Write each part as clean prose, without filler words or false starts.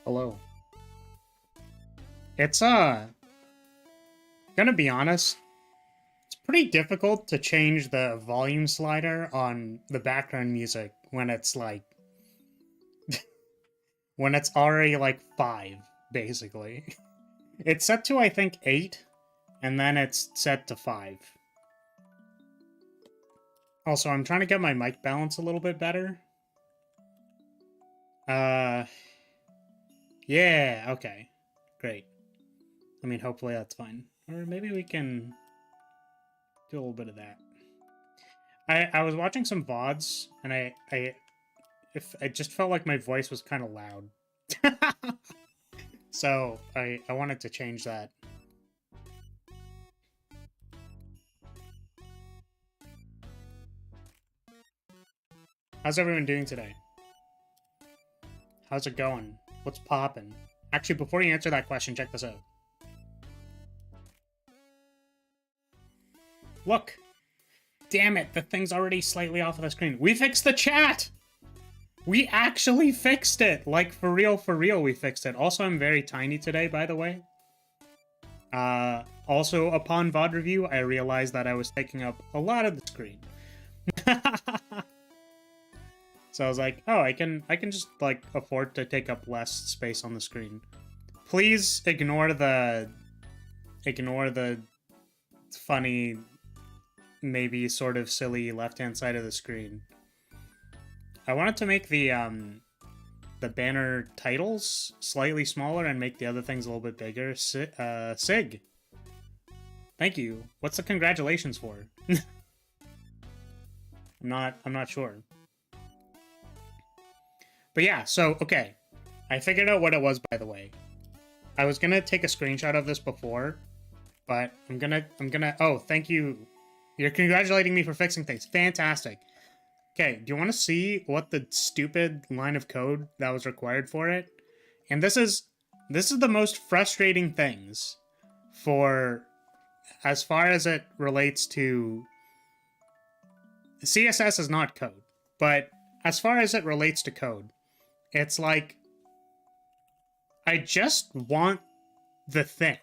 Hello. It's, gonna be honest, it's pretty difficult to change the volume slider on the background music when it's like, when it's already like 5, basically. It's set to, I think, 8, and then it's set to 5. Also, I'm trying to get my mic balance a little bit better. Yeah, okay. Great. I mean, hopefully that's fine. Or maybe we can do a little bit of that. I was watching some VODs, and I just felt like my voice was kind of loud. So I wanted to change that. How's everyone doing today? How's it going? What's poppin'? Actually, before you answer that question, check this out. Look! Damn it, the thing's already slightly off of the screen. We fixed the chat! We actually fixed it! Like, for real, we fixed it. Also, I'm very tiny today, by the way. Also, upon VOD review, I realized that I was taking up a lot of the screen. So I was like, oh, I can just, like, afford to take up less space on the screen. Please ignore the funny, maybe sort of silly left-hand side of the screen. I wanted to make the banner titles slightly smaller and make the other things a little bit bigger. Sig. Thank you. What's the congratulations for? I'm not sure. But yeah, so, okay. I figured out what it was, by the way. I was gonna take a screenshot of this before, but I'm gonna... Oh, thank you. You're congratulating me for fixing things. Fantastic. Okay, do you want to see what the stupid line of code that was required for it? And this is the most frustrating things for... as far as it relates to... CSS is not code, but as far as it relates to code, it's like, I just want the thing.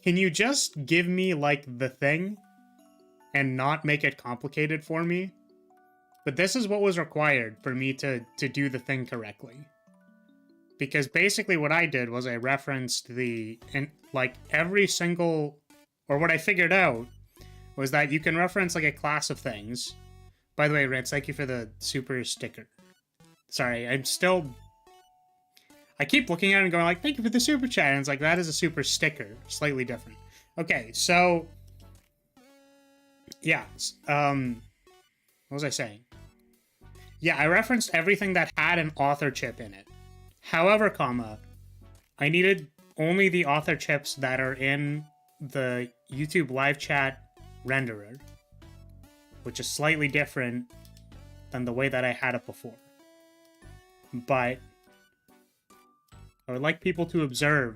Can you just give me, like, the thing and not make it complicated for me? But this is what was required for me to do the thing correctly. Because basically what I did was I referenced like, every single... or what I figured out was that you can reference, like, a class of things. By the way, Ritz, thank you for the super sticker. Sorry, I keep looking at it and going like, thank you for the super chat, and it's like, that is a super sticker. Slightly different. Okay, so... yeah, what was I saying? Yeah, I referenced everything that had an author chip in it. However, I needed only the author chips that are in the YouTube live chat renderer, which is slightly different than the way that I had it before. But I would like people to observe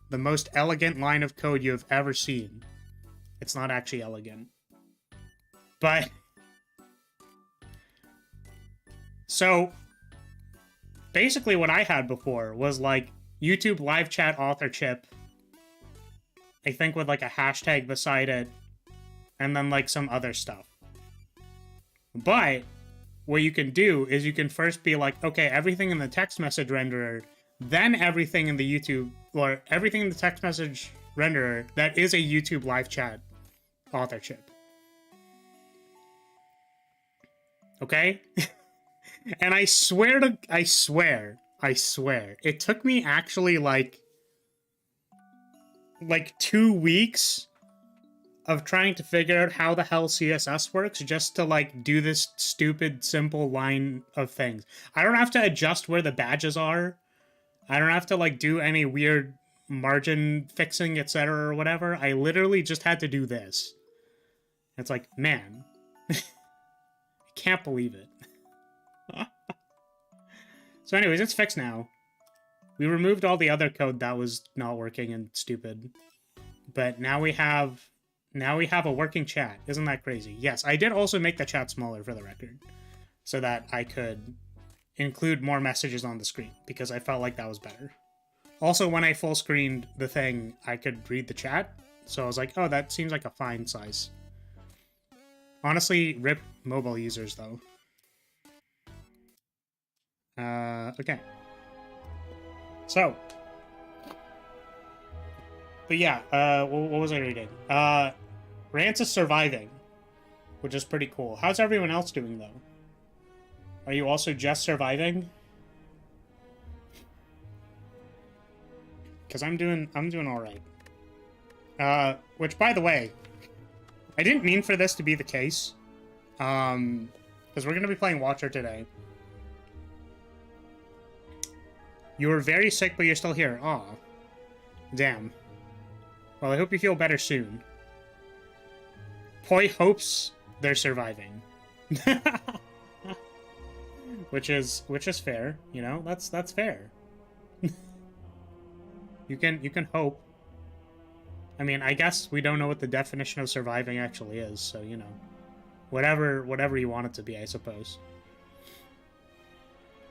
the most elegant line of code you have ever seen. It's not actually elegant. But... so, basically what I had before was, like, YouTube live chat author chip, I think with, like, a hashtag beside it, and then, like, some other stuff. But what you can do is you can first be like, okay, everything in the text message renderer, then everything in the YouTube, or everything in the text message renderer that is a YouTube live chat author chip. Okay? And I swear, it took me actually like 2 weeks of trying to figure out how the hell CSS works just to, like, do this stupid, simple line of things. I don't have to adjust where the badges are. I don't have to, like, do any weird margin fixing, etc. or whatever. I literally just had to do this. It's like, man. I can't believe it. So anyways, it's fixed now. We removed all the other code that was not working and stupid. But now we have a working chat. Isn't that crazy? Yes, I did also make the chat smaller, for the record, so that I could include more messages on the screen, because I felt like that was better. Also, when I full screened the thing, I could read the chat. So I was like, oh, that seems like a fine size. Honestly, rip mobile users, though. Okay. So. But yeah, what was I reading? Rance is surviving, which is pretty cool. How's everyone else doing, though? Are you also just surviving? Because I'm doing all right. Which, by the way, I didn't mean for this to be the case. Because we're going to be playing Watcher today. You were very sick, but you're still here. Aw. Damn. Well, I hope you feel better soon. Poi hopes they're surviving. which is fair, you know? That's fair. You can hope. I mean, I guess we don't know what the definition of surviving actually is, so, you know. Whatever you want it to be, I suppose.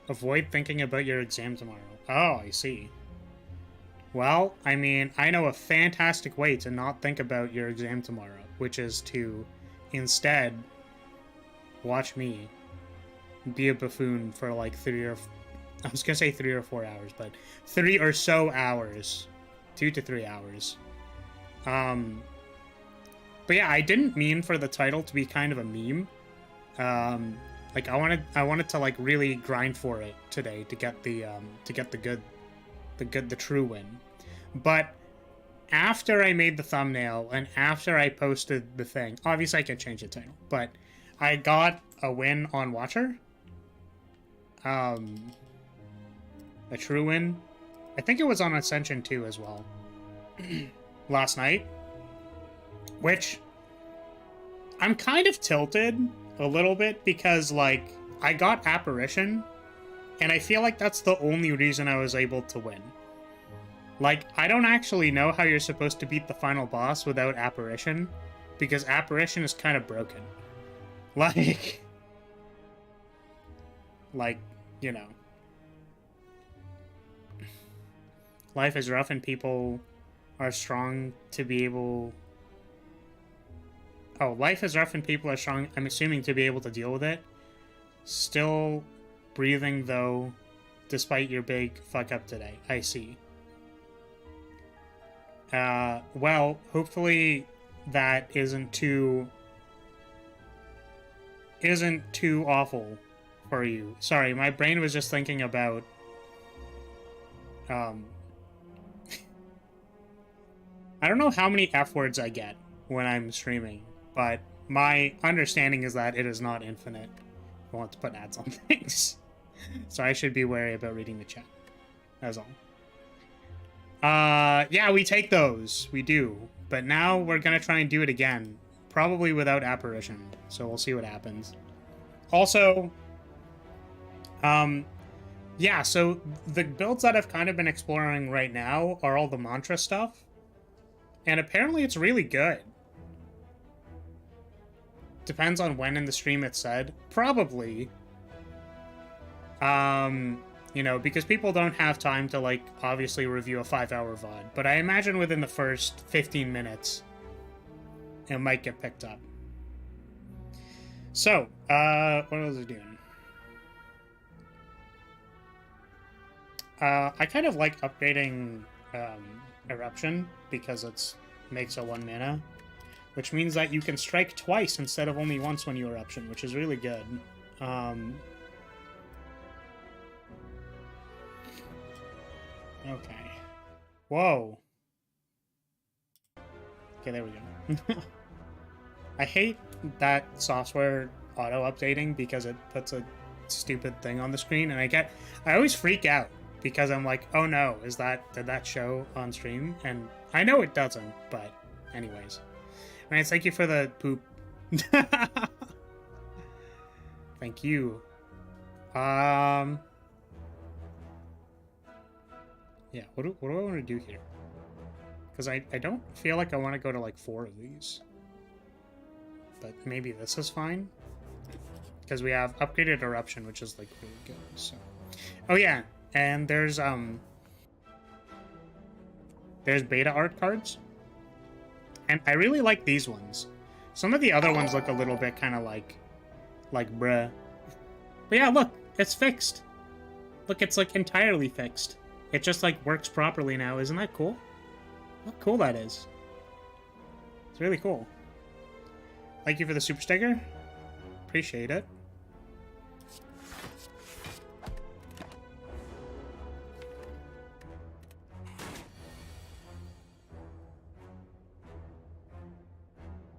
Avoid thinking about your exam tomorrow. Oh, I see. Well, I mean, I know a fantastic way to not think about your exam tomorrow, which is to instead watch me be a buffoon for like 3 or... I was gonna say 3 or 4 hours, but 3 or so hours. 2 to 3 hours. But yeah, I didn't mean for the title to be kind of a meme. Like I wanted to like really grind for it today to get the true win. But after I made the thumbnail and after I posted the thing, obviously I can change the title, but I got a win on Watcher. A true win. I think it was on Ascension 2 as well. Last night. Which I'm kind of tilted a little bit because, like, I got Apparition, and I feel like that's the only reason I was able to win. Like, I don't actually know how you're supposed to beat the final boss without Apparition, because Apparition is kind of broken. Like, you know. Life is rough and people are strong to be able... Oh, life is rough and people are strong, I'm assuming, to be able to deal with it. Still breathing, though, despite your big fuck-up today. I see. Well, hopefully that isn't too awful for you. Sorry, my brain was just thinking about... I don't know how many F words I get when I'm streaming, but my understanding is that it is not infinite. I want to put ads on things. So I should be wary about reading the chat. That's all. Yeah, we take those. We do. But now we're gonna try and do it again. Probably without Apparition. So we'll see what happens. Also, yeah, so the builds that I've kind of been exploring right now are all the mantra stuff. And apparently it's really good. Depends on when in the stream it's said. Probably. You know, because people don't have time to, like, obviously review a 5-hour VOD. But I imagine within the first 15 minutes, it might get picked up. So, what was I doing? I kind of like updating, Eruption, because it makes a 1 mana. Which means that you can strike twice instead of only once when you Eruption, which is really good. Okay. Whoa. Okay, there we go. I hate that software auto-updating because it puts a stupid thing on the screen, and I always freak out because I'm like, oh no, did that show on stream? And I know it doesn't, but anyways. Man, thank you for the poop. Thank you. Yeah, what do I want to do here? Because I don't feel like I want to go to, like, 4 of these. But maybe this is fine. Because we have upgraded Eruption, which is, like, really good, so... Oh, yeah, and there's, there's beta art cards. And I really like these ones. Some of the other ones look a little bit kind of like bruh. But yeah, look, it's fixed. Look, it's like entirely fixed. It just like works properly now. Isn't that cool? Look how cool that is. It's really cool. Thank you for the super sticker. Appreciate it.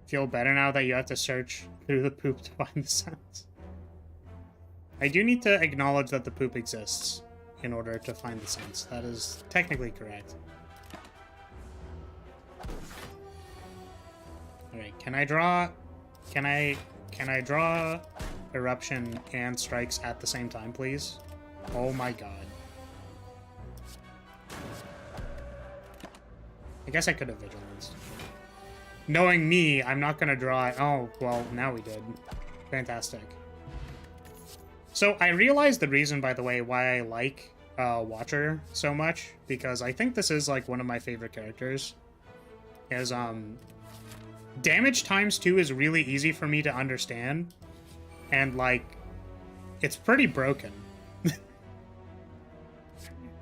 Feel better now that you have to search through the poop to find the sounds. I do need to acknowledge that the poop exists in order to find the sense. That is technically correct. Alright, can I draw eruption and strikes at the same time, please? Oh my god. I guess I could have vigilanced. Knowing me, I'm not gonna draw it. Oh, well, now we did. Fantastic. So I realized the reason, by the way, why I like Watcher so much, because I think this is like one of my favorite characters, is damage ×2 is really easy for me to understand, and like it's pretty broken.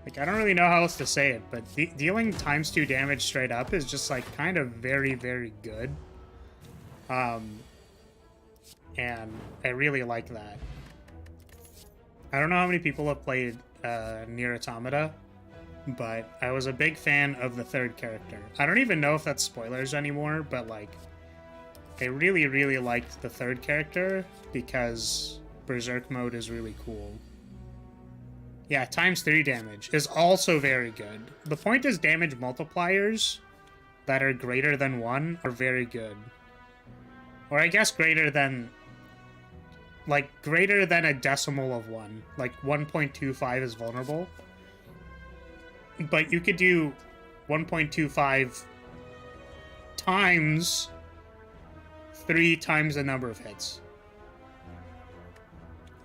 Like, I don't really know how else to say it, but dealing ×2 damage straight up is just like kind of very, very good. And I really like that. I don't know how many people have played Nier Automata, but I was a big fan of the third character. I don't even know if that's spoilers anymore, but like, I really, really liked the third character because Berserk mode is really cool. Yeah, ×3 damage is also very good. The point is damage multipliers that are greater than 1 are very good. Or I guess greater than... like, greater than a decimal of 1. Like, 1.25 is vulnerable. But you could do 1.25 times 3 times the number of hits.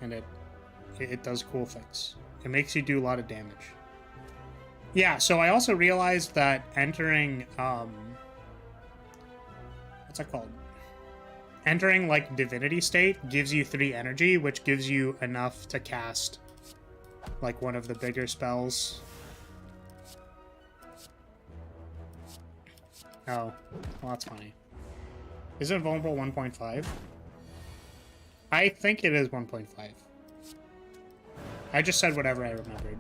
And it does cool things. It makes you do a lot of damage. Yeah, so I also realized that entering, what's that called? Entering, like, Divinity State gives you 3 energy, which gives you enough to cast, like, one of the bigger spells. Oh, well, that's funny. Isn't vulnerable 1.5? I think it is 1.5. I just said whatever I remembered.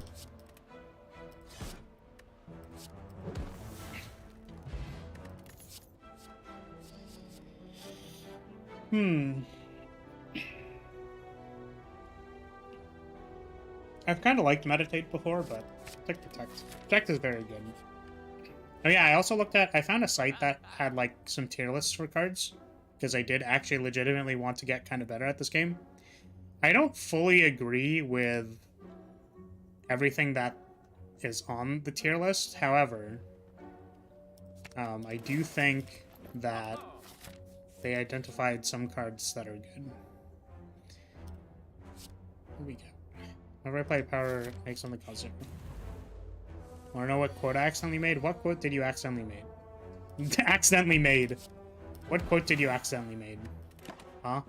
I've kind of liked Meditate before, but take Protect. Protect is very good. Oh yeah, I also I found a site that had like some tier lists for cards, because I did actually legitimately want to get kind of better at this game. I don't fully agree with everything that is on the tier list. However, I do think that they identified some cards that are good. What do we get? Whenever I play power, make something cause 0. Wanna know what quote I accidentally made? What quote did you accidentally made? Accidentally made. What quote did you accidentally made? Huh?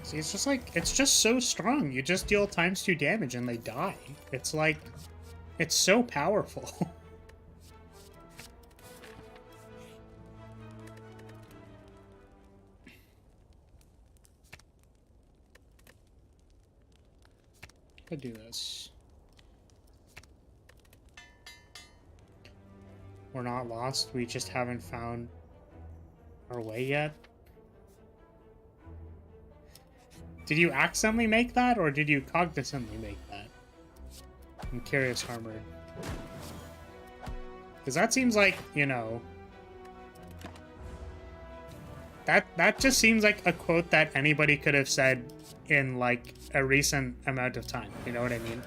See, it's just like, it's just so strong. You just deal ×2 damage and they die. It's like, it's so powerful. Could do this. We're not lost, we just haven't found our way yet. Did you accidentally make that, or did you cognizantly make that? I'm curious, Harmard. Because that seems like, you know... That just seems like a quote that anybody could have said in like a recent amount of time. You know what I mean?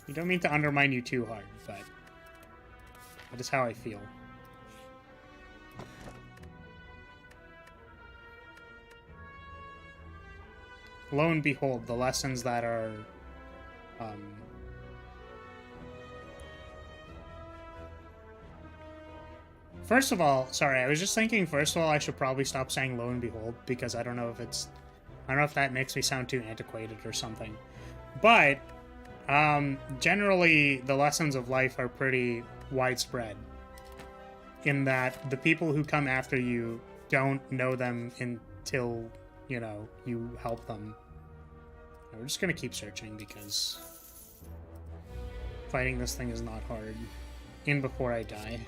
You don't mean to undermine you too hard, but that is how I feel. Lo and behold, the lessons that are first of all, sorry, I was just thinking, first of all, I should probably stop saying lo and behold, because I don't know if that makes me sound too antiquated or something. But, generally, the lessons of life are pretty widespread, in that the people who come after you don't know them until, you know, you help them. We're just gonna keep searching, because fighting this thing is not hard. In before I die.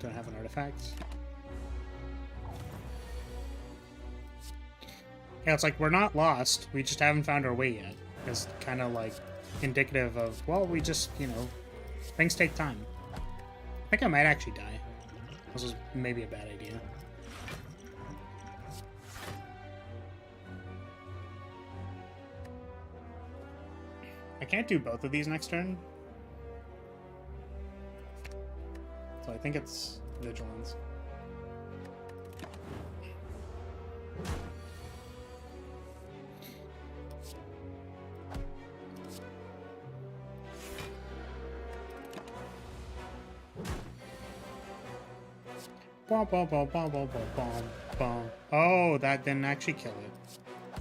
Don't have an artifact. Yeah, it's like we're not lost, we just haven't found our way yet. It's kind of like indicative of, well, we just, you know, things take time. I think I might actually die. This is maybe a bad idea. I can't do both of these next turn. So I think it's Vigilance. Oh, that didn't actually kill it.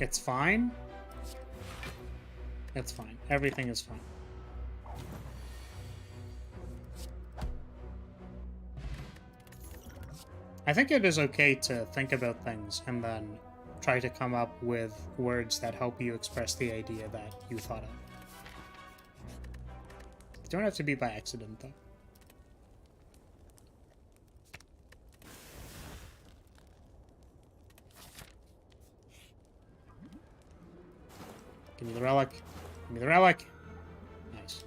It's fine? It's fine. Everything is fine. I think it is okay to think about things and then try to come up with words that help you express the idea that you thought of. You don't have to be by accident, though. Give me the relic. Give me the relic. Nice.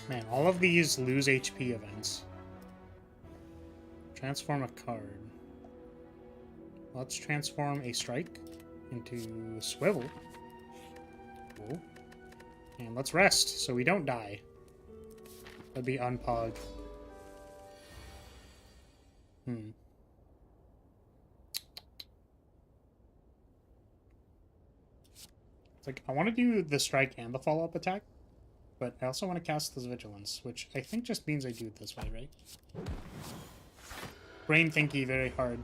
Man, all of these lose HP events. Transform a card. Let's transform a strike into swivel. Cool. And let's rest so we don't die. That'd be unpog. It's like, I want to do the strike and the follow-up attack, but I also want to cast this Vigilance, which I think just means I do it this way, right? Brain thinky very hard.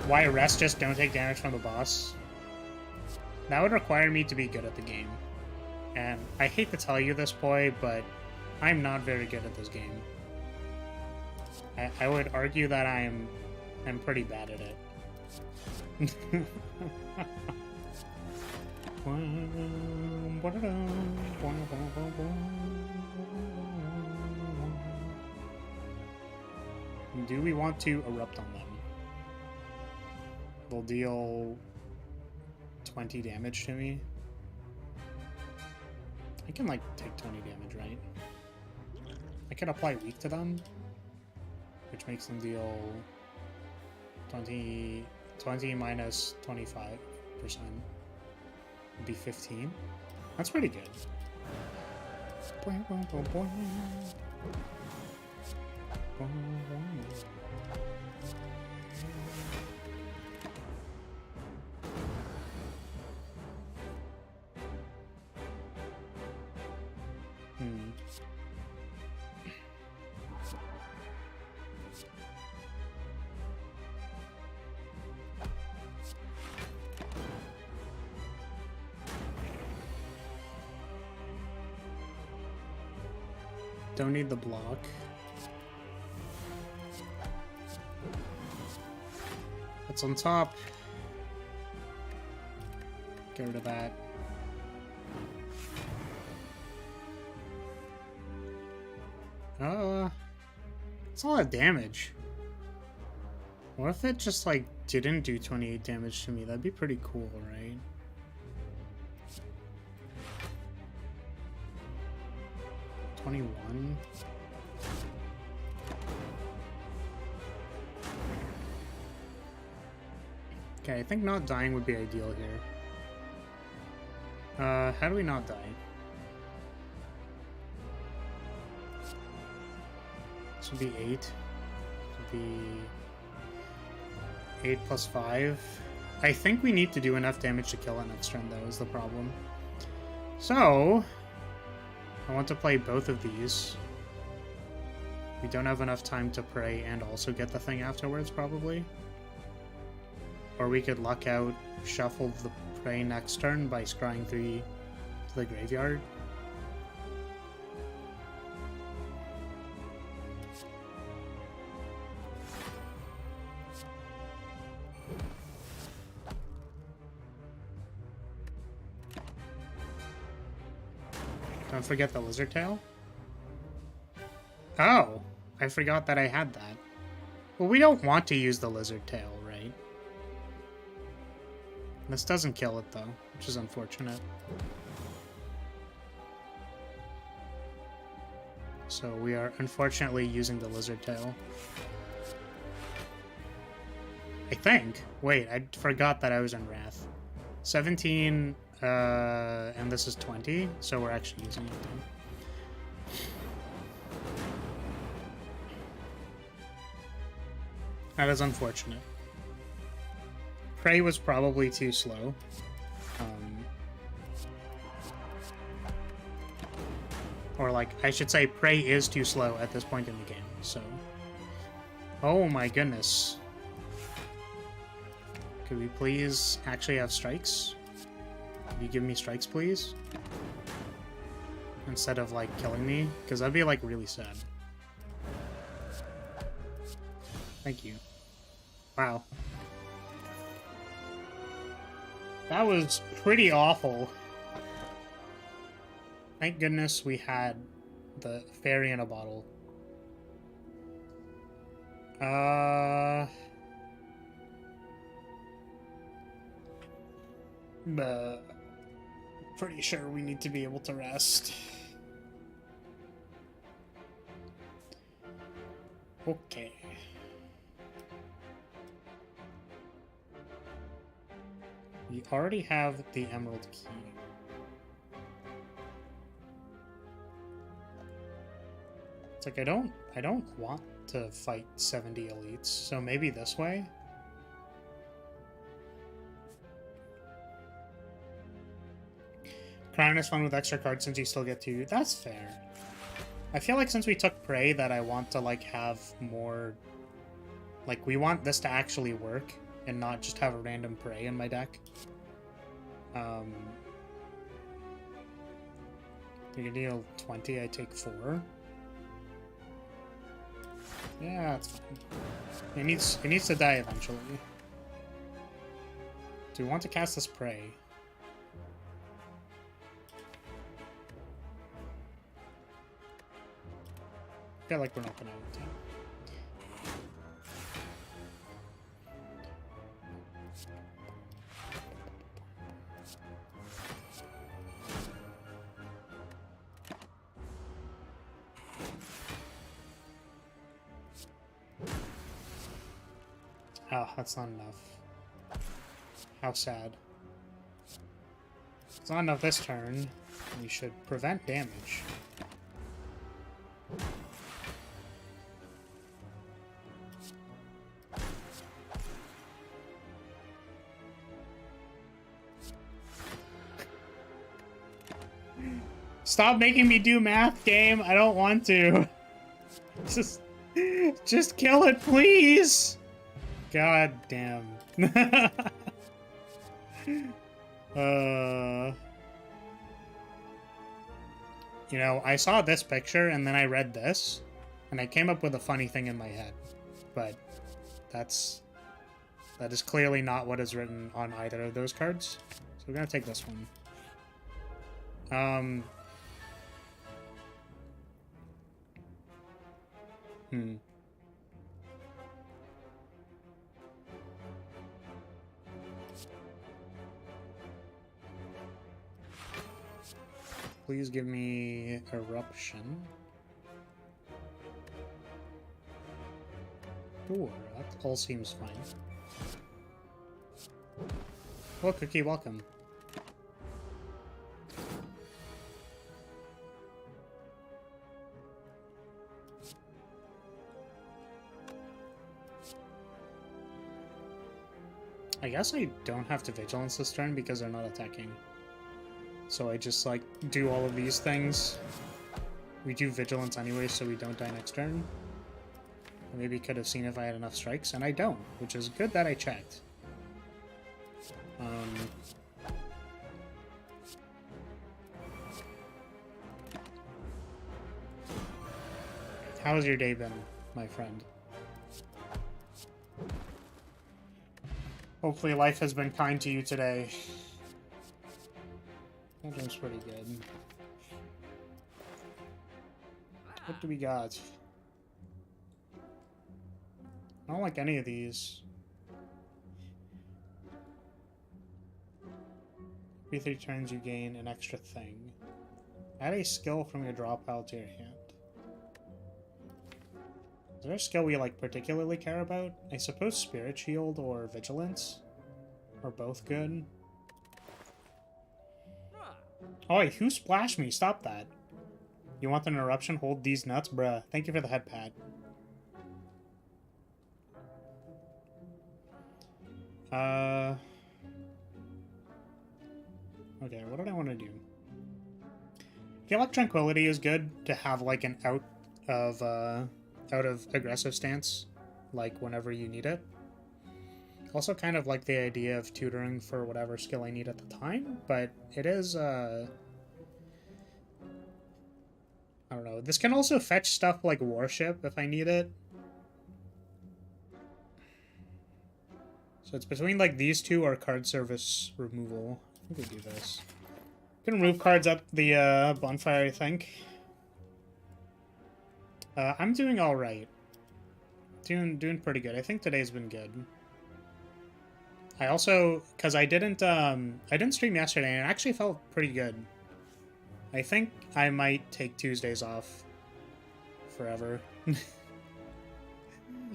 Why rest? Just don't take damage from the boss? That would require me to be good at the game. And I hate to tell you this, boy, but I'm not very good at this game. I would argue that I'm pretty bad at it. Do we want to erupt on them? They'll deal 20 damage to me. I can, like, take 20 damage, right? I could apply weak to them, which makes them deal 20 minus 25%. Would be 15. That's pretty good. Don't need the block. What's on top? Get rid of that. It's a lot of damage. What if it just, like, didn't do 28 damage to me? That'd be pretty cool, right? $21. Okay, I think not dying would be ideal here. How do we not die? This would be 8. This would be 8 plus 5. I think we need to do enough damage to kill it next turn, though, is the problem. So, I want to play both of these. We don't have enough time to pray and also get the thing afterwards, probably. Or we could luck out, shuffle the prey next turn by scrying 3 to the graveyard. Don't forget the lizard tail. Oh, I forgot that I had that. Well, we don't want to use the lizard tail, right? This doesn't kill it, though, which is unfortunate. So we are unfortunately using the lizard tail. I think. Wait, I forgot that I was in Wrath. 17, and this is 20, so we're actually using it then. That is unfortunate. Prey was probably too slow. Or, like, I should say Prey is too slow at this point in the game, so... Oh my goodness. Could we please actually have strikes? Could you give me strikes, please? Instead of, like, killing me? Because that'd be, like, really sad. Thank you. Wow. That was pretty awful. Thank goodness we had the fairy in a bottle. Pretty sure we need to be able to rest. Okay. We already have the emerald key. It's like I don't want to fight 70 elites, so maybe this way? Crown is fun with extra cards since you still get 2. That's fair. I feel like since we took Prey that I want to, like, have more... Like, we want this to actually work and not just have a random Prey in my deck. You deal 20, I take 4. Yeah, that's fine. It needs to die eventually. Do we want to cast this Prey? I feel like we're not gonna have time. Oh, that's not enough. How sad. It's not enough this turn. We should prevent damage. Stop making me do math, game. I don't want to. Just kill it, please. God damn. You know, I saw this picture and then I read this and I came up with a funny thing in my head, but that is clearly not what is written on either of those cards. So we're gonna take this one. Hmm. Please give me Eruption. Sure, that all seems fine. Well, Cookie, welcome. I guess I don't have to Vigilance this turn because they're not attacking. So I just, like, do all of these things. We do Vigilance anyway, so we don't die next turn. I maybe could have seen if I had enough strikes, and I don't, which is good that I checked. How has your day been, my friend? Hopefully life has been kind to you today. That looks pretty good. What do we got? I don't like any of these. Every 3 turns you gain an extra thing. Add a skill from your draw pile to your hand. Is there a skill we, like, particularly care about? I suppose Spirit Shield or Vigilance are both good. Oi, who splashed me? Stop that. You want an eruption? Hold these nuts? Bruh. Thank you for the head pat. Okay, what did I want to do? I feel like Tranquility is good to have, like, an out of aggressive stance, like, whenever you need it. Also kind of like the idea of tutoring for whatever skill I need at the time, but it is, I don't know. This can also fetch stuff like Warship if I need it. So it's between, like, these two or card service removal. I think we do this. Can remove cards at the bonfire, I think. I'm doing all right. Doing pretty good. I think today's been good. I also, because I didn't stream yesterday, and it actually felt pretty good. I think I might take Tuesdays off forever.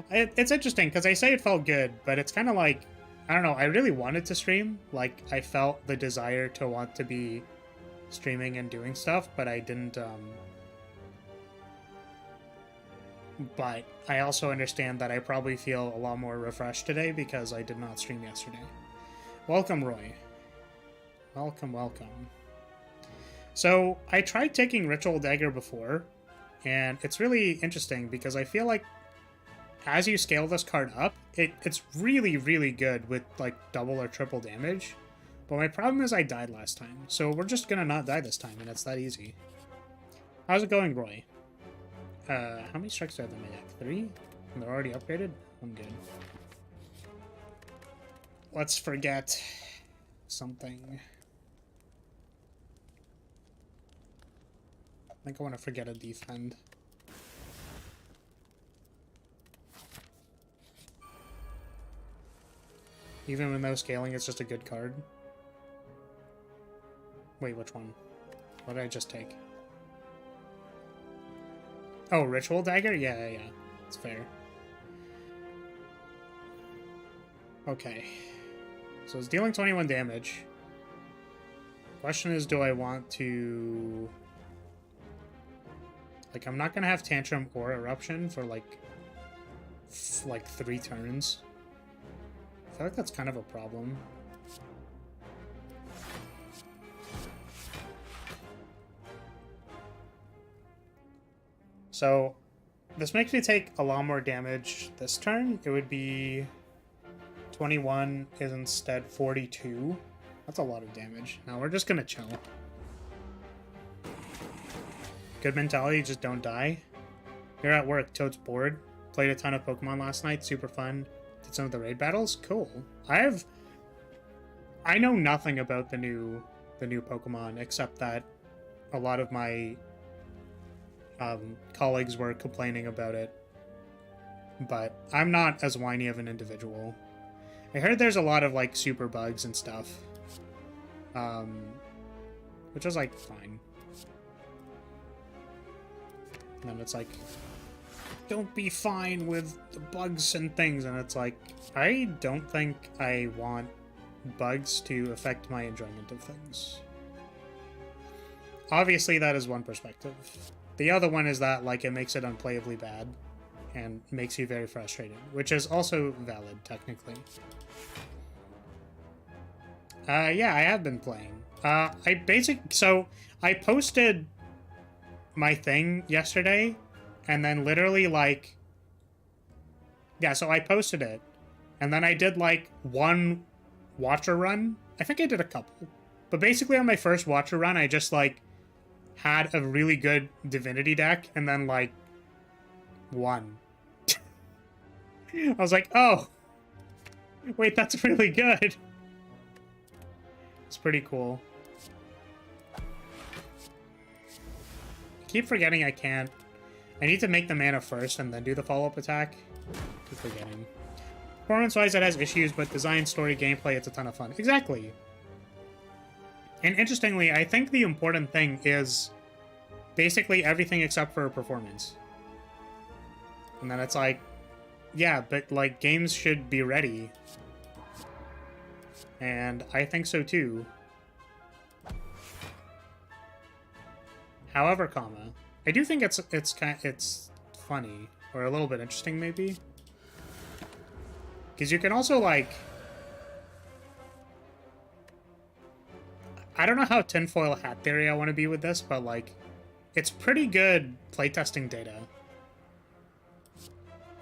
It's interesting, because I say it felt good, but it's kind of like, I don't know, I really wanted to stream. Like, I felt the desire to want to be streaming and doing stuff, but I didn't, but I also understand that I probably feel a lot more refreshed today because I did not stream yesterday. Welcome, Roy. Welcome, welcome. So, I tried taking Ritual Dagger before, and it's really interesting because I feel like as you scale this card up, it's really, really good with, like, double or triple damage. But my problem is I died last time, so we're just gonna not die this time, and it's that easy. How's it going, Roy? How many strikes do I have in my deck? 3? And they're already upgraded? I'm good. Let's forget something. I think I want to forget a defend. Even with no scaling, it's just a good card. Wait, which one? What did I just take? Oh, Ritual Dagger? Yeah. It's fair. Okay. So it's dealing 21 damage. Question is, do I want to... Like, I'm not gonna have Tantrum or Eruption for, like 3 turns. I feel like that's kind of a problem. So, this makes me take a lot more damage this turn. It would be 21 is instead 42. That's a lot of damage. Now we're just gonna chill. Good mentality, just don't die. You're at work, Toad's bored. Played a ton of Pokemon last night, super fun. Did some of the raid battles, cool. I know nothing about the new Pokemon except that a lot of my colleagues were complaining about it but I'm not as whiny of an individual. I heard there's a lot of, like, super bugs and stuff. Which was, like, fine. And then it's like, don't be fine with the bugs and things, and it's like, I don't think I want bugs to affect my enjoyment of things. Obviously, that is one perspective. The other one is that, like, it makes it unplayably bad and makes you very frustrated, which is also valid, technically. Yeah, I have been playing. So, I posted my thing yesterday, and then literally, like... Yeah, so I posted it, and then I did, like, one watcher run. I think I did a couple. But basically, on my first watcher run, I just, like, had a really good divinity deck, and then, like, won. I was like, oh! Wait, that's really good! It's pretty cool. I keep forgetting I can't. I need to make the mana first and then do the follow-up attack. Keep forgetting. Performance-wise, it has issues, but design, story, gameplay, it's a ton of fun. Exactly. And interestingly, I think the important thing is basically everything except for performance. And then it's like, yeah, but, like, games should be ready. And I think so too. However, I do think it's funny, or a little bit interesting maybe. Because you can also, like, I don't know how tinfoil hat theory I want to be with this, but, like, it's pretty good playtesting data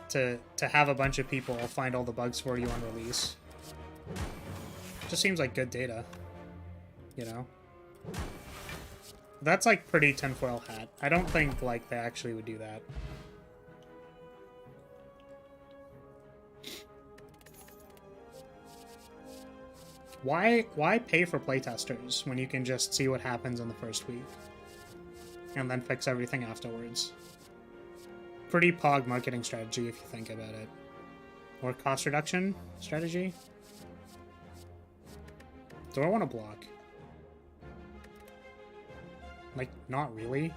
to have a bunch of people find all the bugs for you on release. Just seems like good data, you know? That's, like, pretty tinfoil hat. I don't think, like, they actually would do that. Why pay for playtesters when you can just see what happens in the first week? And then fix everything afterwards. Pretty pog marketing strategy if you think about it. Or cost reduction strategy? Do I want to block? Like, not really.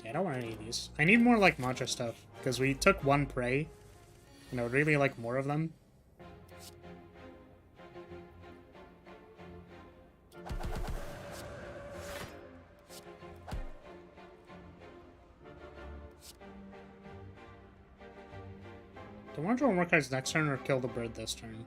Yeah, I don't want any of these. I need more, like, mantra stuff, because we took one prey, and I would really like more of them. Do I want to draw more cards next turn or kill the bird this turn?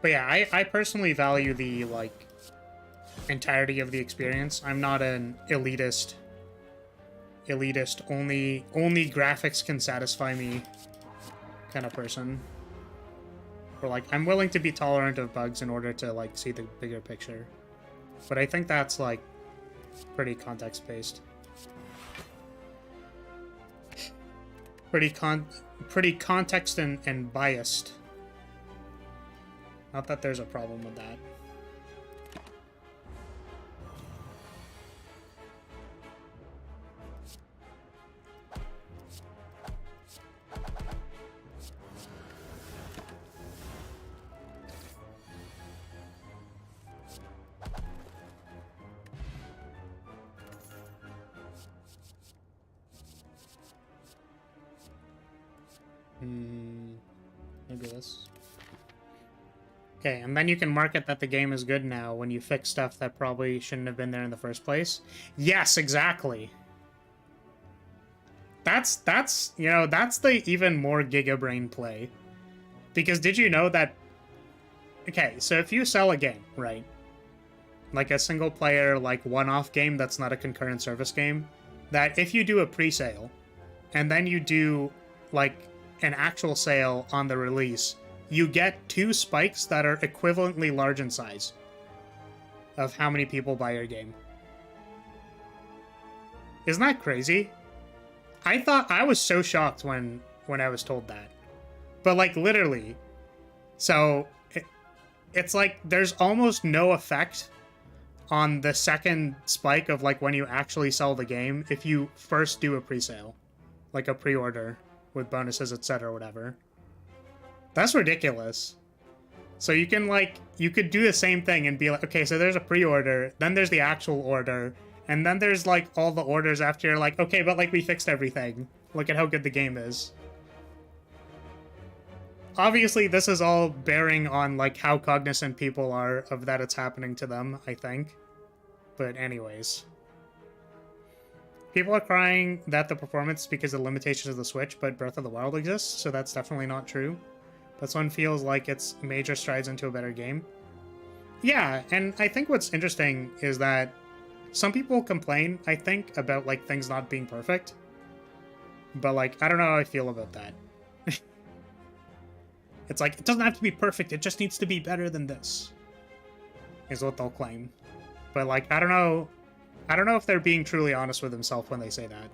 But yeah, I personally value the, like, entirety of the experience. I'm not an elitist, only graphics can satisfy me kind of person. Or, like, I'm willing to be tolerant of bugs in order to, like, see the bigger picture. But I think that's, like, pretty context-based. Pretty context and biased. Not that there's a problem with that. Maybe this. Okay, and then you can market that the game is good now when you fix stuff that probably shouldn't have been there in the first place. Yes, exactly. That's you know, that's the even more Giga Brain play. Because did you know that... Okay, so if you sell a game, right? Like a single player, like one-off game that's not a concurrent service game, that if you do a pre-sale, and then you do, like, an actual sale on the release, you get 2 spikes that are equivalently large in size of how many people buy your game. Isn't that crazy? I was so shocked when I was told that. But, like, literally, So it's like there's almost no effect on the second spike of like when you actually sell the game if you first do a pre-sale, like a pre-order with bonuses, etc., whatever. That's ridiculous. So you can like, you could do the same thing and be like, okay, so there's a pre-order, then there's the actual order, and then there's like all the orders after. You're like, okay, but like we fixed everything. Look at how good the game is. Obviously, this is all bearing on like how cognizant people are of that it's happening to them, I think. But anyways. People are crying that the performance is because of the limitations of the Switch, but Breath of the Wild exists, so that's definitely not true. This one feels like it's major strides into a better game. Yeah, and I think what's interesting is that some people complain, I think, about like things not being perfect. But like, I don't know how I feel about that. It's like, it doesn't have to be perfect, it just needs to be better than this, is what they'll claim. But like, I don't know if they're being truly honest with themselves when they say that.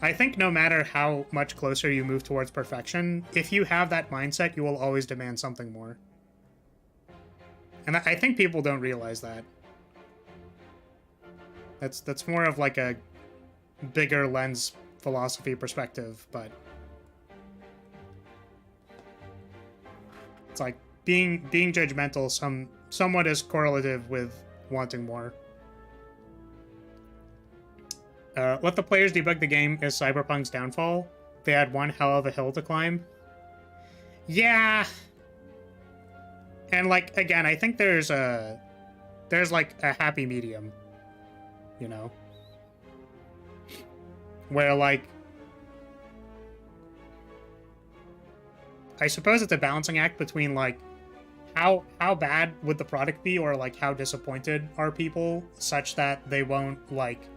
I think no matter how much closer you move towards perfection, if you have that mindset, you will always demand something more. And I think people don't realize that. That's more of like a bigger lens philosophy perspective, but it's like being judgmental somewhat is correlative with wanting more. Let the players debug the game is Cyberpunk's downfall. They had one hell of a hill to climb. Yeah. And like, again, I think there's like a happy medium, you know, where like, I suppose it's a balancing act between like how bad would the product be, or like how disappointed are people such that they won't like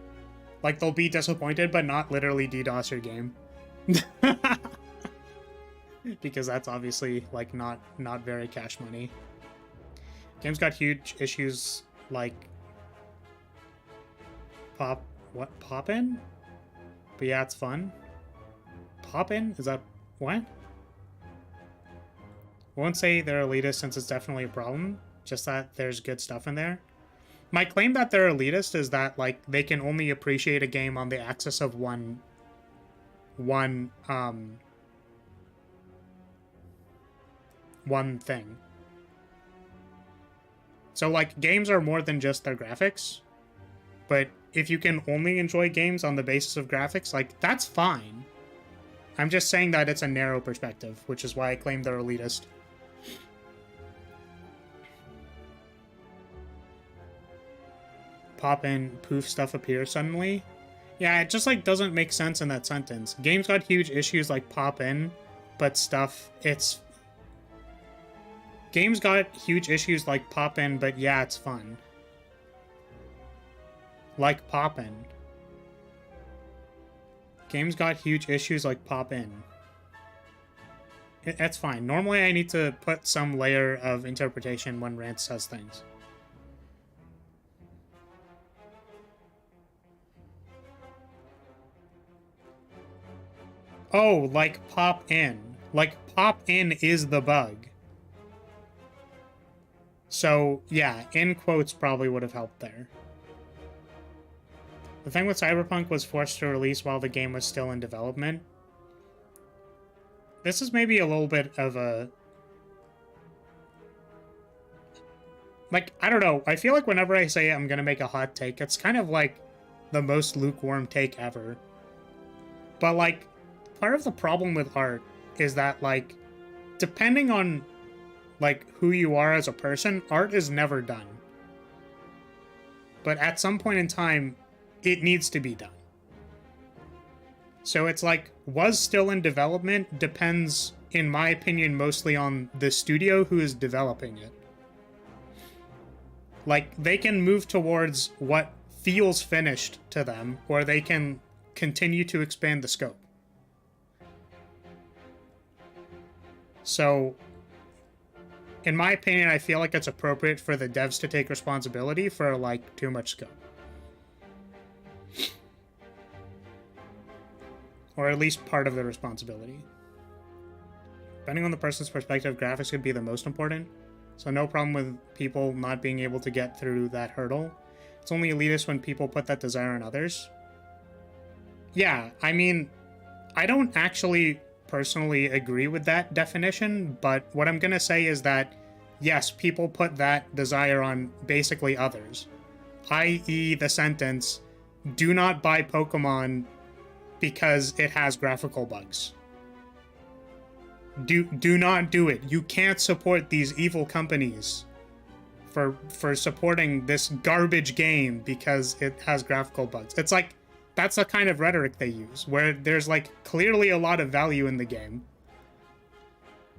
they'll be disappointed but not literally DDoS your game. Because that's obviously like not very cash money. Game's got huge issues like pop-in? But yeah, it's fun. Pop-in? Is that what? I won't say they're elitist since it's definitely a problem, just that there's good stuff in there. My claim that they're elitist is that like they can only appreciate a game on the axis of one thing. So like games are more than just their graphics, but if you can only enjoy games on the basis of graphics, like that's fine. I'm just saying that it's a narrow perspective, which is why I claim they're elitist. Pop in, poof, stuff appears suddenly. Yeah, it just like doesn't make sense in that sentence. Games got huge issues like pop in, but stuff, it's... Games got huge issues like pop in, but yeah, it's fun. Like pop in. Games got huge issues like pop in. That's fine. Normally I need to put some layer of interpretation when Rant says things. Oh, like pop in. Like pop in is the bug. So yeah, in quotes probably would have helped there. The thing with Cyberpunk was forced to release while the game was still in development. This is maybe a little bit of a... Like, I don't know. I feel like whenever I say I'm gonna make a hot take, it's kind of like the most lukewarm take ever. But like, part of the problem with art is that like, depending on like who you are as a person, art is never done. But at some point in time, it needs to be done. So it's like, was still in development depends, in my opinion, mostly on the studio who is developing it. Like, they can move towards what feels finished to them, or they can continue to expand the scope. So, in my opinion, I feel like it's appropriate for the devs to take responsibility for, like, too much scope. Or at least part of the responsibility. Depending on the person's perspective, graphics could be the most important. So no problem with people not being able to get through that hurdle. It's only elitist when people put that desire on others. Yeah, I mean, I don't actually personally agree with that definition, but what I'm gonna say is that, yes, people put that desire on basically others. I.e. the sentence, do not buy Pokemon because it has graphical bugs. Do not do it. You can't support these evil companies for supporting this garbage game because it has graphical bugs. It's like, that's the kind of rhetoric they use, where there's like clearly a lot of value in the game.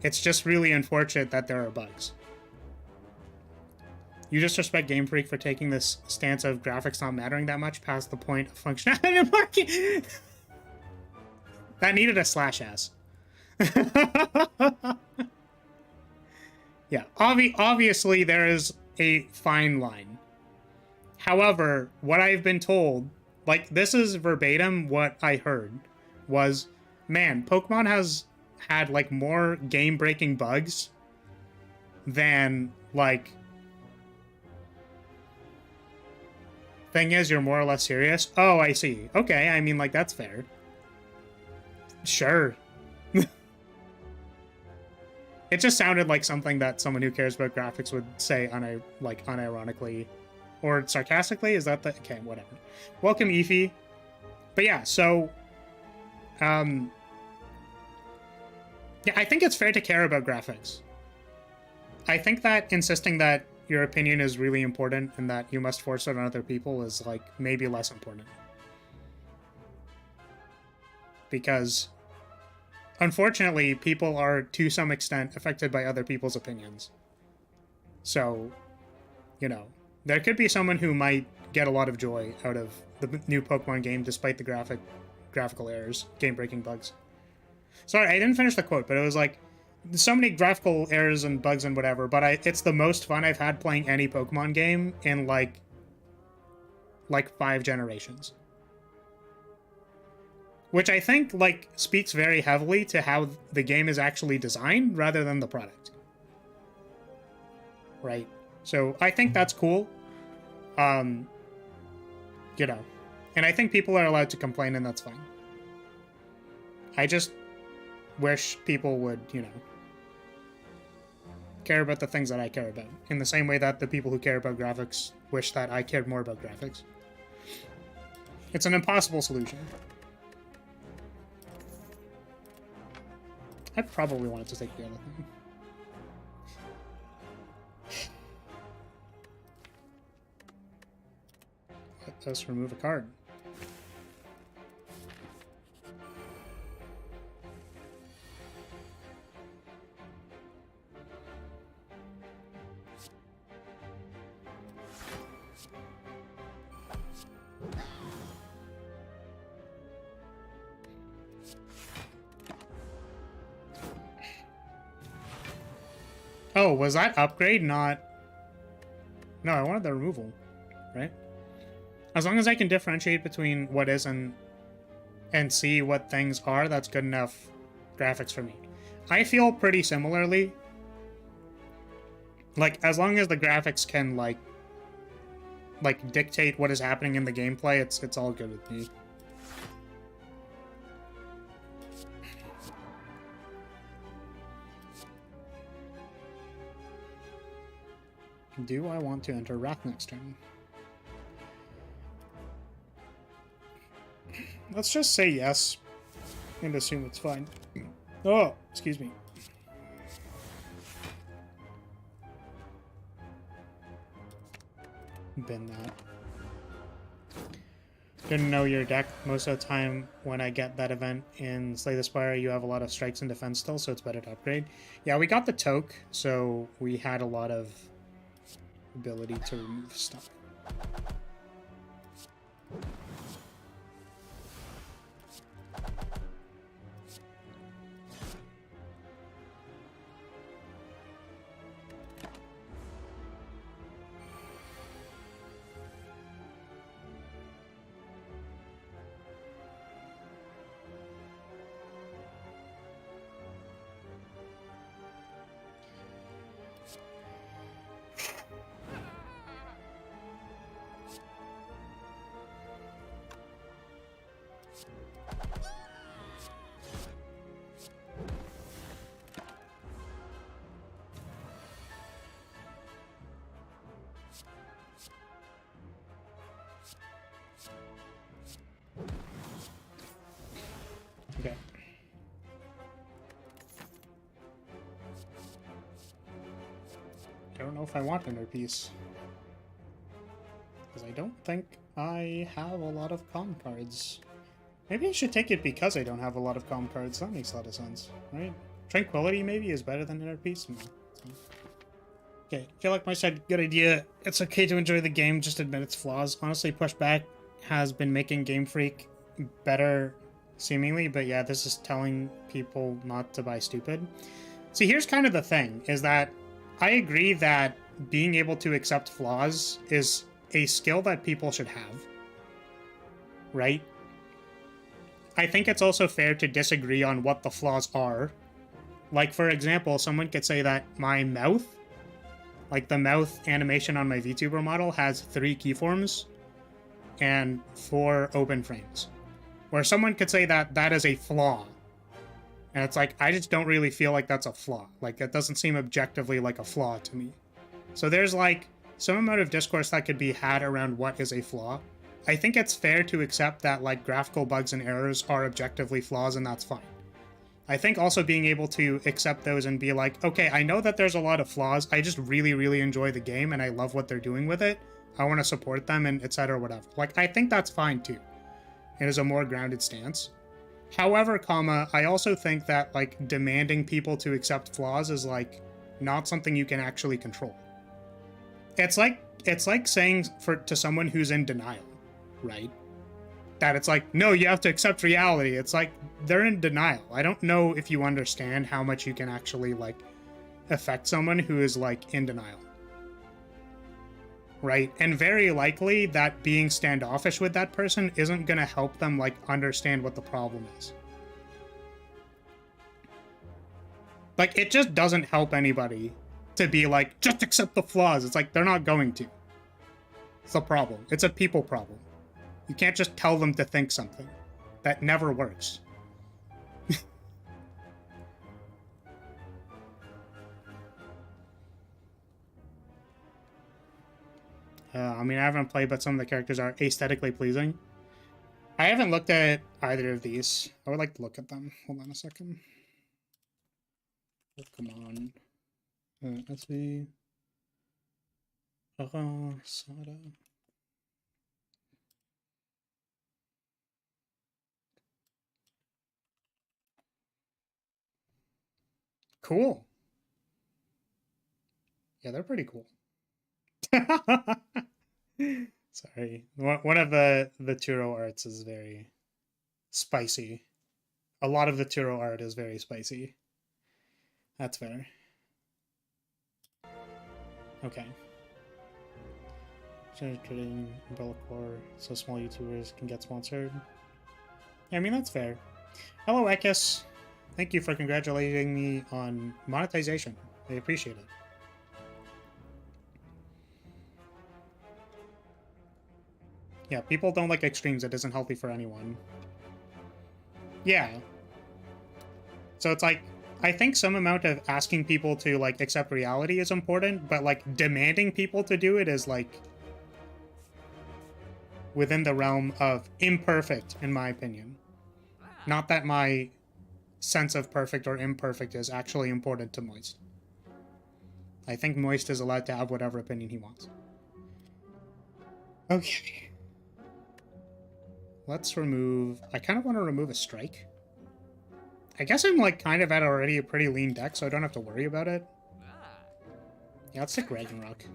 It's just really unfortunate that there are bugs. You just respect Game Freak for taking this stance of graphics not mattering that much past the point of functionality and market. That needed a slash ass. Yeah, obviously there is a fine line. However, what I've been told, like, this is verbatim what I heard, was, man, Pokemon has had, like, more game-breaking bugs than, like... Thing is, you're more or less serious? Oh, I see. Okay, I mean, like, that's fair. Sure. It just sounded like something that someone who cares about graphics would say, unironically. Or sarcastically? Is that the... Okay, whatever. Welcome, Eefy. But yeah, so... Yeah, I think it's fair to care about graphics. I think that insisting that your opinion is really important and that you must force it on other people is, like, maybe less important. Because... unfortunately, people are, to some extent, affected by other people's opinions. So, you know, there could be someone who might get a lot of joy out of the new Pokemon game despite the graphical errors, game-breaking bugs. Sorry, I didn't finish the quote, but it was like, so many graphical errors and bugs and whatever, but it's the most fun I've had playing any Pokemon game in, like 5 generations. Which I think, like, speaks very heavily to how the game is actually designed rather than the product. Right? So I think that's cool. You know. And I think people are allowed to complain, and that's fine. I just wish people would, you know, care about the things that I care about. In the same way that the people who care about graphics wish that I cared more about graphics. It's an impossible solution. I probably wanted to take the other thing. Let us remove a card. Oh, was that upgrade not... No, I wanted the removal, right? As long as I can differentiate between what is and see what things are, that's good enough graphics for me. I feel pretty similarly. Like, as long as the graphics can, like dictate what is happening in the gameplay, it's all good with me. Do I want to enter Wrath next turn? Let's just say yes and assume it's fine. Oh, excuse me. Bin that. Didn't know your deck. Most of the time when I get that event in Slay the Spire, you have a lot of strikes and defense still, so it's better to upgrade. Yeah, we got the Toke, so we had a lot of ability to remove stuff. don't know if I want inner peace. Because I don't think I have a lot of comm cards. Maybe I should take it because I don't have a lot of comm cards. That makes a lot of sense, right? Tranquility maybe is better than inner peace? No. Okay, I feel like my said good idea. It's okay to enjoy the game, just admit its flaws. Honestly, Pushback has been making Game Freak better, seemingly, but yeah, this is telling people not to buy stupid. See, here's kind of the thing, is that I agree that being able to accept flaws is a skill that people should have, right? I think it's also fair to disagree on what the flaws are. Like, for example, someone could say that my mouth, like the mouth animation on my VTuber model, has 3 keyforms and 4 open frames. Where someone could say that that is a flaw. And it's like, I just don't really feel like that's a flaw. Like, it doesn't seem objectively like a flaw to me. So there's like some amount of discourse that could be had around what is a flaw. I think it's fair to accept that like graphical bugs and errors are objectively flaws, and that's fine. I think also being able to accept those and be like, okay, I know that there's a lot of flaws. I just really, really enjoy the game and I love what they're doing with it. I want to support them and etc. whatever. Like, I think that's fine too. It is a more grounded stance. However, I also think that like demanding people to accept flaws is like not something you can actually control. It's like saying to someone who's in denial, right? That it's like, no, you have to accept reality. It's like, they're in denial. I don't know if you understand how much you can actually, like, affect someone who is, like, in denial. Right? And very likely that being standoffish with that person isn't going to help them, like, understand what the problem is. Like, it just doesn't help anybody to be like, just accept the flaws. It's like, they're not going to. It's a problem. It's a people problem. You can't just tell them to think something. That never works. I mean, I haven't played, but some of the characters are aesthetically pleasing. I haven't looked at either of these. I would like to look at them. Hold on a second. Oh, come on. Let's see. Sada. Cool. Yeah, they're pretty cool. Sorry. One of the Turo arts is very spicy. A lot of the Turo art is very spicy. That's fair. Okay. Creating umbrella core so small YouTubers can get sponsored. Yeah, I mean, that's fair. Hello, Ekis. Thank you for congratulating me on monetization. I appreciate it. Yeah, people don't like extremes. It isn't healthy for anyone. Yeah. So it's like, I think some amount of asking people to, like, accept reality is important, but, like, demanding people to do it is, like, within the realm of imperfect, in my opinion. Not that my sense of perfect or imperfect is actually important to Moist. I think Moist is allowed to have whatever opinion he wants. Okay. Let's remove... I kind of want to remove a strike. I guess I'm, like, kind of at already a pretty lean deck, so I don't have to worry about it. Yeah, let's take Ragnarok.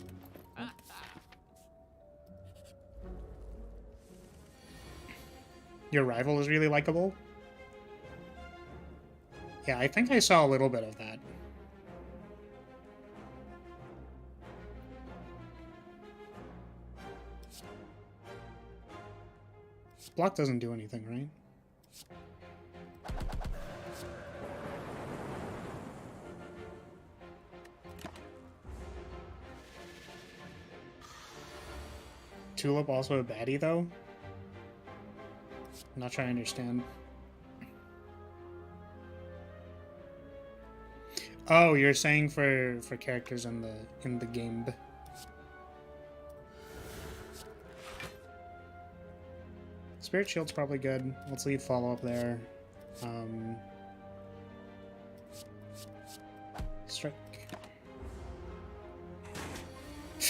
Your rival is really likable? Yeah, I think I saw a little bit of that. Block doesn't do anything, right? Tulip also a baddie, though? I'm not trying to understand. Oh, you're saying for characters in the game. Spirit Shield's probably good. Let's leave follow-up there. Strike.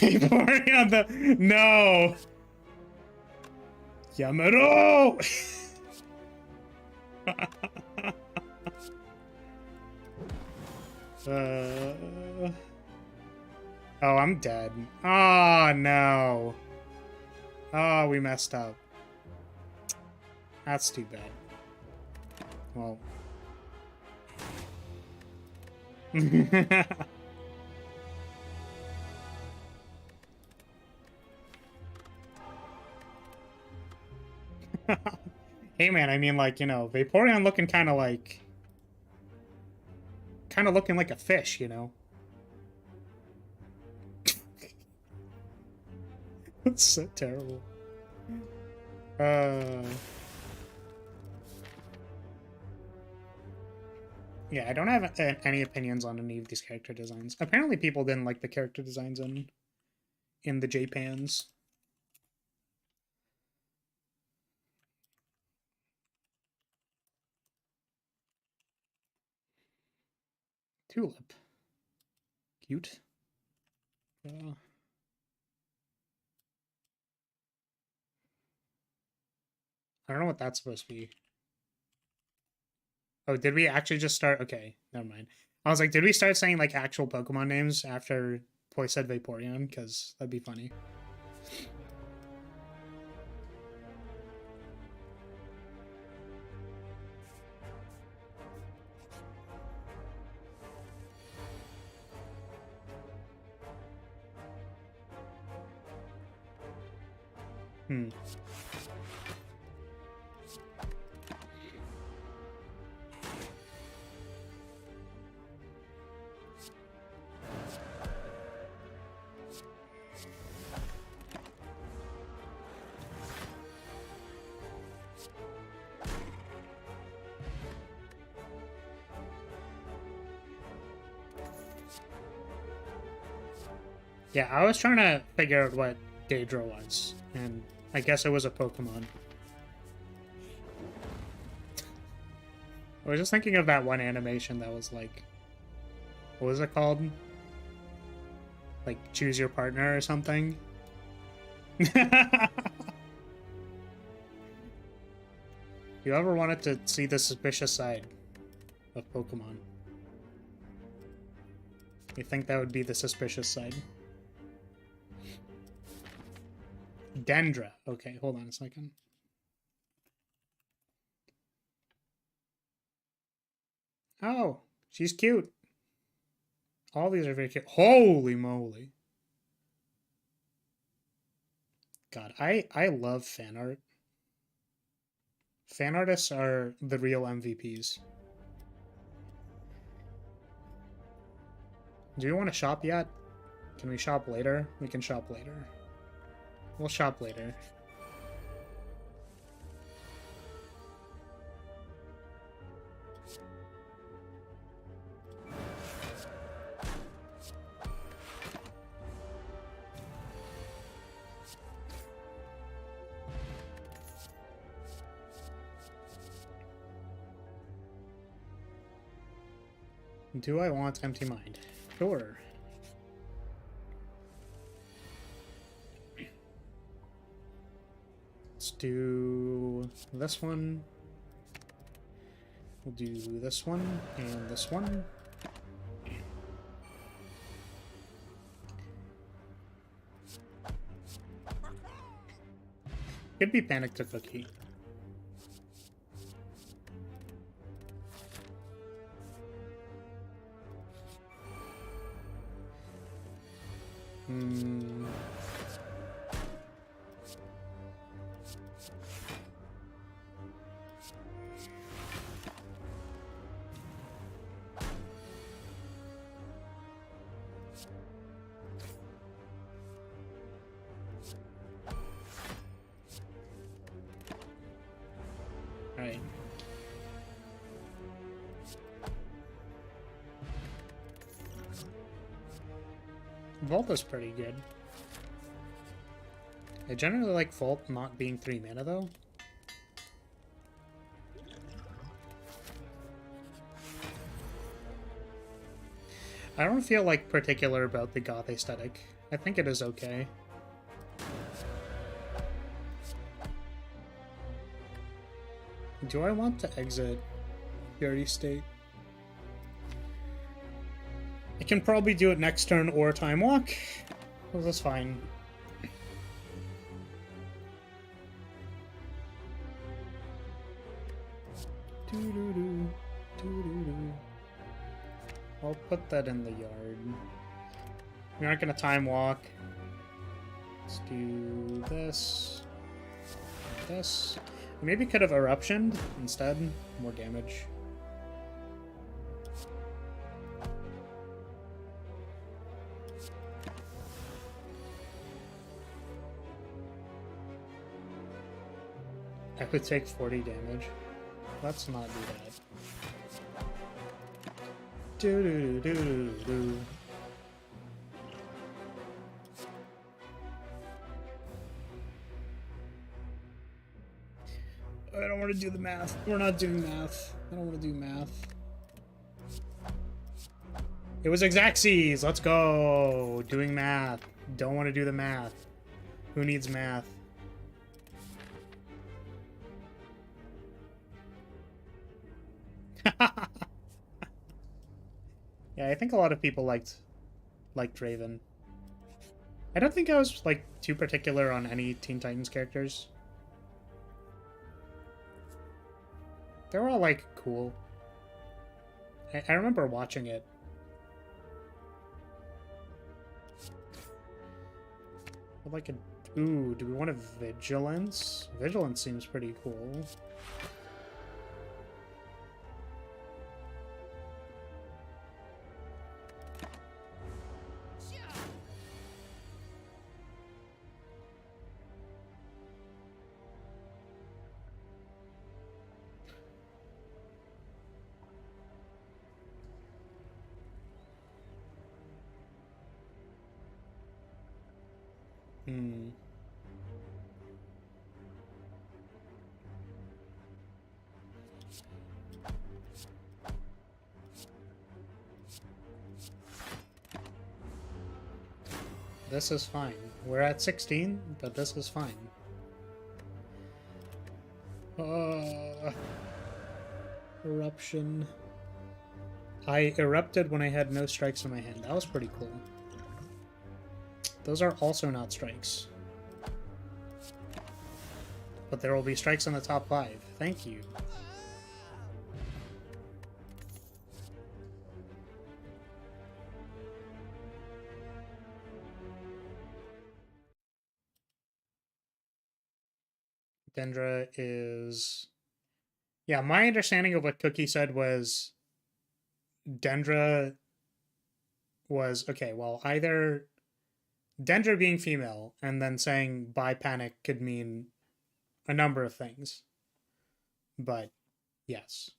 Vaporeon the... No! Yamaro! Oh, I'm dead. Oh, no. Oh, we messed up. That's too bad. Well. Hey, man, I mean, like, you know, Vaporeon looking kind of like... Kind of looking like a fish, you know? That's so terrible. Yeah, I don't have any opinions on any of these character designs. Apparently people didn't like the character designs in the Japans. Tulip. Cute. I don't know what that's supposed to be. Oh, did we actually just start? Okay, never mind. I was like, did we start saying like actual Pokemon names after Poi said Vaporeon? Because that'd be funny. Yeah, I was trying to figure out what Daedra was, and I guess it was a Pokemon. I was just thinking of that one animation that was like... What was it called? Like, choose your partner or something? If you ever wanted to see the suspicious side of Pokemon, you think that would be the suspicious side? Dendra. Okay, hold on a second. Oh, she's cute. All these are very cute. Holy moly. God, I love fan art. Fan artists are the real MVPs. Do you want to shop yet? Can we shop later? We can shop later. We'll shop later. Do I want empty mind? Sure. Let's do this one. We'll do this one and this one. Could be Panic to Cookie. Alright. Volt is pretty good. I generally like Volt not being 3 mana though. I don't feel like particular about the goth aesthetic. I think it is okay. Do I want to exit Purity State? I can probably do it next turn or time walk. Well, that's fine. I'll put that in the yard. We aren't gonna time walk. Let's do this. This. Maybe could have eruptioned instead. More damage. I could take 40 damage. Let's not do that. Do do do do do. I don't want to do the math. We're not doing math. I don't want to do math. It was Exactsies. Let's go. Doing math. Don't want to do the math. Who needs math? Yeah, I think a lot of people liked Draven. I don't think I was like too particular on any Teen Titans characters. They were all like cool. I remember watching it. Like a ooh, do we want a Vigilance? Vigilance seems pretty cool. This is fine. We're at 16, but this is fine. Eruption. I erupted when I had no strikes in my hand. That was pretty cool. Those are also not strikes. But there will be strikes in the top 5. Thank you. Dendra is... Yeah, my understanding of what Cookie said was Dendra was... Okay, well, either Dendra being female and then saying bi panic could mean a number of things. But, yes.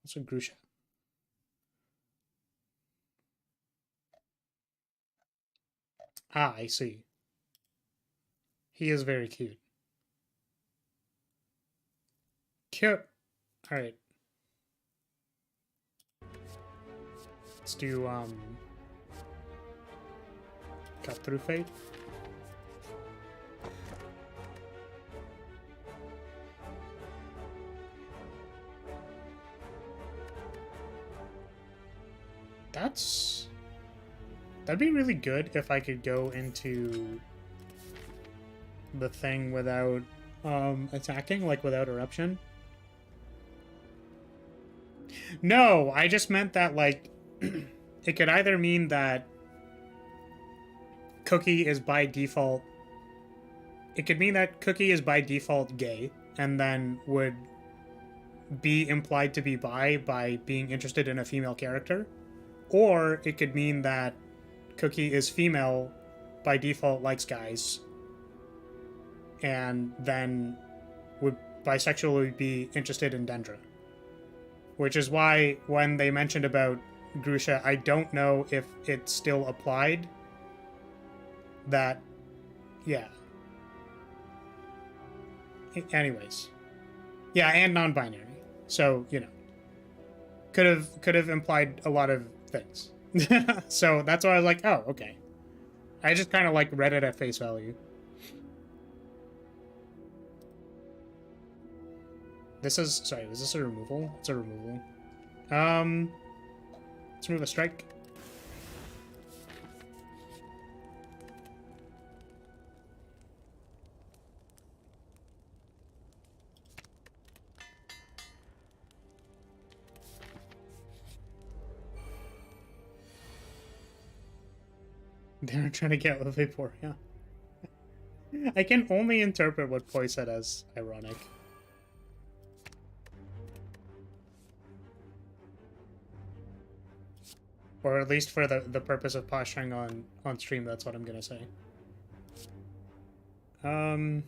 Also Grusha. Ah, I see. He is very cute. Cute. Alright. Let's do, Cut Through Fate. That'd be really good if I could go into the thing without attacking, like without eruption. No, I just meant that like it could either mean that Cookie is by default. It could mean that Cookie is by default gay and then would be implied to be by being interested in a female character. Or it could mean that Cookie is female, by default likes guys, and then would bisexually be interested in Dendra. Which is why when they mentioned about Grusha, I don't know if it still applied. That, yeah. Anyways. Yeah, and non-binary. So, you know. could have implied a lot of things. So that's why I was like, oh, okay. I just kind of like read it at face value. This is, sorry, is this a removal? It's a removal. Let's remove a strike. They're trying to get with Vaporia. I can only interpret what Poi said as ironic. Or at least for the purpose of posturing on stream, that's what I'm gonna say. Do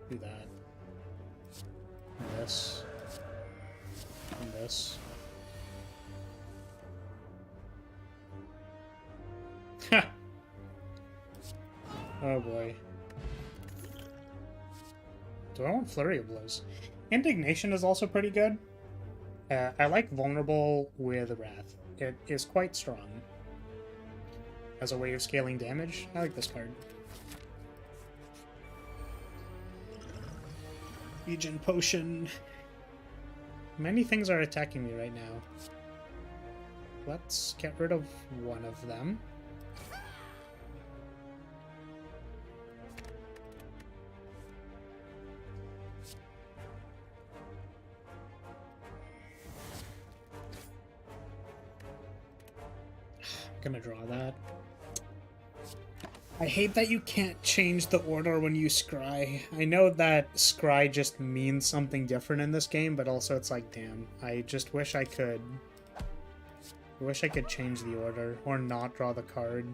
that. And this. And this. Oh boy. Do I want Flurry of Blows? Indignation is also pretty good. I like Vulnerable with Wrath. It is quite strong. As a way of scaling damage, I like this card. Legion Potion. Many things are attacking me right now. Let's get rid of one of them. Gonna draw that. I hate that you can't change the order when you scry. I know that scry just means something different in this game, but also it's like, damn, I just wish I could. I wish I could change the order or not draw the card.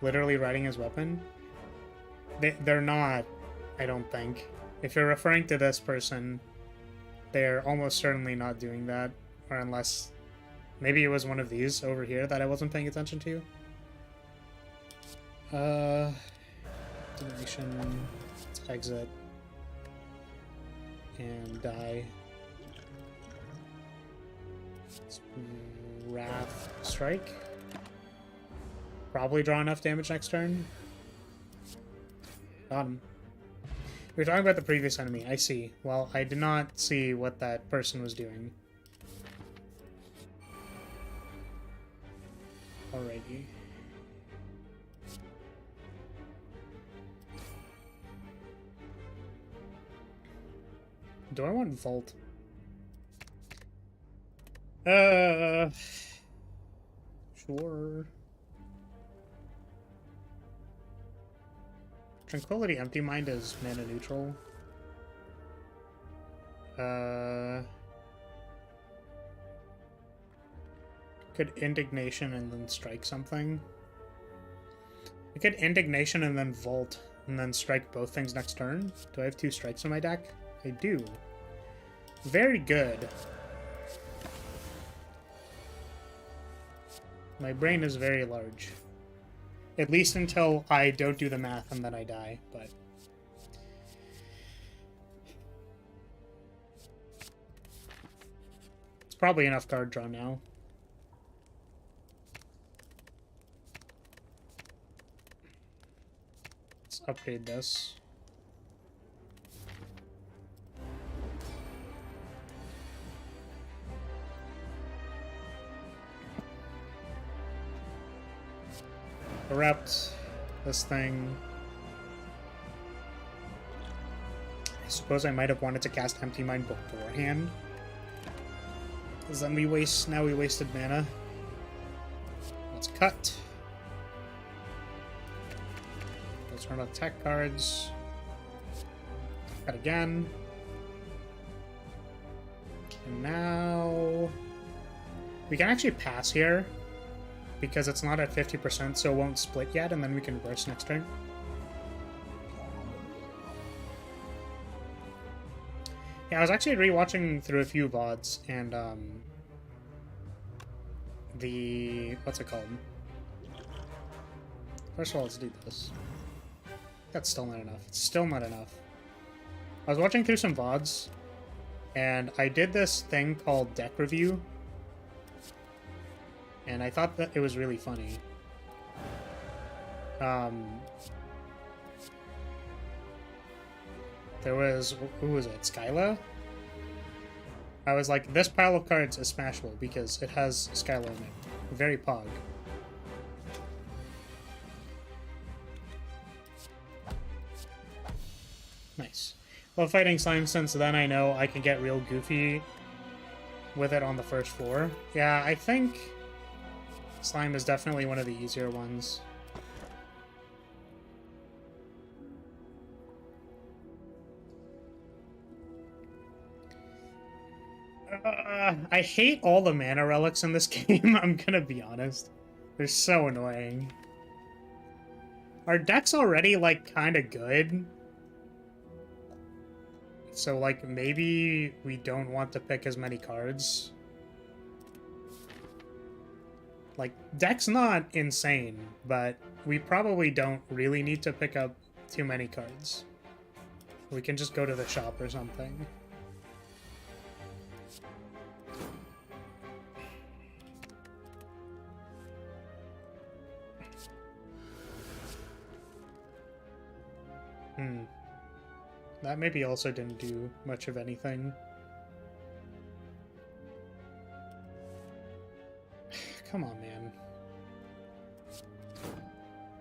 Literally riding his weapon? They're not, I don't think. If you're referring to this person, they're almost certainly not doing that. Or unless... maybe it was one of these over here that I wasn't paying attention to. Donation. Let's exit. And die. Let's Wrath Strike. Probably draw enough damage next turn. Got him. We were talking about the previous enemy. I see. Well, I did not see what that person was doing. Alrighty. Do I want Vault? Sure. Tranquility Empty Mind is mana neutral. Could Indignation and then strike something. I could Indignation and then Vault and then strike both things next turn. Do I have 2 strikes in my deck? I do. Very good. My brain is very large. At least until I don't do the math and then I die, but... it's probably enough card draw now. Let's upgrade this. Corrupt this thing. I suppose I might have wanted to cast Empty Mind beforehand. Because then we wasted mana. Let's cut. Let's run out attack cards. Cut again. And now we can actually pass here. Because it's not at 50%, so it won't split yet, and then we can burst next turn. Yeah, I was actually rewatching through a few VODs, and the... what's it called? First of all, let's do this. That's still not enough. It's still not enough. I was watching through some VODs, and I did this thing called deck review, and I thought that it was really funny. There was... who was it? Skyla? I was like, this pile of cards is smashable because it has Skyla in it. Very pog. Nice. Love fighting slime since then I know I can get real goofy with it on the first floor. Yeah, I think slime is definitely one of the easier ones. I hate all the mana relics in this game, I'm gonna be honest. They're so annoying. Our deck's already, like, kinda good. So, like, maybe we don't want to pick as many cards. Like, deck's not insane, but we probably don't really need to pick up too many cards. We can just go to the shop or something. That maybe also didn't do much of anything. Come on, man.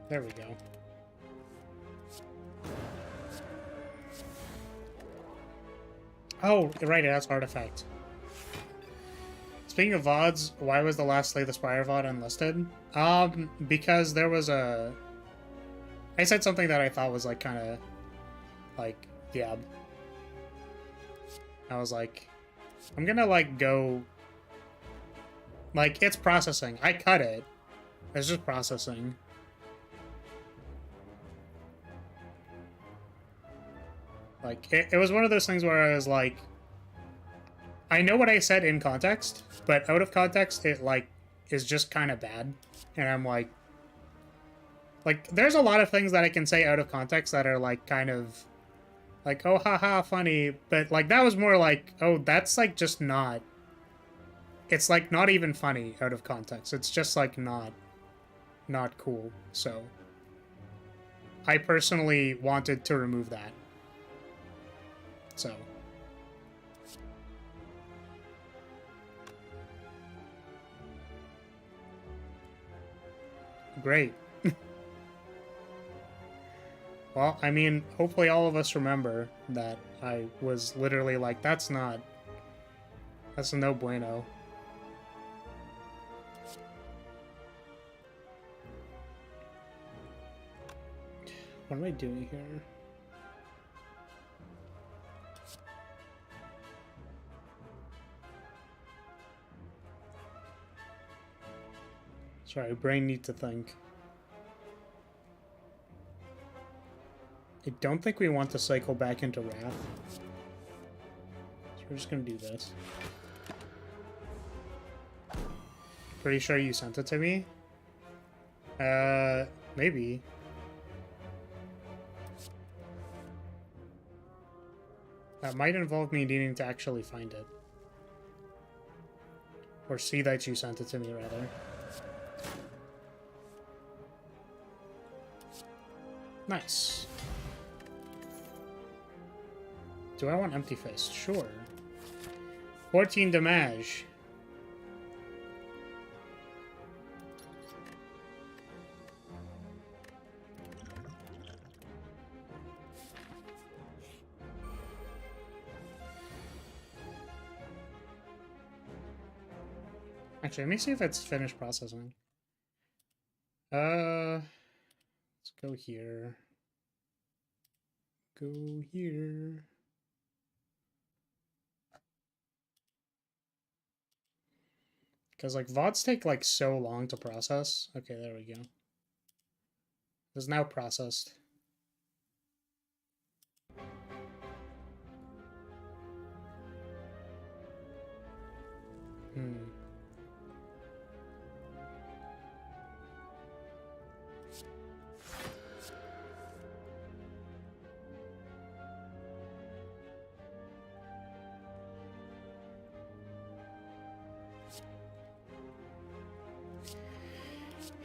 There we go. Oh, right, it has Artifact. Speaking of VODs, why was the last Slay the Spire VOD unlisted? Because there was a... I said something that I thought was, like, kind of, like, Gab. I was like, I'm gonna, like, go... Like, it's processing. I cut it. It's just processing. Like, it was one of those things where I was like, I know what I said in context, but out of context, it, like, is just kind of bad. And I'm like, there's a lot of things that I can say out of context that are, like, kind of, like, oh, haha, funny. But, like, that was more like, oh, that's, like, just not... It's, like, not even funny out of context. It's just, like, not cool. So, I personally wanted to remove that. So... Great. Well, I mean, hopefully all of us remember that I was literally like, that's a no bueno. What am I doing here? Sorry, brain needs to think. I don't think we want to cycle back into Wrath. So we're just gonna do this. Pretty sure you sent it to me? Maybe. That might involve me needing to actually find it. Or see that you sent it to me, rather. Nice. Do I want Empty Fist? Sure. 14 damage. Actually, let me see if it's finished processing. Let's go here. Go here. Because, like, VODs take, like, so long to process. Okay, there we go. It's now processed.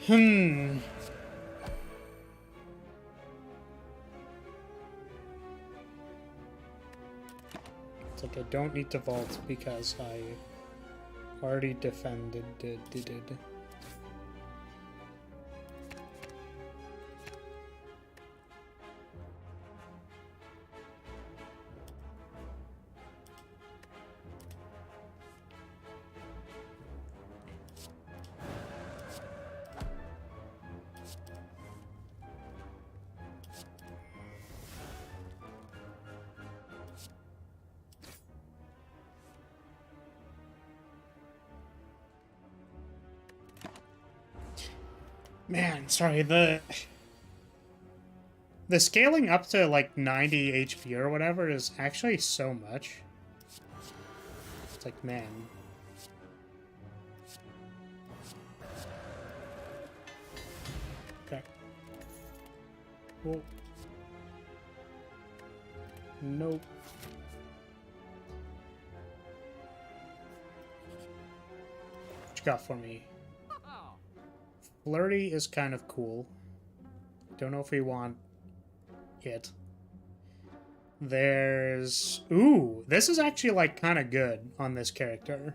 Hmm. It's like I don't need to vault because I already defended. Man, sorry, the scaling up to like 90 HP or whatever is actually so much. It's like, man. Okay. Cool. Nope. What you got for me? Flirty is kind of cool. Don't know if we want it. There's... Ooh, this is actually, like, kind of good on this character.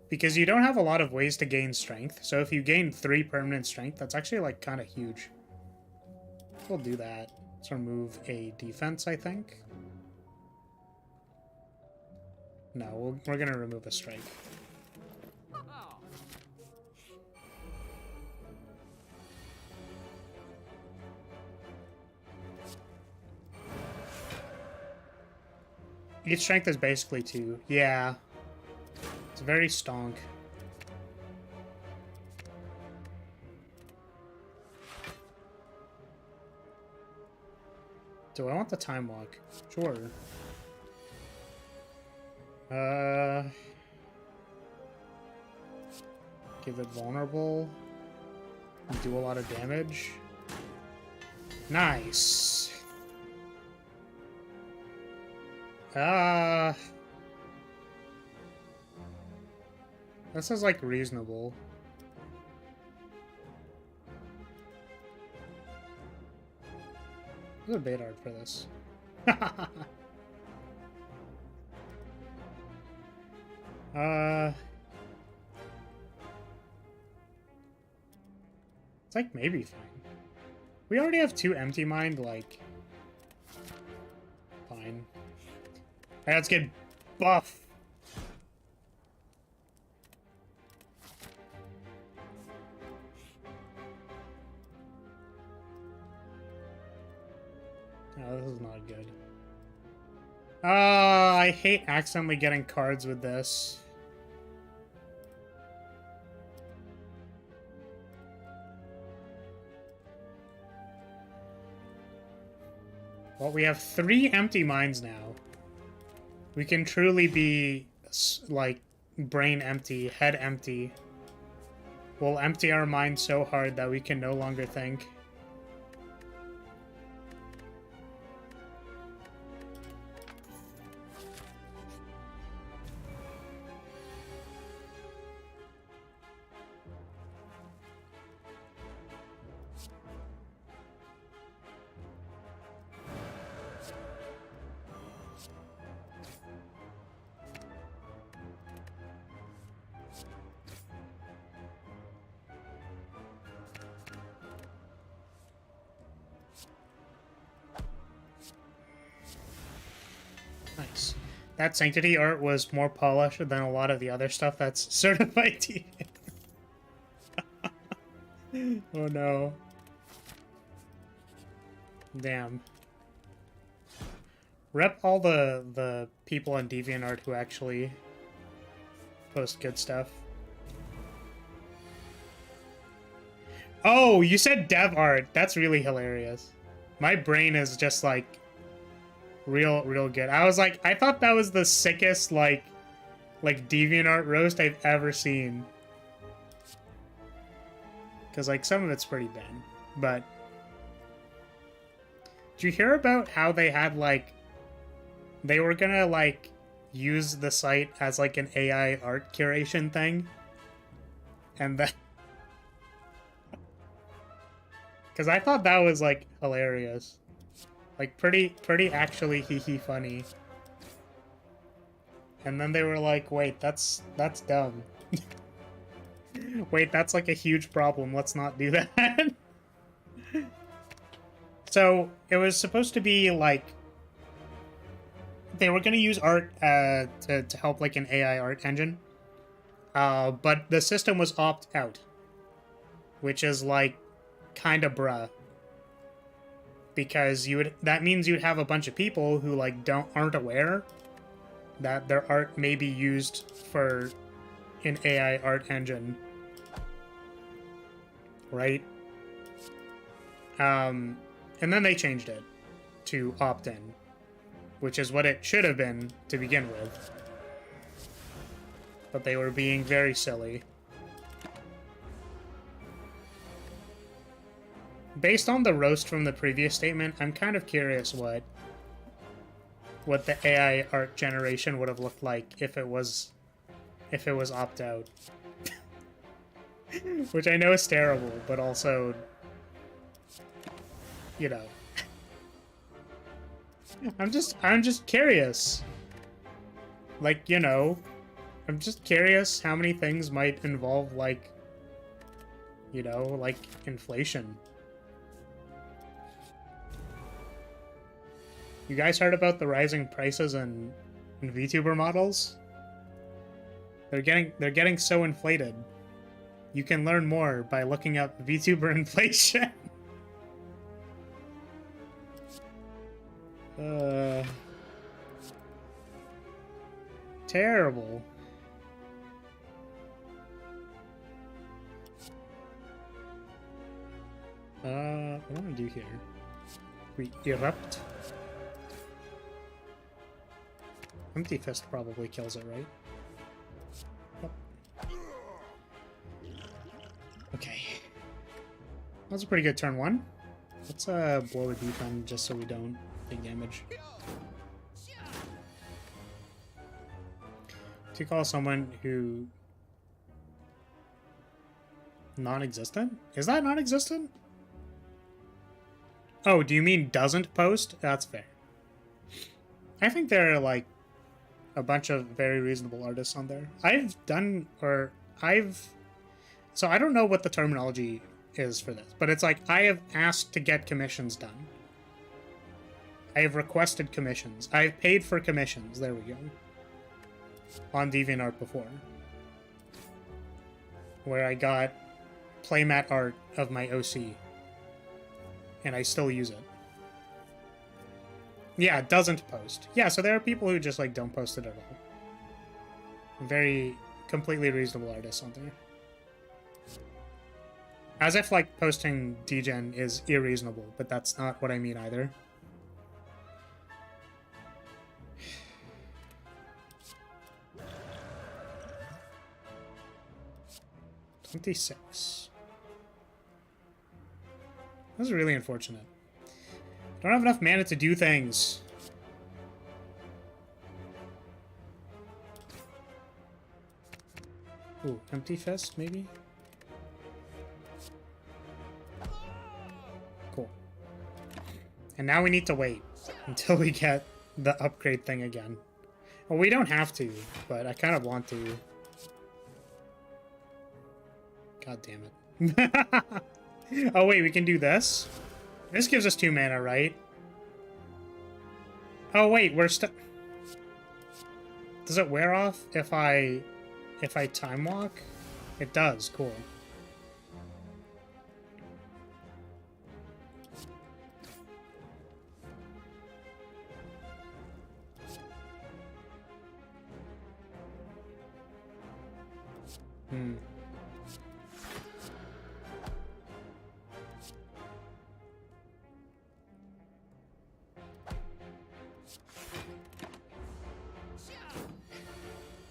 Because you don't have a lot of ways to gain strength. So if you gain 3 permanent strength, that's actually, like, kind of huge. We'll do that. Let's remove a defense, I think. No, we're gonna remove a strike. Each strength is basically 2. Yeah. It's very stonk. Do I want the time walk? Sure. Give it vulnerable. Do a lot of damage. Nice. This is like reasonable. There's a bait art for this. It's like maybe fine. We already have 2 empty mind, like fine. Alright, let's get buff. Oh, this is not good. I hate accidentally getting cards with this. Well, we have 3 empty minds now. We can truly be, like, brain empty, head empty. We'll empty our mind so hard that we can no longer think. Nice. That Sanctity art was more polished than a lot of the other stuff that's certified deviant. Oh no. Damn. Rep all the people on DeviantArt who actually post good stuff. Oh, you said dev art. That's really hilarious. My brain is just like real good. I was like, I thought that was the sickest like DeviantArt roast I've ever seen. Because like some of it's pretty bad. But did you hear about how they had like they were gonna like use the site as like an AI art curation thing? And Because I thought that was, like, hilarious. Like, pretty actually hee-hee funny. And then they were like, wait, that's dumb. Wait, that's like a huge problem. Let's not do that. So, it was supposed to be, like... They were going to use art to help, like, an AI art engine. But the system was opt-out. Which is, like, kind of bruh. Because that means you'd have a bunch of people who, like, aren't aware that their art may be used for an AI art engine. Right? And then they changed it to opt-in, which is what it should have been to begin with. But they were being very silly. Based on the roast from the previous statement, I'm kind of curious what the AI art generation would have looked like if it was opt-out. Which I know is terrible, but also, you know. I'm just curious. Like, you know, I'm just curious how many things might involve, like, you know, like inflation. You guys heard about the rising prices in VTuber models? They're getting so inflated. You can learn more by looking up VTuber inflation. Terrible. What do I want to do here? We erupt. Empty Fist probably kills it, right? Oh. Okay. That was a pretty good turn one. Let's blow a defend just so we don't take damage. To call someone who... non-existent? Is that non-existent? Oh, do you mean doesn't post? That's fair. I think there are, like, a bunch of very reasonable artists on there. So I don't know what the terminology is for this, but it's like I have asked to get commissions done. I have requested commissions. I've paid for commissions. There we go. On DeviantArt before. Where I got playmat art of my OC. And I still use it. Yeah, it doesn't post. Yeah, so there are people who just, like, don't post it at all. Very completely reasonable artists on there. As if, like, posting degen is irreasonable, but that's not what I mean either. $26. This is really unfortunate. Don't have enough mana to do things. Ooh, Empty Fist, maybe? Cool. And now we need to wait until we get the upgrade thing again. Well, we don't have to, but I kind of want to. God damn it. Oh, wait, we can do this? This gives us 2 mana, right? Oh, wait, we're stuck. Does it wear off if I time walk? It does, cool.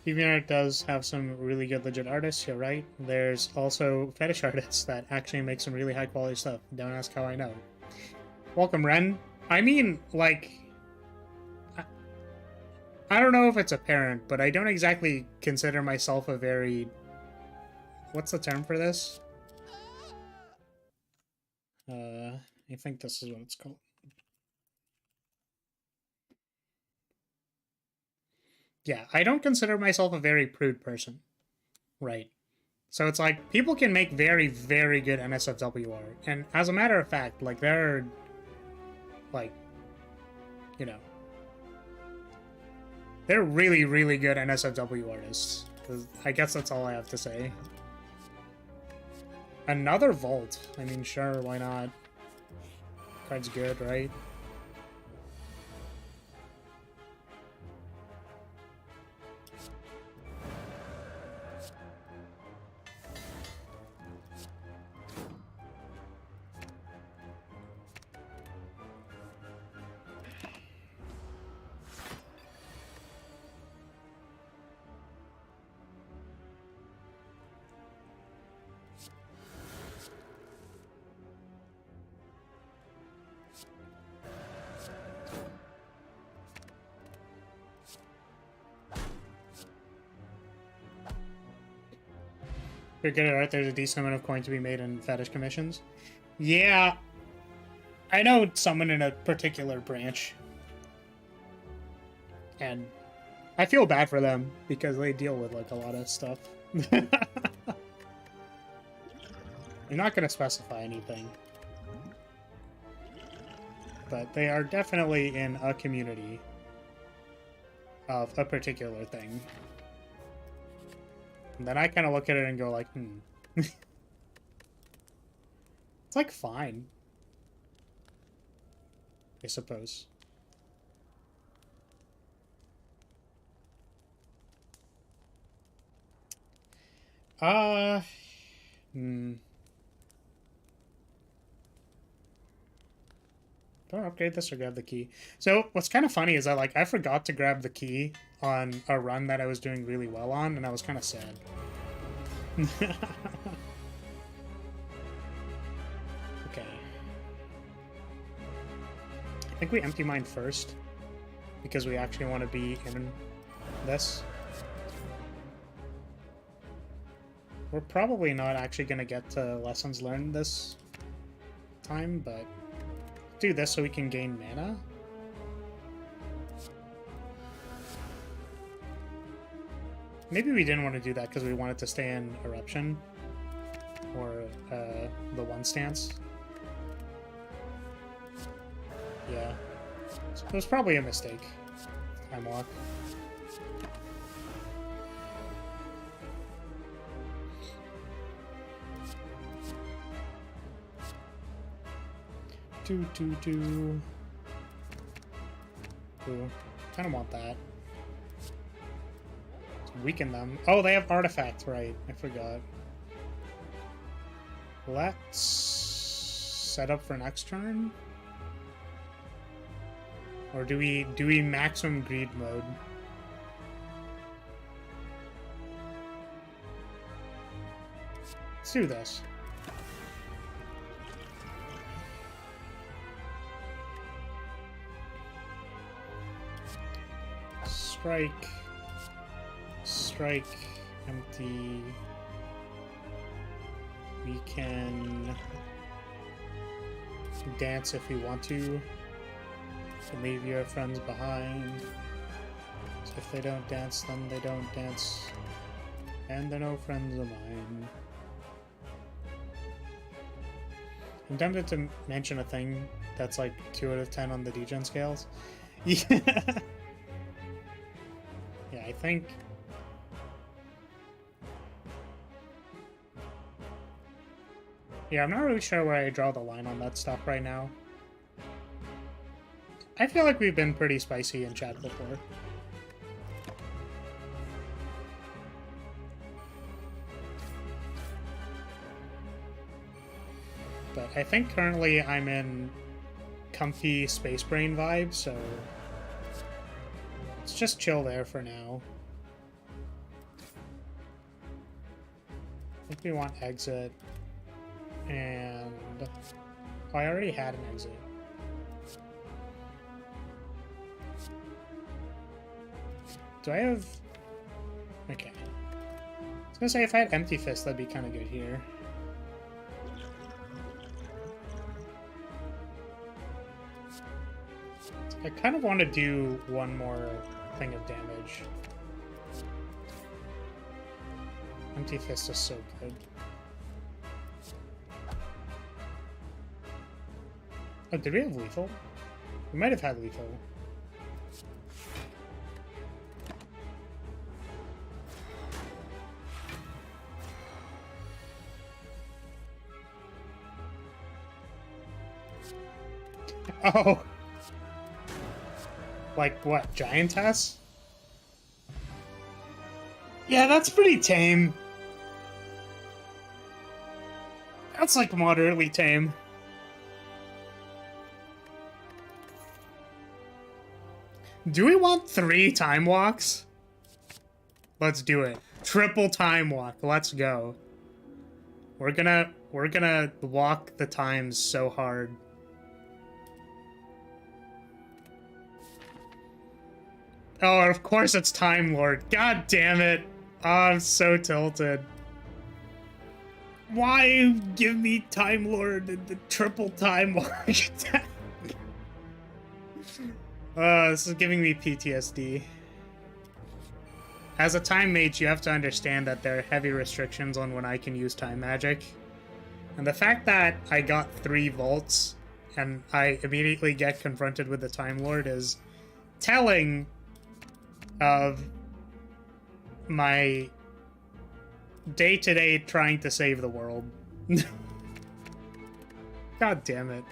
DeviantArt does have some really good legit artists, you're right. There's also fetish artists that actually make some really high quality stuff. Don't ask how I know. Welcome, Ren. I mean, like... I don't know if it's apparent, but I don't exactly consider myself a very... What's the term for this? I think this is what it's called. Yeah, I don't consider myself a very prude person. Right. So it's like, people can make very, very good NSFW art. And as a matter of fact, like, they're, like, you know, they're really, really good NSFW artists. I guess that's all I have to say. Another vault. I mean, sure, why not? Card's good, right? You're good at art, there's a decent amount of coin to be made in fetish commissions. Yeah, I know someone in a particular branch. And I feel bad for them because they deal with, like, a lot of stuff. I'm not going to specify anything. But they are definitely in a community of a particular thing. And then I kind of look at it and go like, It's like fine. I suppose. Don't upgrade this or grab the key. So what's kind of funny is that, like, I forgot to grab the key on a run that I was doing really well on, and I was kind of sad. Okay. I think we empty mine first, because we actually want to be in this. We're probably not actually going to get to lessons learned this time, but do this so we can gain mana. Maybe we didn't want to do that because we wanted to stay in Eruption or the one stance. Yeah, so it was probably a mistake. Time walk. Ooh, kind of want that. Weaken them. Oh, they have artifacts, right? I forgot. Let's set up for next turn. Or do we maximum greed mode? Let's do this. Strike. Strike. Empty. We can dance if we want to. So leave your friends behind. So if they don't dance, then they don't dance. And they're no friends of mine. I'm tempted to mention a thing that's like 2 out of 10 on the degen scales. Yeah. Yeah, I think... Yeah, I'm not really sure where I draw the line on that stuff right now. I feel like we've been pretty spicy in chat before. But I think currently I'm in comfy space brain vibes, so let's just chill there for now. I think we want exit. And... oh, I already had an exit. Do I have... okay. I was gonna say, if I had Empty Fist, that'd be kind of good here. I kind of want to do one more thing of damage. Empty Fist is so good. Oh, did we have lethal? We might have had lethal. Oh! Like what, Giantess? Yeah, that's pretty tame. That's like moderately tame. Do we want 3 time walks? Let's do it. Triple time walk. Let's go. We're gonna walk the times so hard. Oh, of course it's Time Lord. God damn it. Oh, I'm so tilted. Why give me Time Lord and the triple time walk attack? This is giving me PTSD. As a time mage, you have to understand that there are heavy restrictions on when I can use time magic. And the fact that I got 3 volts and I immediately get confronted with the Time Lord is telling of my day-to-day trying to save the world. God damn it.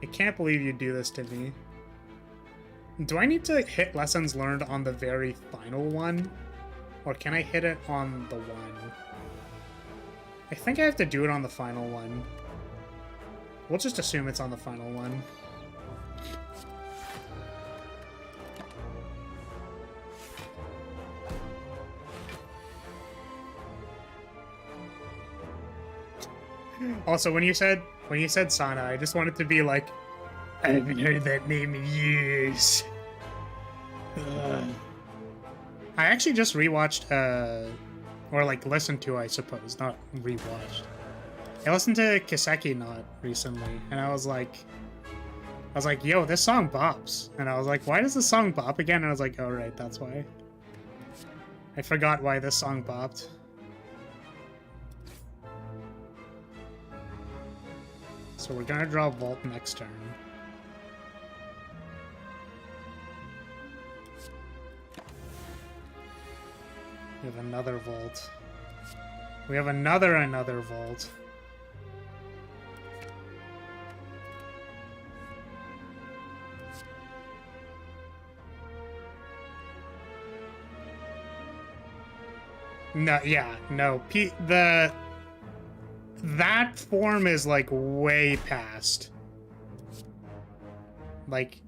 I can't believe you do this to me. Do I need to hit lessons learned on the very final one? Or can I hit it on the one? I think I have to do it on the final one. We'll just assume it's on the final one. Also, when you said Sana, I just wanted to be like, I haven't heard that name in years. I actually just rewatched, or like listened to, I suppose, not rewatched. I listened to Kiseki Not recently, and I was like, yo, this song bops. And I was like, why does this song bop again? And I was like, oh right, that's why. I forgot why this song bopped. So we're gonna draw Vault next turn. We have another Vault. We have another Vault. No, yeah, no. That form is, like, way past. Like...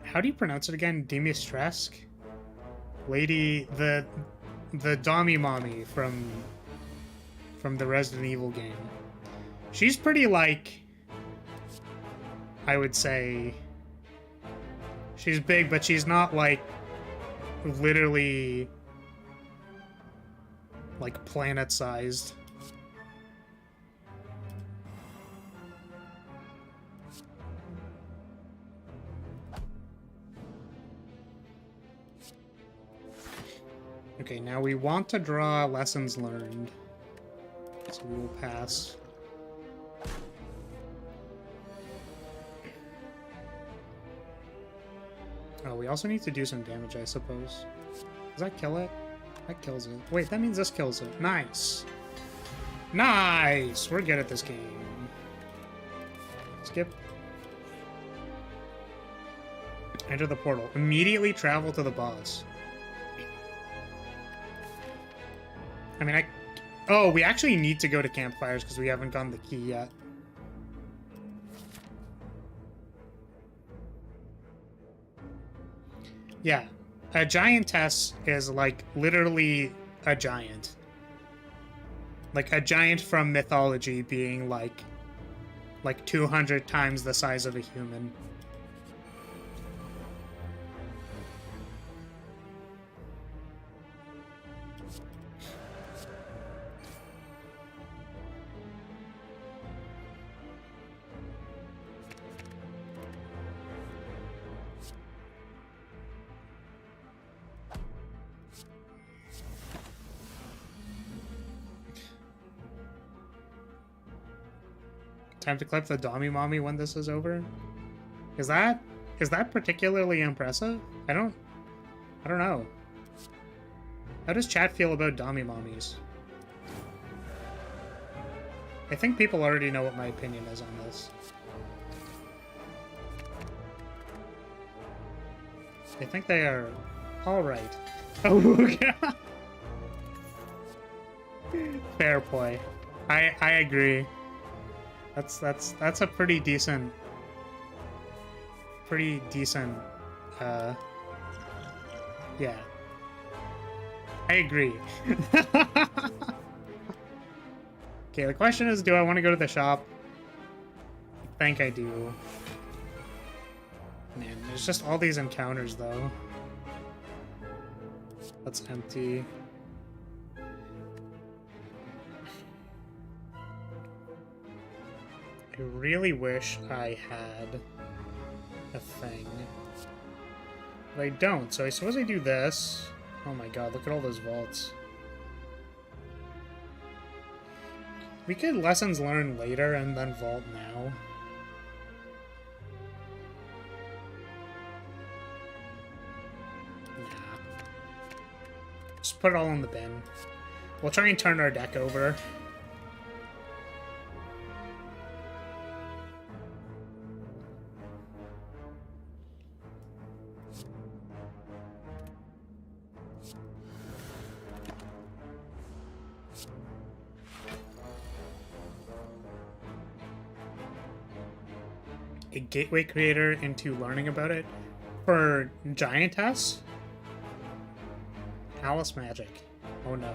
How do you pronounce it again? Demistresk? Lady... The Dommy Mommy from the Resident Evil game. She's pretty, like... I would say... She's big, but she's not, like... Literally... like planet-sized. Okay, now we want to draw lessons learned. So we will pass. Oh, we also need to do some damage, I suppose. Does that kill it? That kills it. Wait, that means this kills it. Nice! Nice! We're good at this game. Skip. Enter the portal. Immediately travel to the boss. I mean, oh, we actually need to go to campfires because we haven't gotten the key yet. Yeah. A giantess is, like, literally a giant. Like, a giant from mythology being, like 200 times the size of a human. Time to clip the Dommy Mommy when this is over. Is that particularly impressive? I don't know. How does chat feel about Dommy Mommies? I think people already know what my opinion is on this. I think they are alright. Oh, God. Fair play. I agree. That's a pretty decent yeah. I agree. Okay, the question is, do I want to go to the shop? I think I do. Man, there's just all these encounters, though. That's empty. I really wish I had a thing. But I don't, so I suppose I do this. Oh my god, look at all those vaults. We could lessons learned later and then vault now. Nah. Just put it all in the bin. We'll try and turn our deck over. A gateway creator into learning about it for giantess. Alice Magic. Oh no.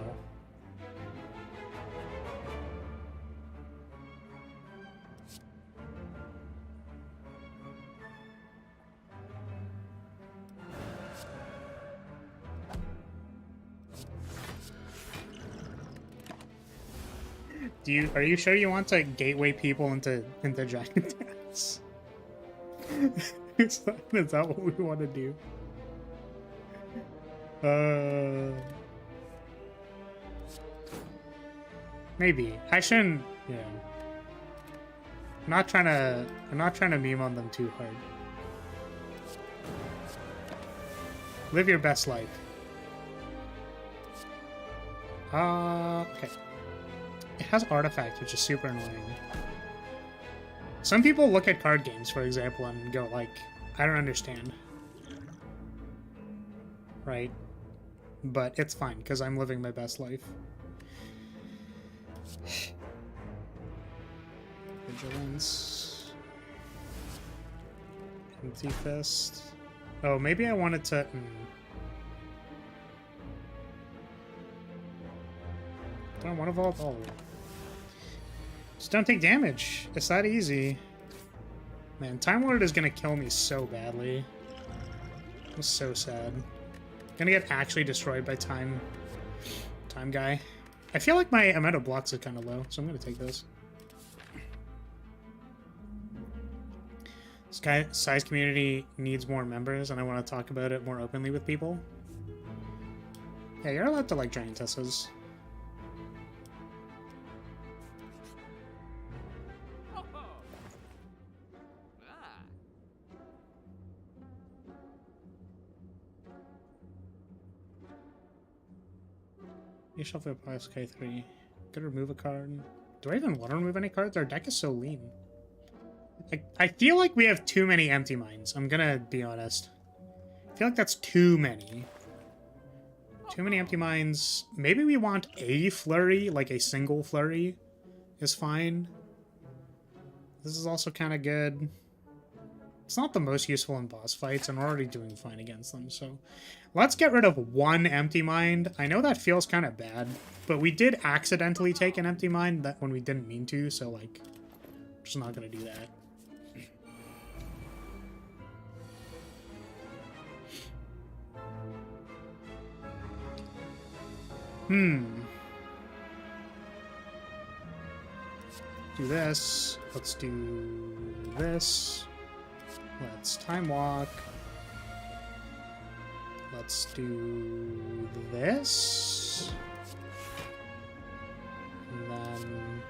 Are you sure you want to gateway people into giantess? Is that what we want to do? Maybe. I shouldn't, you know. I'm not trying to meme on them too hard. Live your best life. Okay. It has artifacts, which is super annoying. Some people look at card games, for example, and go like, I don't understand. Right? But it's fine, because I'm living my best life. Vigilance. Empty Fist. Oh, maybe I wanted to... Do I want to vault? Oh. Just don't take damage. It's that easy. Man, Time Lord is gonna kill me so badly. I'm so sad. Gonna get actually destroyed by Time Guy. I feel like my amount of blocks is kind of low, so I'm gonna take this. Size community needs more members, and I want to talk about it more openly with people. Yeah, you're allowed to like giantesses. You shuffle plus K3. Could remove a card. Do I even want to remove any cards? Our deck is so lean. I feel like we have too many empty mines. I'm gonna be honest. I feel like that's too many. Too many empty mines. Maybe we want a flurry, like a single flurry is fine. This is also kind of good. It's not the most useful in boss fights, and we're already doing fine against them, so... Let's get rid of one empty mind. I know that feels kind of bad, but we did accidentally take an empty mind that when we didn't mean to, so, like, I'm just not gonna do that. Do this. Let's do this. Let's time walk. Let's do this. And then...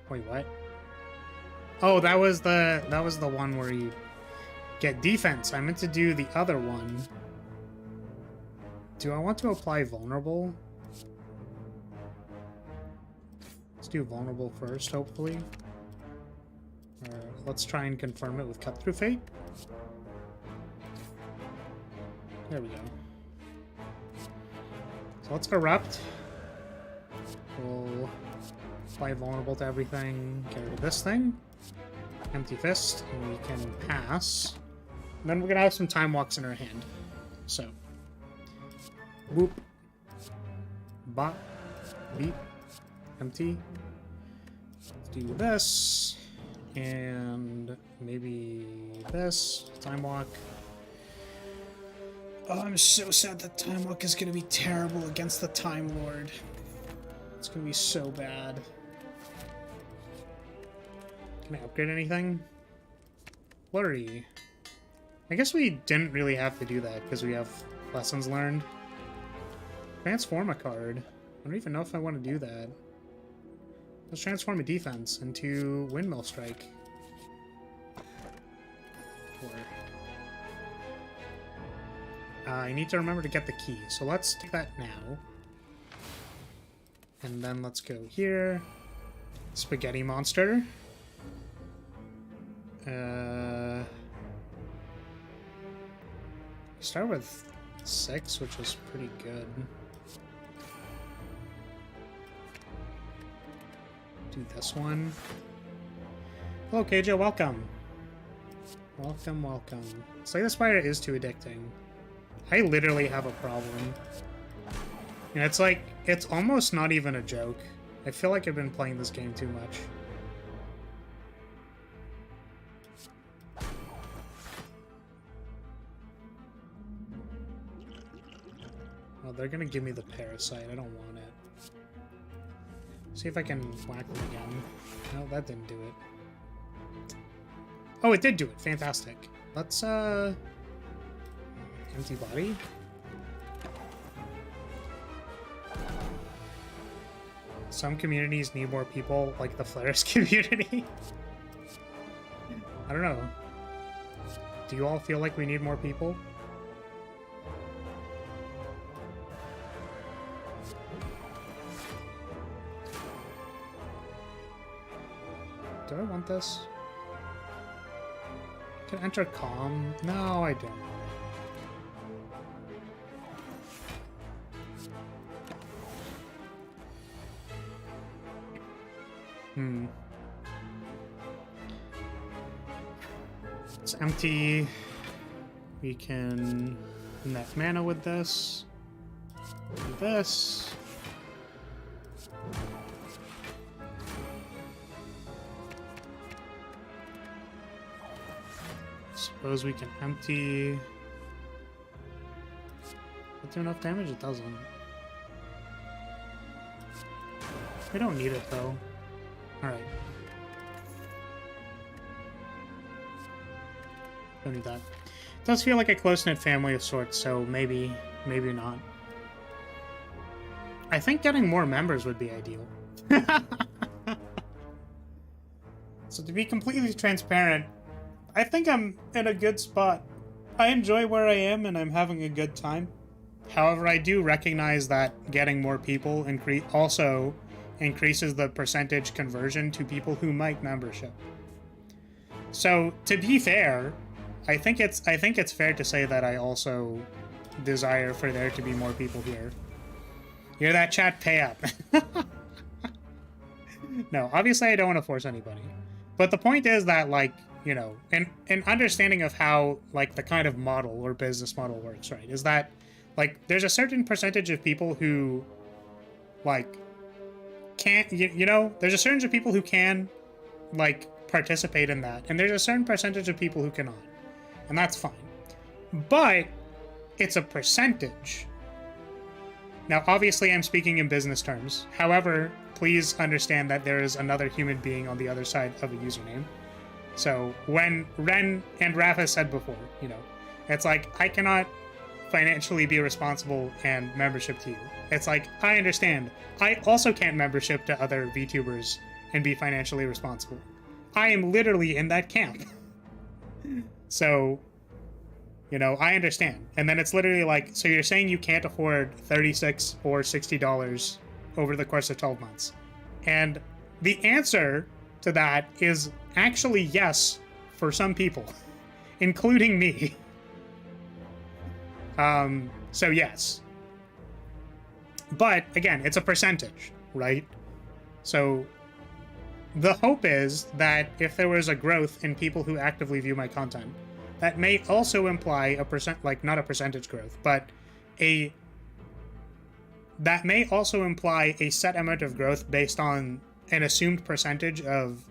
Wait, what? Oh, that was the one where you get defense. I meant to do the other one. Do I want to apply vulnerable? Let's do vulnerable first, hopefully. Or let's try and confirm it with cut through fate. There we go. So let's erupt. We'll apply vulnerable to everything. Get rid of this thing. Empty fist, and we can pass. And then we're gonna have some time walks in our hand. So, whoop, bop, beep, empty. Let's do this, and maybe this time walk. Oh, I'm so sad that time walk is gonna be terrible against the Time Lord. It's gonna be so bad. Can I upgrade anything? Flurry. I guess we didn't really have to do that because we have lessons learned. Transform a card. I don't even know if I want to do that. Let's transform a defense into Windmill Strike. I need to remember to get the key, so let's do that now. And then let's go here. Spaghetti Monster. Start with 6, which is pretty good. Do this one. Hello, KJ, welcome. Welcome, welcome. Slay the Spire is too addicting. I literally have a problem. And it's like, it's almost not even a joke. I feel like I've been playing this game too much. Oh, they're gonna give me the parasite. I don't want it. See if I can whack them again. No, that didn't do it. Oh, it did do it. Fantastic. Let's, empty body. Some communities need more people, like the Flares community. I don't know. Do you all feel like we need more people? Do I want this? Can I enter calm? No, I don't. It's empty. We can net mana with this. Do this. Suppose we can empty. Does it do enough damage? It doesn't. We don't need it though. Alright. Don't need that. It does feel like a close-knit family of sorts, so maybe not. I think getting more members would be ideal. So to be completely transparent, I think I'm in a good spot. I enjoy where I am and I'm having a good time. However, I do recognize that getting more people also increases the percentage conversion to people who might membership. So to be fair, I think it's fair to say that I also desire for there to be more people here. Hear that, chat? Pay up. No, obviously I don't want to force anybody. But the point is that, like, you know, an understanding of how, like, the kind of model or business model works, right, is that, like, there's a certain percentage of people who, like, can't, you know, there's a certain of people who can, like, participate in that, and there's a certain percentage of people who cannot, and that's fine. But it's a percentage. Now, obviously, I'm speaking in business terms. However, please understand that there is another human being on the other side of a username. So when Ren and Rafa said before, you know, it's like, I cannot financially be responsible and membership to you. It's like, I understand. I also can't membership to other VTubers and be financially responsible. I am literally in that camp. So, you know, I understand. And then it's literally like, so you're saying you can't afford $36 or $60 over the course of 12 months. And the answer to that is actually yes for some people, including me. So yes. But again, it's a percentage, right? So the hope is that if there was a growth in people who actively view my content, that may also imply a like not a percentage growth, but that may also imply a set amount of growth based on an assumed percentage of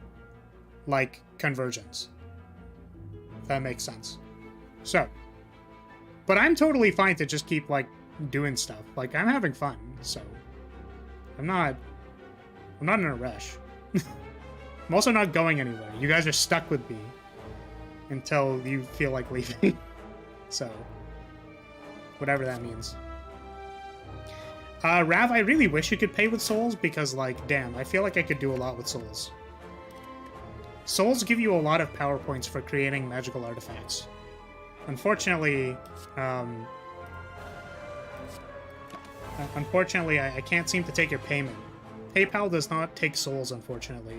like conversions. If that makes sense. So, but I'm totally fine to just keep like doing stuff. Like I'm having fun, so I'm not in a rush. I'm also not going anywhere. You guys are stuck with me until you feel like leaving. So, whatever that means. Rav, I really wish you could pay with souls because, like, damn, I feel like I could do a lot with souls. Souls give you a lot of power points for creating magical artifacts. Unfortunately, I can't seem to take your payment. PayPal does not take souls, unfortunately.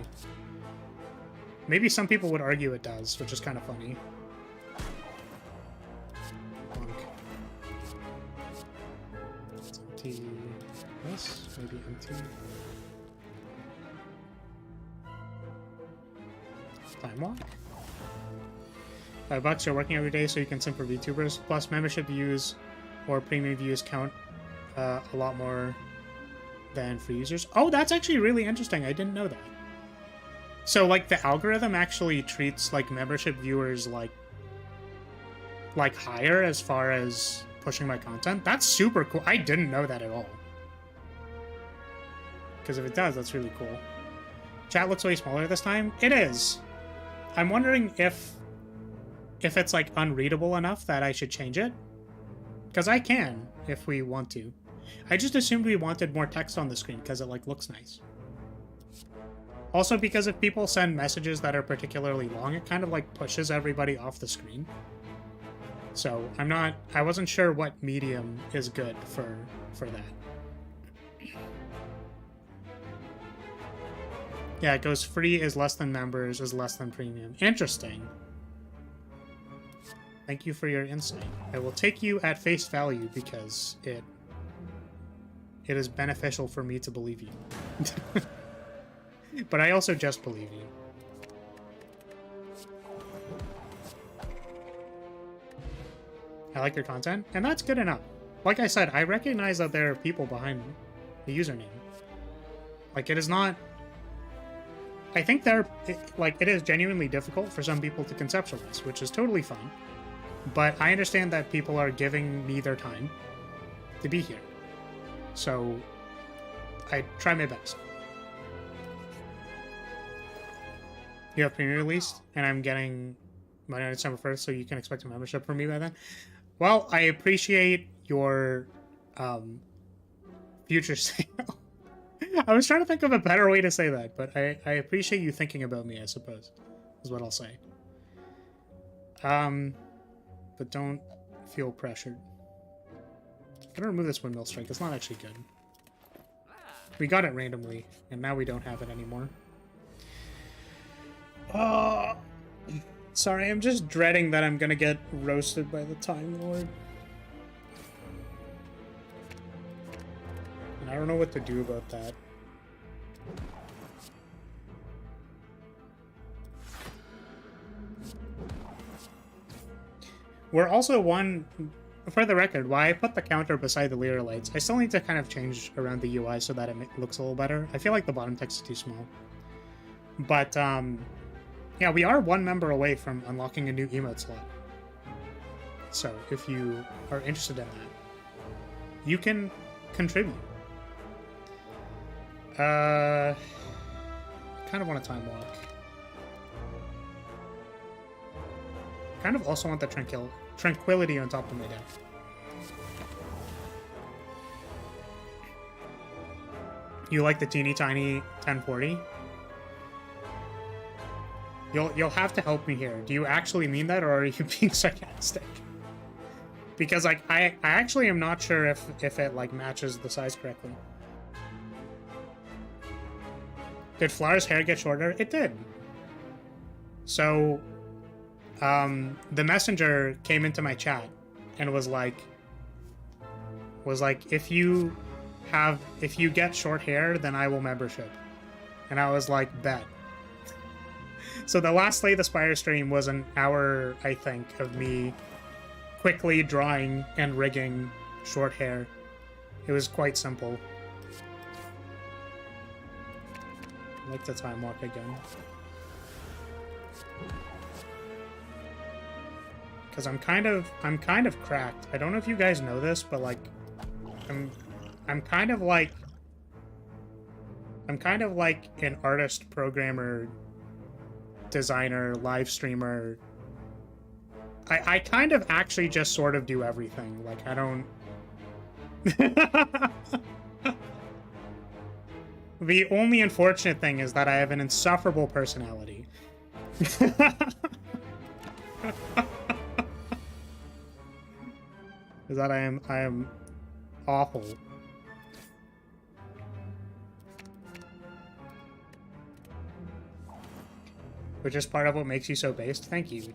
Maybe some people would argue it does, which is kind of funny. Let's empty this, maybe empty. Time walk. $5 you're working every day so you can simp for VTubers. Plus membership views or premium views count a lot more than free users. Oh, that's actually really interesting. I didn't know that. So, like, the algorithm actually treats, like, membership viewers, like higher as far as pushing my content? That's super cool. I didn't know that at all. Because if it does, that's really cool. Chat looks way smaller this time. It is. I'm wondering if it's, like, unreadable enough that I should change it. Because I can, if we want to. I just assumed we wanted more text on the screen, because it, like, looks nice. Also, because if people send messages that are particularly long, it kind of, like, pushes everybody off the screen. So, I wasn't sure what medium is good for that. Yeah, it goes free is less than members, is less than premium. Interesting. Thank you for your insight. I will take you at face value because it is beneficial for me to believe you. But I also just believe you. I like your content, and that's good enough. Like I said, I recognize that there are people behind the username. Like, it is not... I think it is genuinely difficult for some people to conceptualize, which is totally fine. But I understand that people are giving me their time to be here. So, I try my best. You have premium released, and I'm getting mine on December 1st, so you can expect a membership from me by then. Well, I appreciate your future sale. I was trying to think of a better way to say that, but I appreciate you thinking about me, I suppose, is what I'll say. But don't feel pressured. I'm gonna remove this windmill strike. It's not actually good. We got it randomly, and now we don't have it anymore. Sorry, I'm just dreading that I'm gonna get roasted by the Time Lord. And I don't know what to do about that. We're also for the record, why I put the counter beside the Lyrilytes, I still need to kind of change around the UI so that it looks a little better. I feel like the bottom text is too small. But, yeah, we are one member away from unlocking a new emote slot. So, if you are interested in that, you can contribute. Kind of want a time walk. Kind of also want the tranquility on top of my deck. You like the teeny tiny 1040? You'll have to help me here. Do you actually mean that, or are you being sarcastic? Because like I actually am not sure if it like matches the size correctly. Did Flower's hair get shorter? It did. So the messenger came into my chat and was like if you get short hair, then I will membership. And I was like, bet. So the last Slay the Spire stream was an hour, I think, of me quickly drawing and rigging short hair. It was quite simple. I like the time walk again. Because I'm kind of cracked. I don't know if you guys know this, but like I'm kind of like an artist, programmer, designer, live streamer. I kind of actually just sort of do everything. Like, I don't... The only unfortunate thing is that I have an insufferable personality. Is that I am awful. Which is part of what makes you so based. Thank you.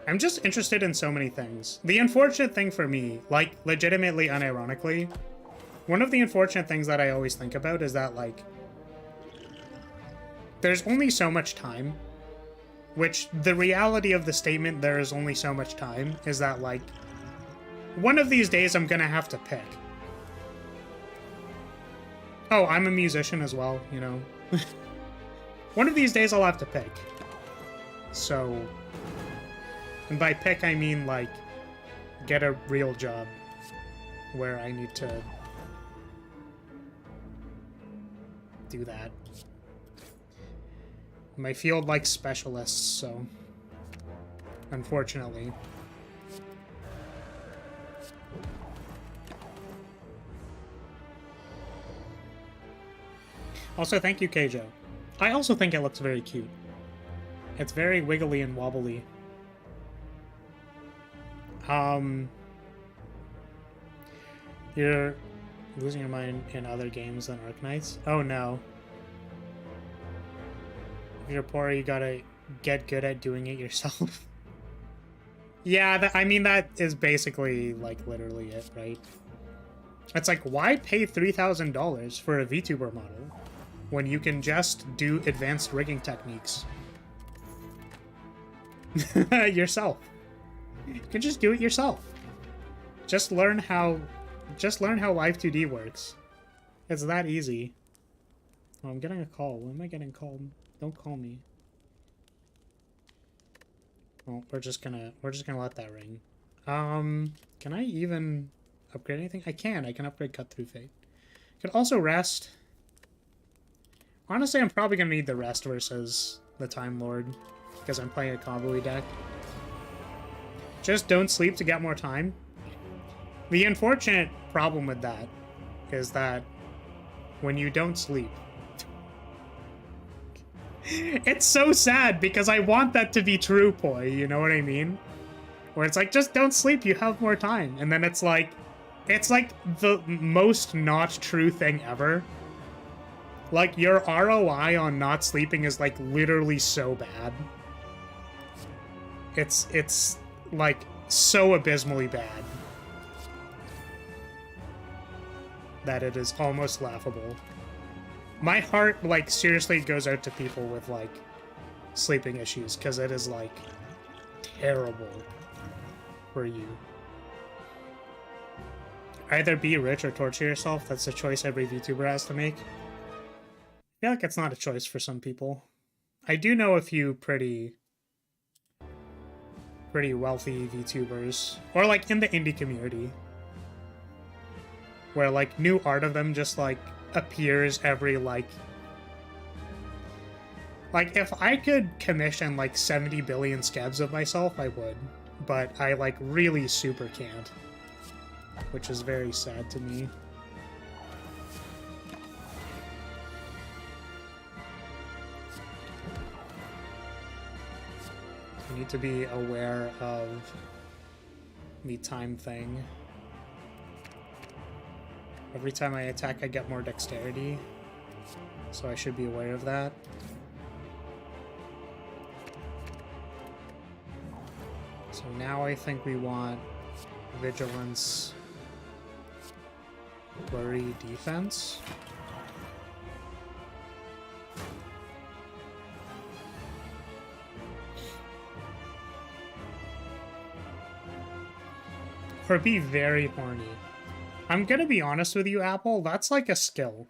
I'm just interested in so many things. The unfortunate thing for me, like, legitimately, unironically, one of the unfortunate things that I always think about is that, like, there's only so much time, which the reality of the statement, there is only so much time, is that, like, one of these days I'm gonna have to pick. Oh, I'm a musician as well, you know. One of these days I'll have to pick. So... And by pick, I mean, like, get a real job where I need to do that. My field likes specialists, so unfortunately. Also, thank you, Keijo. I also think it looks very cute. It's very wiggly and wobbly. You're losing your mind in other games than Arknights? Oh no. If you're poor, you gotta get good at doing it yourself. Yeah, I mean, that is basically, like, literally it, right? It's like, why pay $3,000 for a VTuber model when you can just do advanced rigging techniques yourself? You can just do it yourself. Just learn how Live 2D works. It's that easy. Oh, I'm getting a call. When am I getting called? Don't call me. Well, we're just gonna let that ring. Can I even upgrade anything? I can upgrade Cut Through Fate. Could also rest. Honestly, I'm probably gonna need the rest versus the Time Lord, because I'm playing a combo-y deck. Just don't sleep to get more time. The unfortunate problem with that is that when you don't sleep, it's so sad because I want that to be true, Poi, you know what I mean? Where it's like, just don't sleep, you have more time. And then it's like the most not true thing ever. Like, your ROI on not sleeping is, like, literally so bad. It's like, so abysmally bad that it is almost laughable. My heart, like, seriously goes out to people with, like, sleeping issues, because it is, like, terrible for you. Either be rich or torture yourself. That's a choice every VTuber has to make. I feel like it's not a choice for some people. I do know a few pretty wealthy VTubers, or like in the indie community, where like new art of them just like appears every like if I could commission like 70 billion scabs of myself, I would, but I like really super can't, which is very sad to me. I need to be aware of the time thing. Every time I attack, I get more dexterity, so I should be aware of that. So now I think we want vigilance, worry, defense. Or be very horny. I'm gonna be honest with you, Apple, that's like a skill.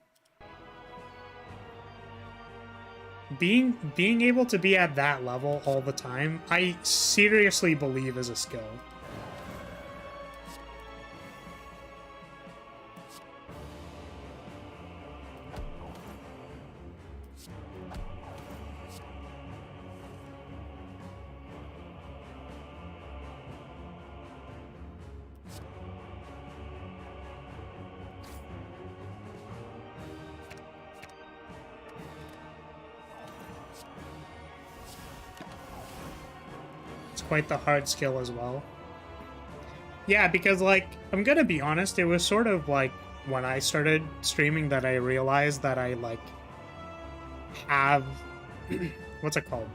Being able to be at that level all the time, I seriously believe is a skill. Quite the hard skill as well. Yeah, because, like, I'm gonna be honest, it was sort of like when I started streaming that I realized that I, like, have... what's it called?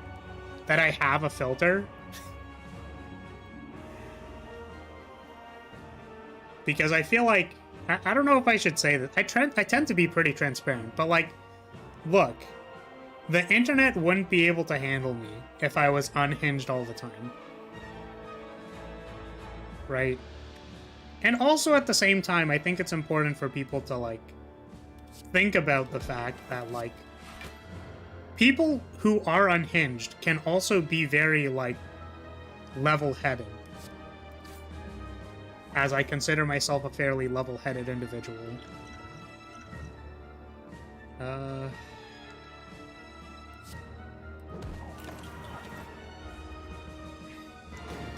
That I have a filter. Because I feel like... I don't know if I should say this. I tend to be pretty transparent, but, like, look. The internet wouldn't be able to handle me if I was unhinged all the time. Right? And also at the same time, I think it's important for people to, like, think about the fact that, like, people who are unhinged can also be very, like, level-headed. As I consider myself a fairly level-headed individual.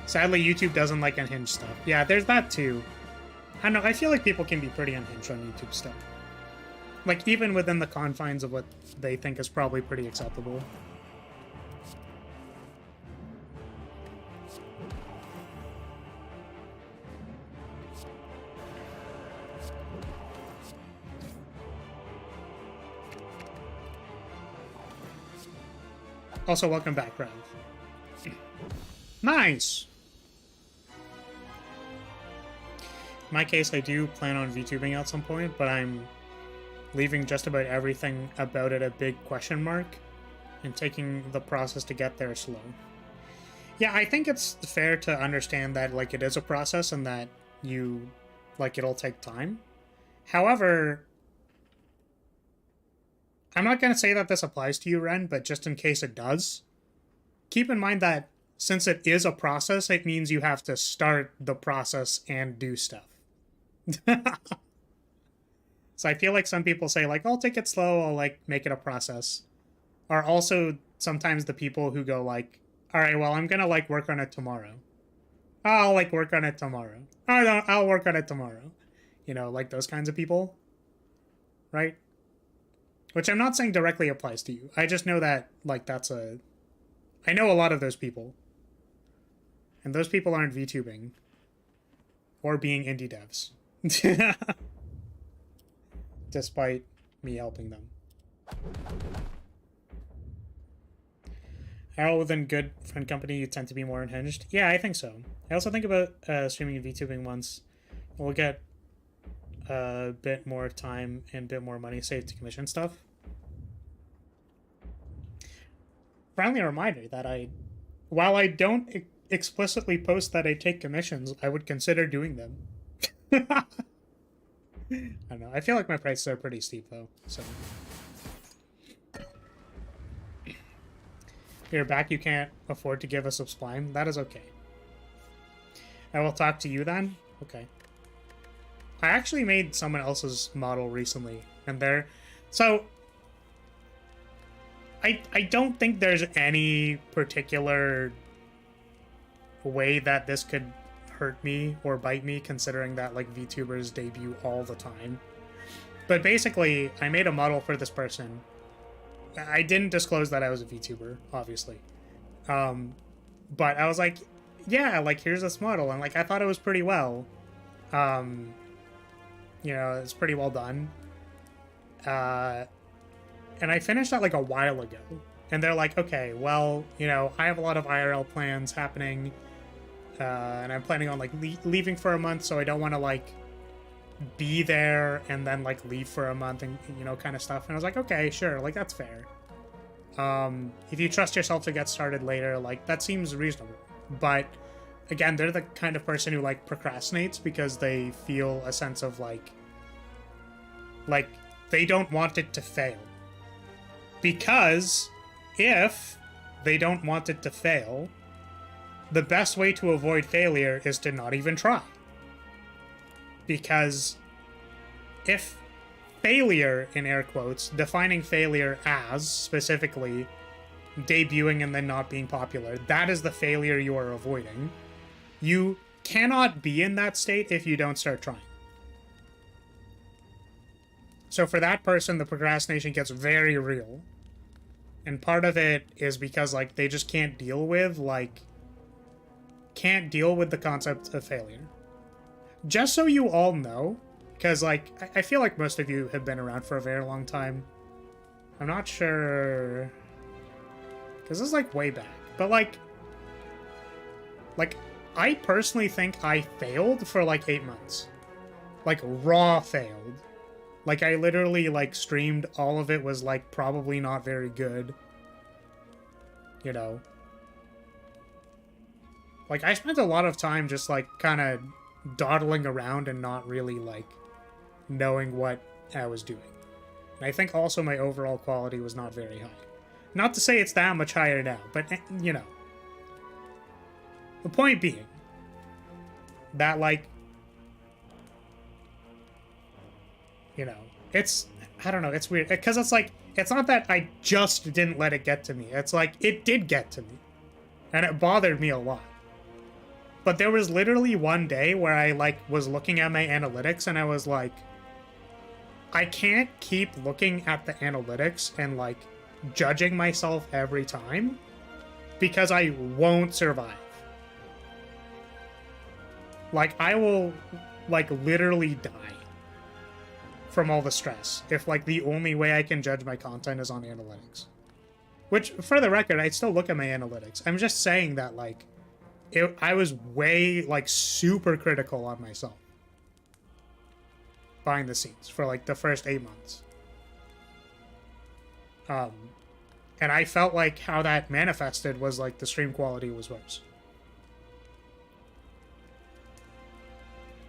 Sadly, YouTube doesn't like unhinged stuff. Yeah, there's that too. I don't know, I feel like people can be pretty unhinged on YouTube stuff. Like, even within the confines of what they think is probably pretty acceptable. Also, welcome back, Rev. Nice! In my case, I do plan on VTubing at some point, but I'm leaving just about everything about it a big question mark and taking the process to get there slow. Yeah, I think it's fair to understand that, like, it is a process and that you, like, it'll take time. However, I'm not going to say that this applies to you, Ren, but just in case it does, keep in mind that since it is a process, it means you have to start the process and do stuff. So I feel like some people say, like, I'll take it slow, I'll, like, make it a process. Are also sometimes the people who go, like, alright, well, I'm gonna, like, work on it tomorrow. I'll, like, work on it tomorrow. Oh, no, I'll work on it tomorrow. You know, like those kinds of people. Right? Which I'm not saying directly applies to you. I just know that, like, that's a... I know a lot of those people. And those people aren't VTubing. Or being indie devs. Despite me helping them. How within good friend company you tend to be more unhinged? Yeah, I think so. I also think about streaming and VTubing once. We'll get a bit more time and a bit more money saved to commission stuff. Friendly reminder that while I don't explicitly post that I take commissions, I would consider doing them. I don't know. I feel like my prices are pretty steep, though, so... You're back, you can't afford to give us a spline? That is okay. I will talk to you then? Okay. I actually made someone else's model recently, and they're... So... I don't think there's any particular way that this could hurt me or bite me, considering that, like, VTubers debut all the time. But basically, I made a model for this person. I didn't disclose that I was a VTuber, obviously. But I was like, yeah, like, here's this model. And, like, I thought it was pretty well. You know, it's pretty well done. And I finished that, like, a while ago. And they're like, okay, well, you know, I have a lot of IRL plans happening. And I'm planning on, like, leaving for a month, so I don't want to, like, be there and then, like, leave for a month and, you know, kind of stuff. And I was like, okay, sure, like, that's fair. If you trust yourself to get started later, like, that seems reasonable. But, again, they're the kind of person who, like, procrastinates because they feel a sense of, like, they don't want it to fail. Because if they don't want it to fail, the best way to avoid failure is to not even try. Because if failure, in air quotes, defining failure as, specifically, debuting and then not being popular, that is the failure you are avoiding. You cannot be in that state if you don't start trying. So for that person, the procrastination gets very real. And part of it is because, like, they just can't deal with the concept of failure. Just so you all know, because, like, I feel like most of you have been around for a very long time. I'm not sure, because this is, like, way back. But, like, I personally think I failed for, like, 8 months. Like, raw failed. Like, I literally, like, streamed, all of it was, like, probably not very good. You know? Like, I spent a lot of time just, like, kind of dawdling around and not really, like, knowing what I was doing. And I think also my overall quality was not very high. Not to say it's that much higher now, but, you know. The point being that, like, you know, it's, I don't know, it's weird. Because it's like, it's not that I just didn't let it get to me. It's like, it did get to me. And it bothered me a lot. But there was literally one day where I, like, was looking at my analytics and I was like, I can't keep looking at the analytics and, like, judging myself every time because I won't survive. Like, I will, like, literally die from all the stress if, like, the only way I can judge my content is on analytics. Which, for the record, I still look at my analytics. I'm just saying that, like, I was way, like, super critical on myself behind the scenes for, like, the first 8 months. And I felt like how that manifested was, like, the stream quality was worse.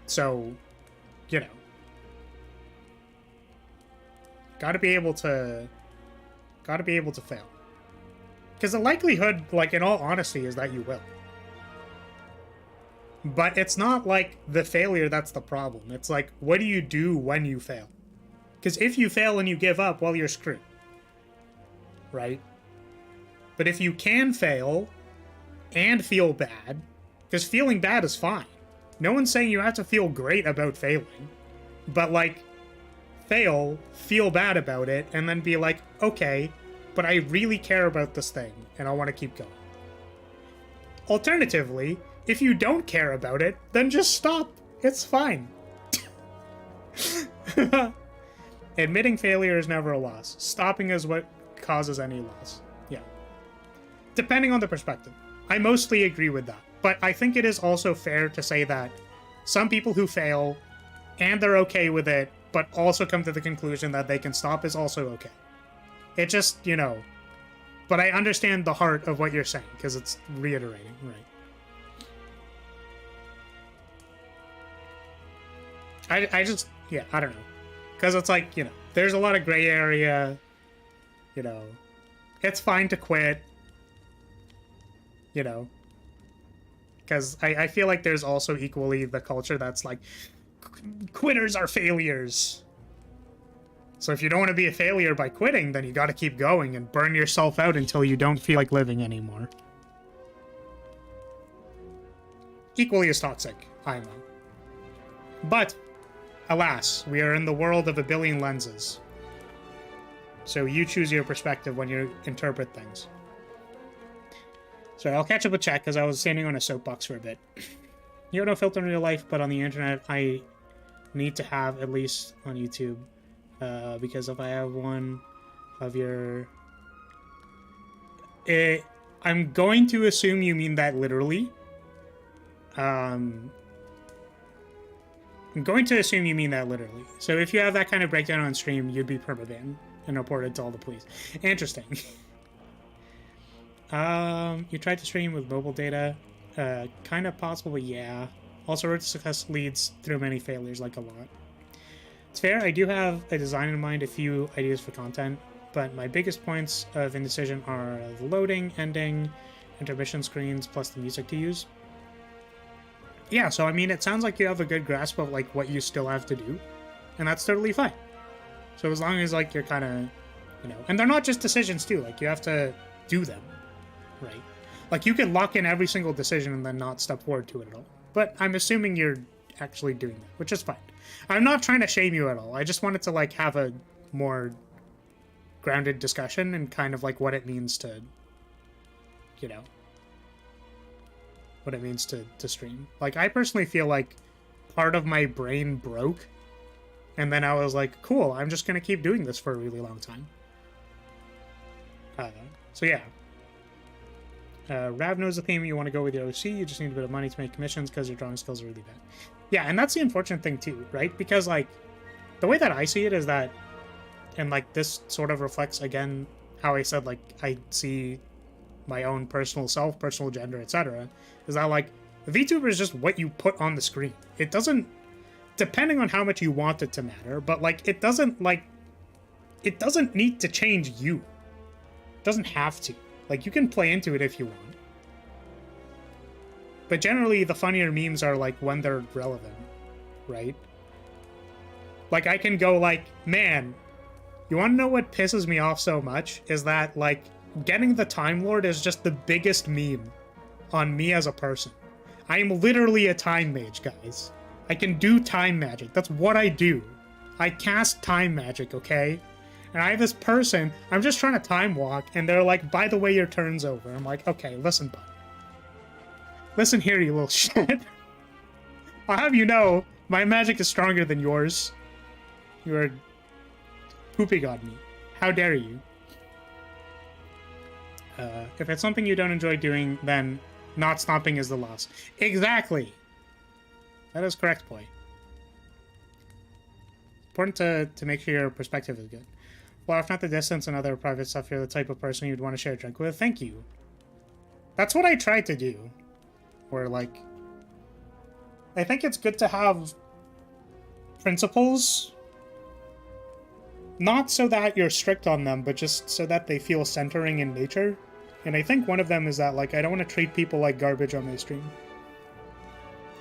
So, you know. Gotta be able to fail. Because the likelihood, like, in all honesty, is that you will. But it's not, like, the failure that's the problem. It's, like, what do you do when you fail? Because if you fail and you give up, well, you're screwed. Right? But if you can fail and feel bad, because feeling bad is fine. No one's saying you have to feel great about failing. But, like, fail, feel bad about it, and then be like, okay, but I really care about this thing, and I want to keep going. Alternatively, if you don't care about it, then just stop. It's fine. Admitting failure is never a loss. Stopping is what causes any loss. Yeah. Depending on the perspective. I mostly agree with that. But I think it is also fair to say that some people who fail, and they're okay with it, but also come to the conclusion that they can stop is also okay. It just, you know... But I understand the heart of what you're saying, because it's reiterating, right? I just, yeah, I don't know. Because it's like, you know, there's a lot of gray area, you know. It's fine to quit, you know. Because I feel like there's also equally the culture that's like, quitters are failures. So if you don't want to be a failure by quitting, then you got to keep going and burn yourself out until you don't feel like living anymore. Equally as toxic, I know. But, alas, we are in the world of a billion lenses. So you choose your perspective when you interpret things. So I'll catch up with chat because I was standing on a soapbox for a bit. You have no filter in real life, but on the internet, I need to have at least on YouTube. Because if I have one of your... I'm going to assume you mean that literally. I'm going to assume you mean that literally. So if you have that kind of breakdown on stream, you'd be permabanned and reported to all the police. Interesting. You tried to stream with mobile data. Kind of possible, but yeah. Also, road to success leads through many failures, like a lot. It's fair, I do have a design in mind, a few ideas for content, but my biggest points of indecision are the loading, ending, intermission screens, plus the music to use. Yeah, so I mean, it sounds like you have a good grasp of like what you still have to do, and that's totally fine. So as long as like you're kind of, you know, and they're not just decisions too, like you have to do them, right? Like you can lock in every single decision and then not step forward to it at all. But I'm assuming you're actually doing that, which is fine. I'm not trying to shame you at all. I just wanted to like have a more grounded discussion and kind of like what it means to, you know, what it means to stream. Like I personally feel like part of my brain broke, and then I was like, cool, I'm just gonna keep doing this for a really long time. So yeah. Rav knows the theme. You want to go with your OC, you just need a bit of money to make commissions because your drawing skills are really bad. Yeah, and that's the unfortunate thing too, right? Because like the way that I see it is that, and like this sort of reflects again how I said like I see my own personal self, personal gender, etc. Is that like VTuber is just what you put on the screen. It doesn't, depending on how much you want it to matter, but like it doesn't need to change you. It doesn't have to. Like, you can play into it if you want. But generally, the funnier memes are, like, when they're relevant, right? Like, I can go, like, man, you want to know what pisses me off so much? Is that, like, getting the Time Lord is just the biggest meme on me as a person. I am literally a time mage, guys. I can do time magic. That's what I do. I cast time magic, okay? And I have this person, I'm just trying to time walk, and they're like, by the way, your turn's over. I'm like, okay, listen, bud. Listen here, you little shit. I'll have you know, my magic is stronger than yours. You are pooping on me. How dare you? If it's something you don't enjoy doing, then not stopping is the loss. Exactly! That is correct, boy. Important to make sure your perspective is good. Well, if not the distance and other private stuff, you're the type of person you'd want to share a drink with. Thank you. That's what I tried to do. Where, like, I think it's good to have principles. Not so that you're strict on them, but just so that they feel centering in nature. And I think one of them is that, like, I don't want to treat people like garbage on my stream.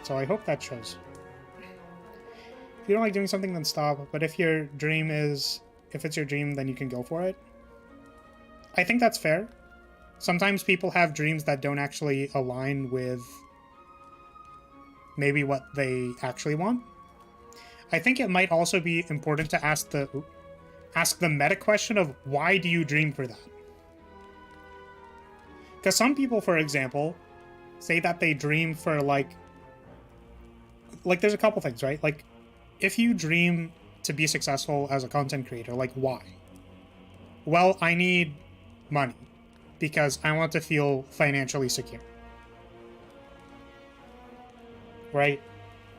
So I hope that shows. If you don't like doing something, then stop. But if your dream is... If it's your dream, then you can go for it. I think that's fair. Sometimes people have dreams that don't actually align with maybe what they actually want. I think it might also be important to ask the meta question of why do you dream for that? Because some people, for example, say that they dream for like there's a couple things, right? Like if you dream to be successful as a content creator, like why? Well, I need money because I want to feel financially secure. Right?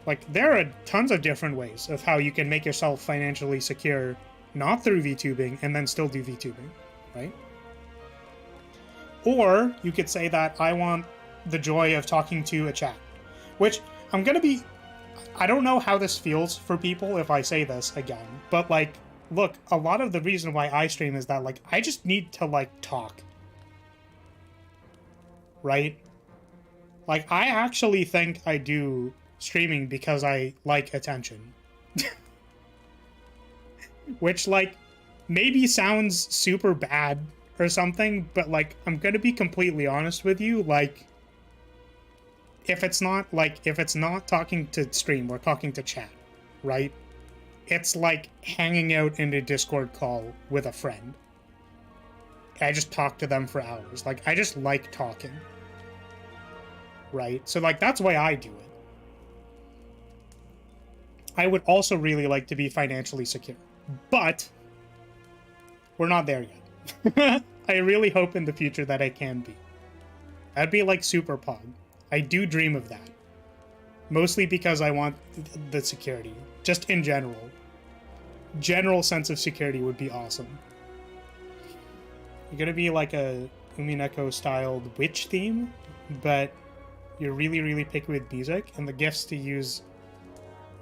Like there are tons of different ways of how you can make yourself financially secure, not through VTubing and then still do VTubing, right? Or you could say that I want the joy of talking to a chat, which I don't know how this feels for people if I say this again, but like, look, a lot of the reason why I stream is that like, I just need to like talk. Right? Like, I actually think I do streaming because I like attention. Which like, maybe sounds super bad or something, but like, I'm gonna be completely honest with you, like, if it's not talking to stream or talking to chat, right? It's like hanging out in a Discord call with a friend. I just talk to them for hours. Like, I just like talking. right? So, like, that's why I do it. I would also really like to be financially secure, but we're not there yet. I really hope in the future that I can be. That'd be like Super Pog. I do dream of that. Mostly because I want the security. Just in general. General sense of security would be awesome. You're gonna be like a Umineko-styled witch theme, but you're really, really picky with music, and the gifts to use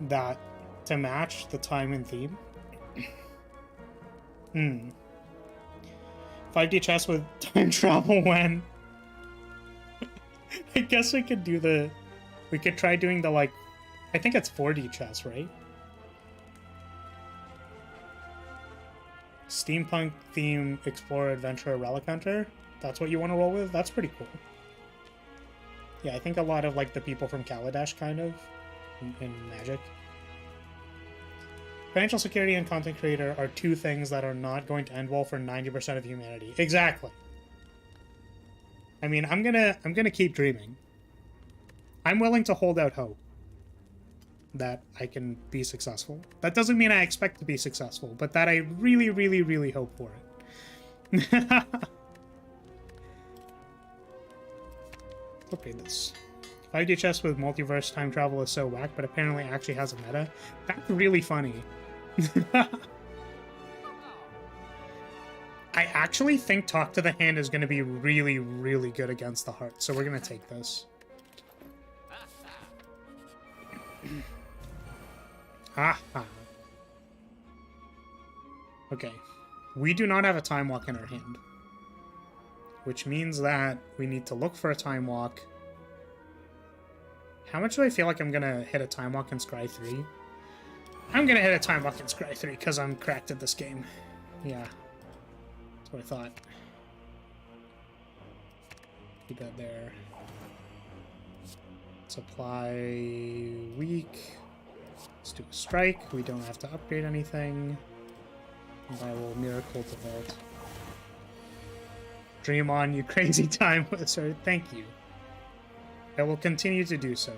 that to match the time and theme. 5D chess with time travel when... I guess we could do the... We could try doing the, like... I think it's 4D chess, right? Steampunk theme Explorer Adventurer Relic Hunter. That's what you want to roll with? That's pretty cool. Yeah, I think a lot of, like, the people from Kaladesh, kind of, in Magic. Financial security and content creator are two things that are not going to end well for 90% of humanity. Exactly. I mean, I'm gonna keep dreaming. I'm willing to hold out hope that I can be successful. That doesn't mean I expect to be successful, but that I really, really, really hope for it. Okay, this 5D chess with multiverse time travel is so whack, but apparently actually has a meta. That's really funny. I actually think Talk to the Hand is going to be really, really good against the heart, so we're going to take this. Haha. Okay. We do not have a time walk in our hand, which means that we need to look for a time walk. How much do I feel like I'm going to hit a time walk in Scry 3? I'm going to hit a time walk in Scry 3 because I'm cracked at this game. Yeah. That's what I thought. Keep that there. Supply weak. Let's do a strike. We don't have to upgrade anything. And I will miracle to vault. Dream on, you crazy time wizard. Thank you. I will continue to do so.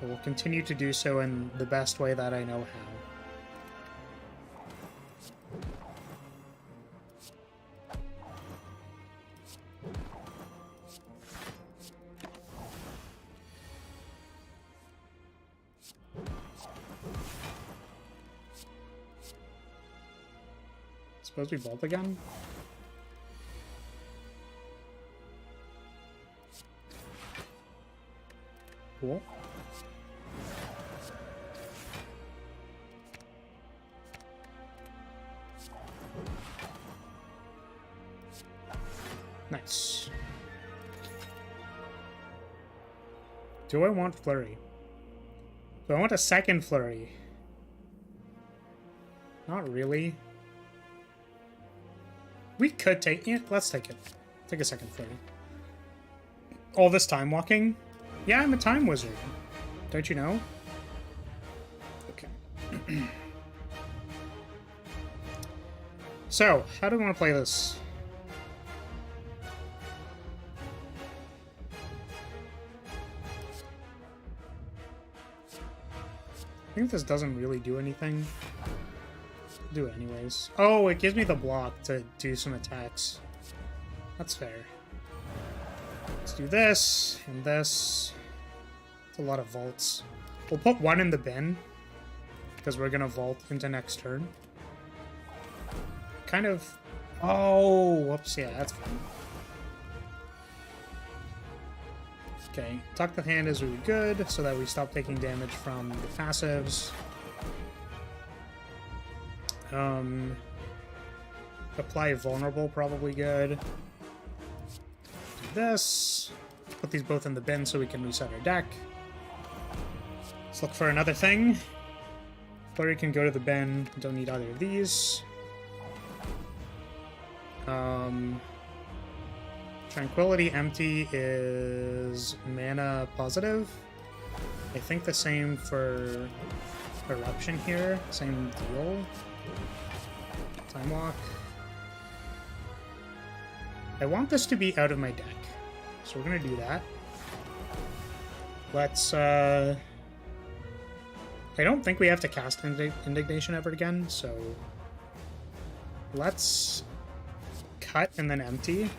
I will continue to do so in the best way that I know how. Suppose we vault again? Cool. Nice. Do I want Flurry? Do I want a second Flurry? Not really. We could take it. Let's take it. Take a second Flurry. All this time walking? Yeah, I'm a time wizard. Don't you know? Okay. So, how do we want to play this? I think this doesn't really do anything. Do it anyways. Oh, it gives me the block to do some attacks. That's fair. Let's do this and this. It's a lot of vaults. We'll put one in the bin because we're gonna vault into next turn. Kind of. Oh, whoops. Yeah, that's fine. Okay, Tuck the Hand is really good so that we stop taking damage from the passives. Apply Vulnerable, probably good. Do this. Put these both in the bin so we can reset our deck. Let's look for another thing. Flurry can go to the bin. Don't need either of these. Tranquility Empty is mana positive. I think the same for Eruption here. Same deal. Time Walk. I want this to be out of my deck, so we're gonna do that. Let's, I don't think we have to cast Indignation ever again, so let's cut and then empty.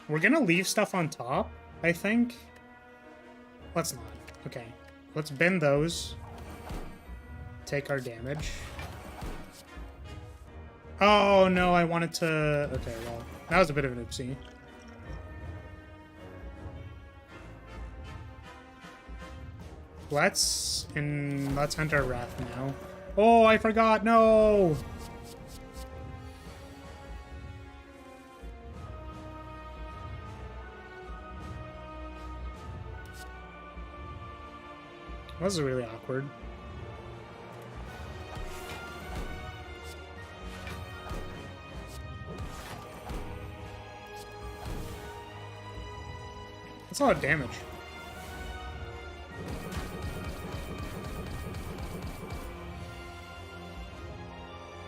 We're gonna leave stuff on top, I think. Let's not. Okay. Let's bend those. Take our damage. Oh, no, I wanted to... Okay, well, that was a bit of an oopsie. Let's enter Wrath now. Oh, I forgot! No! This is really awkward. That's a lot of damage.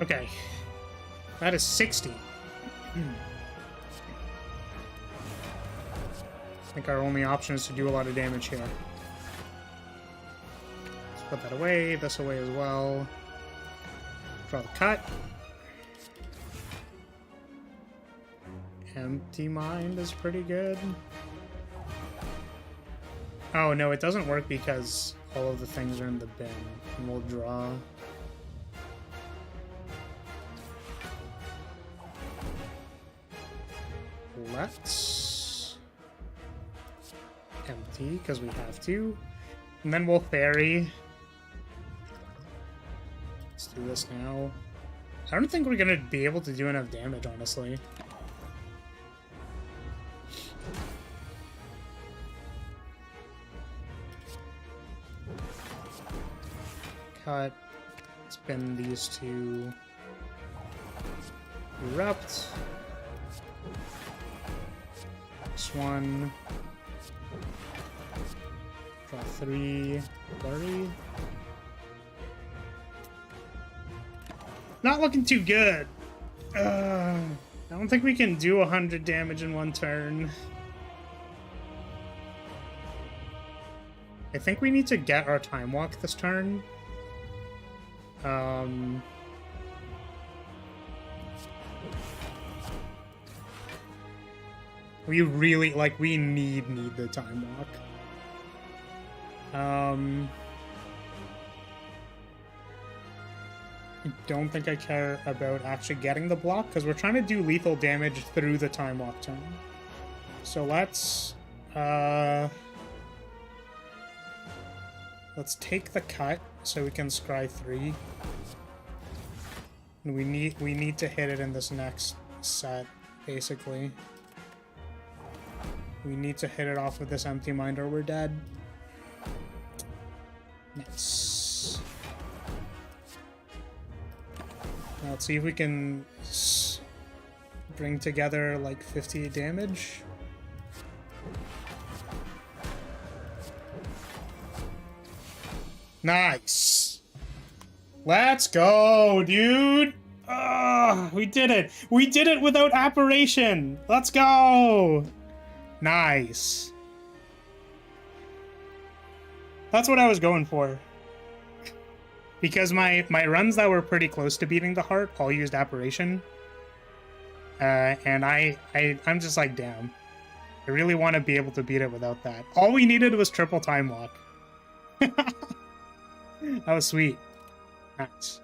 Okay. That is 60. I think our only option is to do a lot of damage here. Let's put that away, this away as well. Draw the cut. Empty Mind is pretty good. Oh, no, it doesn't work because all of the things are in the bin. And we'll draw. Let's empty, because we have to. And then we'll fairy. Let's do this now. I don't think we're going to be able to do enough damage, honestly. Cut. Spin these two. Erupt. This one. Draw 3. Blurry. Not looking too good. I don't think we can do 100 damage in one turn. I think we need to get our Time Walk this turn. We really, like, we need the Time Walk. I don't think I care about actually getting the block, because we're trying to do lethal damage through the Time Walk turn. So let's take the cut so we can scry 3. And we need to hit it in this next set, basically. We need to hit it off with this Empty Mind or we're dead. Nice. Now let's see if we can bring together like 50 damage. Nice. Let's go, dude. We did it. We did it without apparition. Let's go. Nice. That's what I was going for. Because my runs that were pretty close to beating the heart all used apparition. And I'm just like, damn. I really want to be able to beat it without that. All we needed was triple Time Walk. That was sweet. Nice.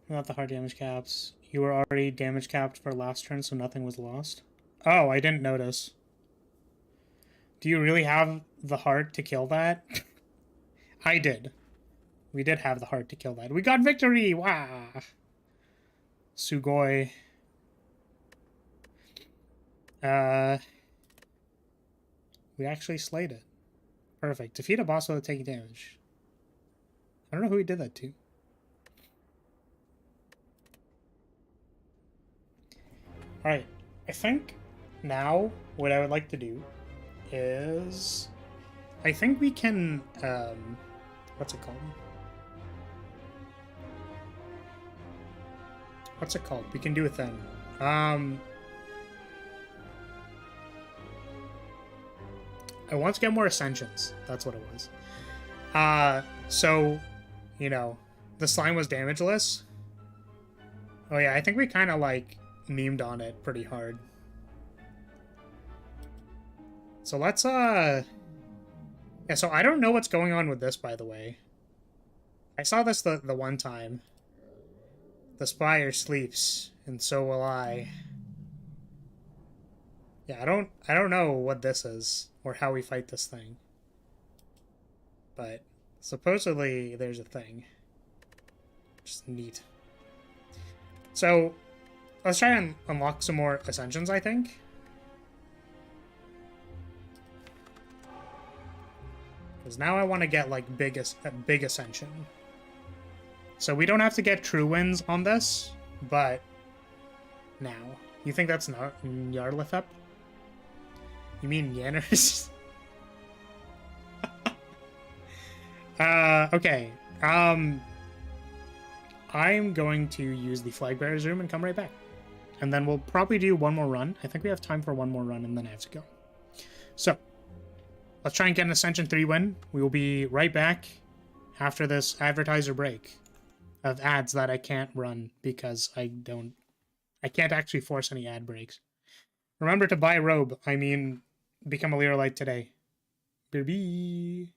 Not the hard damage caps. You were already damage capped for last turn, so nothing was lost. Oh, I didn't notice. Do you really have the heart to kill that? I did. We did have the heart to kill that. We got victory! Wow! Sugoi. We actually slayed it. Perfect. Defeat a boss without taking damage. I don't know who we did that to. Alright. I think now what I would like to do is, I think we can, what's it called? What's it called? We can do a thing. I want to get more ascensions. That's what it was. So, you know, the slime was damageless. Oh yeah, I think we kind of like memed on it pretty hard. So let's, yeah, so I don't know what's going on with this, by the way. I saw this the one time. The Spire sleeps, and so will I. Yeah, I don't know what this is, or how we fight this thing. But supposedly there's a thing. Just neat. So, let's try and unlock some more ascensions, I think. Because now I want to get, like, big ascension. So we don't have to get true wins on this, but now. You think that's not Nyarlathotep? You mean Yanners? Okay. I'm going to use the flag bearer's room and come right back. And then we'll probably do one more run. I think we have time for one more run and then I have to go. So, let's try and get an Ascension 3 win. We will be right back after this advertiser break of ads that I can't run because I can't actually force any ad breaks. Remember to buy a robe. I mean, become a Lyrilyte today. Baby.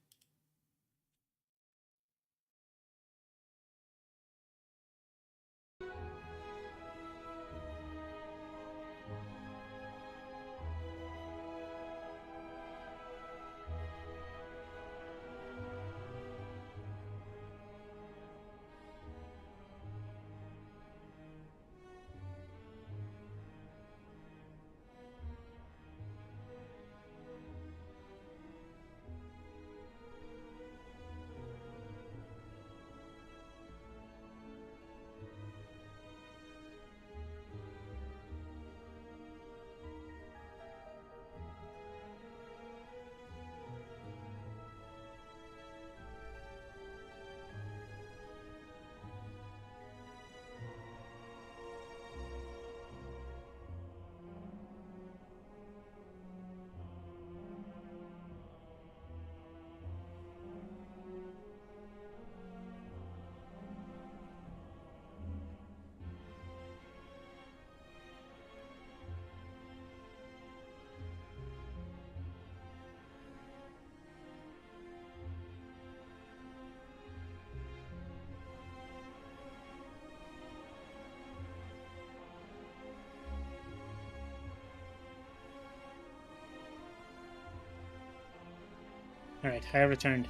Alright, I have returned.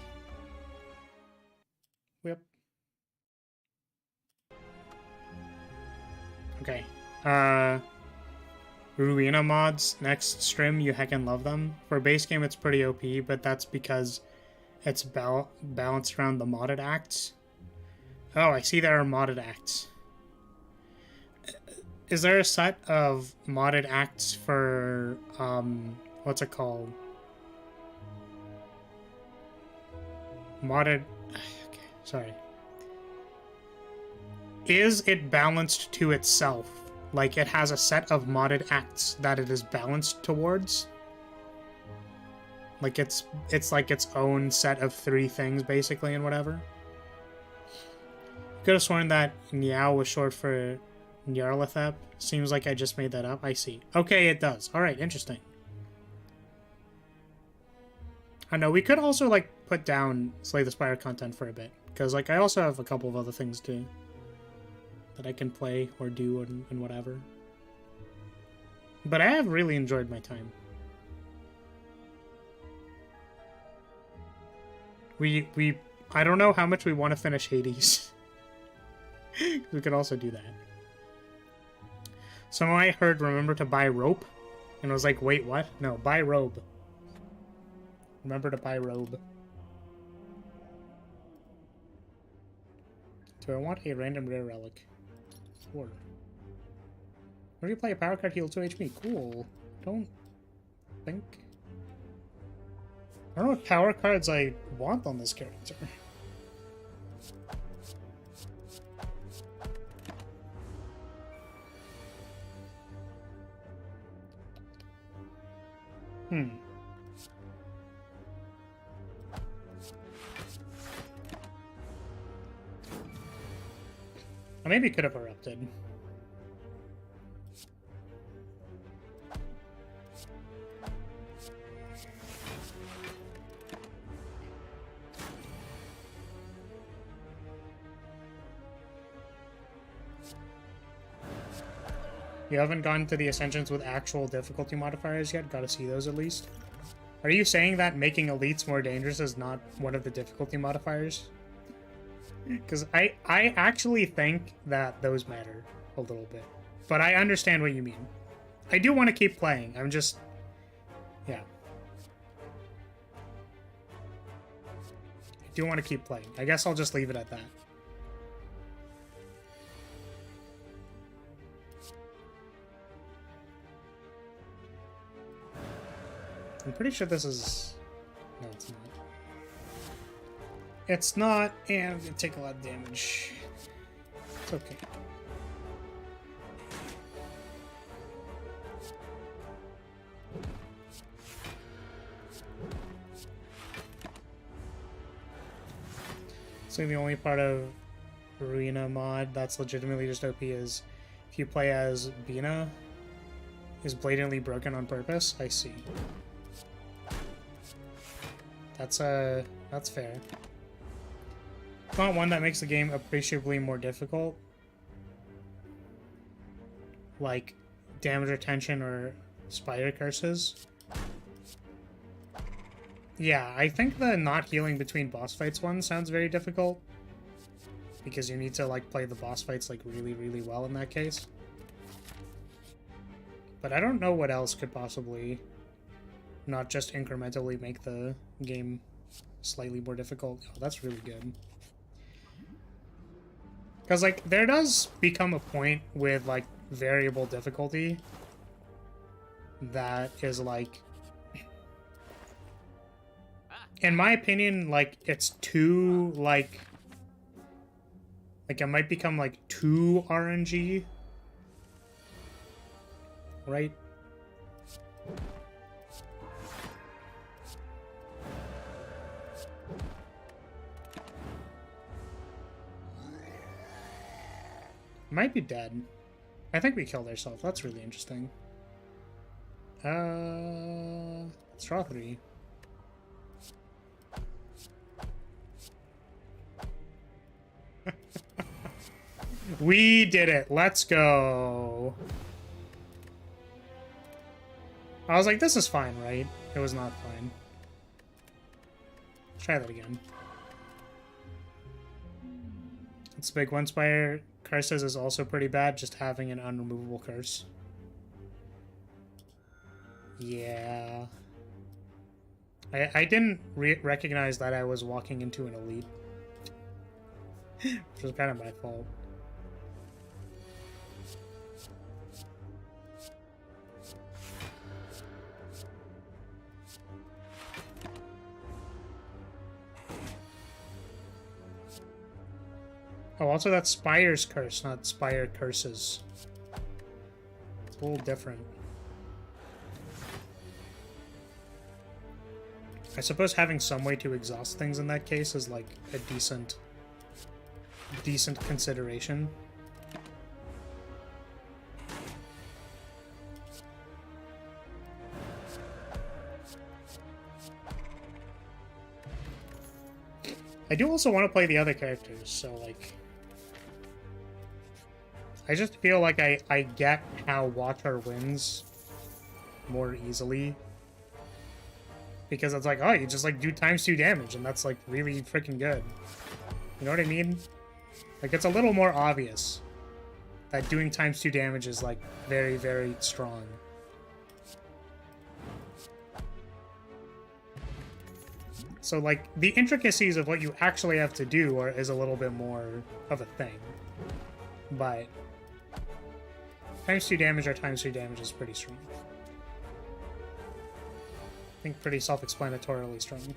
Whip. Okay. Ruina mods, next stream, you heckin' love them. For base game, it's pretty OP, but that's because it's balanced around the modded acts. Oh, I see there are modded acts. Is there a set of modded acts for, what's it called? Modded... Okay, sorry. Is it balanced to itself? Like, it has a set of modded acts that it is balanced towards? Like, it's like its own set of 3 things, basically, and whatever? Could have sworn that Niao was short for Nyarlathotep. Seems like I just made that up. I see. Okay, it does. Alright, interesting. I know, we could also, like, put down Slay the Spire content for a bit. Because, like, I also have a couple of other things to... that I can play or do and whatever. But I have really enjoyed my time. I don't know how much we want to finish Hades. We could also do that. Someone I heard remember to buy rope. And I was like, wait, what? No, buy robe. Remember to buy robe. Do I want a random rare relic? 4. When you play a power card, heal 2 HP. Cool. don't think... I don't know what power cards I want on this character. I maybe could have erupted. You haven't gone to the Ascensions with actual difficulty modifiers yet? Gotta see those at least. Are you saying that making elites more dangerous is not one of the difficulty modifiers? Because I actually think that those matter a little bit. But I understand what you mean. I do want to keep playing. I'm just... yeah. I do want to keep playing. I guess I'll just leave it at that. I'm pretty sure this is... no, it's not. It's not, and I'm gonna take a lot of damage. It's okay. So the only part of Arena mod that's legitimately just OP is if you play as Bina is blatantly broken on purpose. I see. That's fair. It's not one that makes the game appreciably more difficult. Like damage retention or Spire curses. Yeah, I think the not healing between boss fights one sounds very difficult. Because you need to like play the boss fights like really, really well in that case. But I don't know what else could possibly not just incrementally make the game slightly more difficult. Oh, that's really good. Because, like, there does become a point with, like, variable difficulty that is, like... in my opinion, like, it's too, like... like, it might become, like, too RNG. Right? Might be dead. I think we killed ourselves. That's really interesting. Let's draw 3. We did it. Let's go. I was like, this is fine, right? It was not fine. Let's try that again. It's a big one. Spire curses is also pretty bad, just having an unremovable curse. Yeah. I didn't recognize that I was walking into an elite. Which was kind of my fault. Oh, also that's Spire's curse, not Spire curses. It's a little different. I suppose having some way to exhaust things in that case is like a decent consideration. I do also want to play the other characters, so like... I just feel like I get how Watcher wins more easily. Because it's like, oh, you just like do ×2 damage, and that's like really freaking good. You know what I mean? Like, it's a little more obvious that doing ×2 damage is like very, very strong. So like, the intricacies of what you actually have to do is a little bit more of a thing. But ×2 damage or ×3 damage is pretty strong. I think pretty self-explanatorily strong.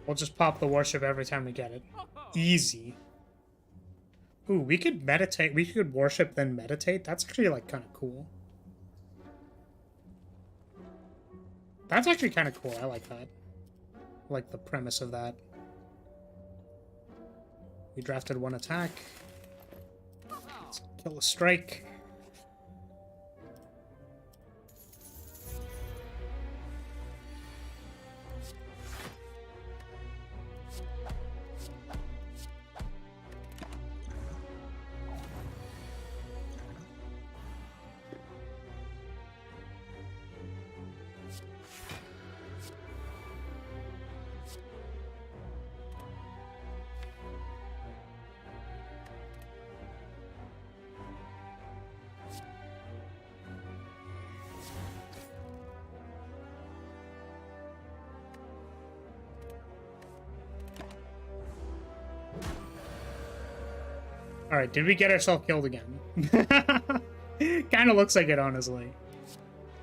We'll just pop the worship every time we get it. Easy. Ooh, we could meditate. We could worship then meditate. That's actually, like, kind of cool. That's actually kind of cool. I like that. I like the premise of that. We drafted one attack. Let's kill a strike. Alright, did we get ourselves killed again? Kind of looks like it, honestly.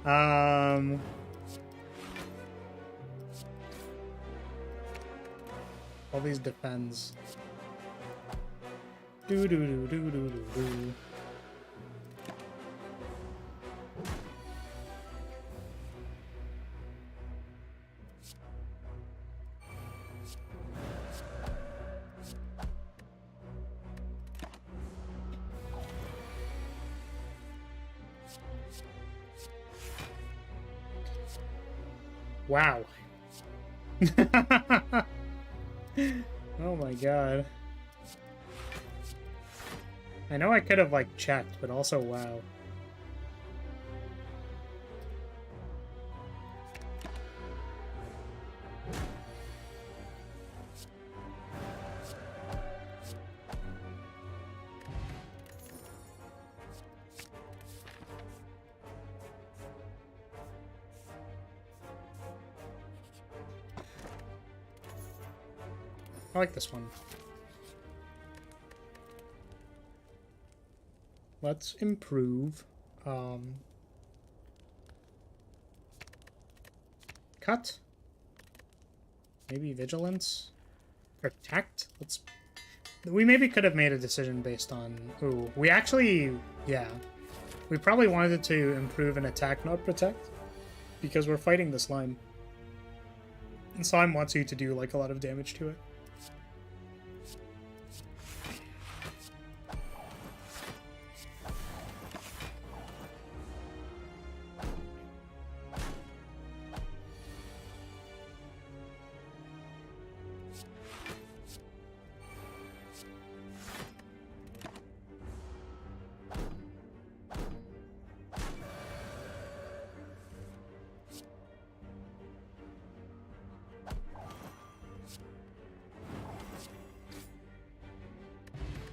All these defends. Do do do do do do do. Wow. Oh my god. I know I could have, like, checked, but also wow. I like this one. Let's improve. Cut. Maybe vigilance. Protect. Let's. We maybe could have made a decision based on. Ooh, we actually, yeah. We probably wanted to improve an attack, not protect, because we're fighting the slime. And slime wants you to do like a lot of damage to it.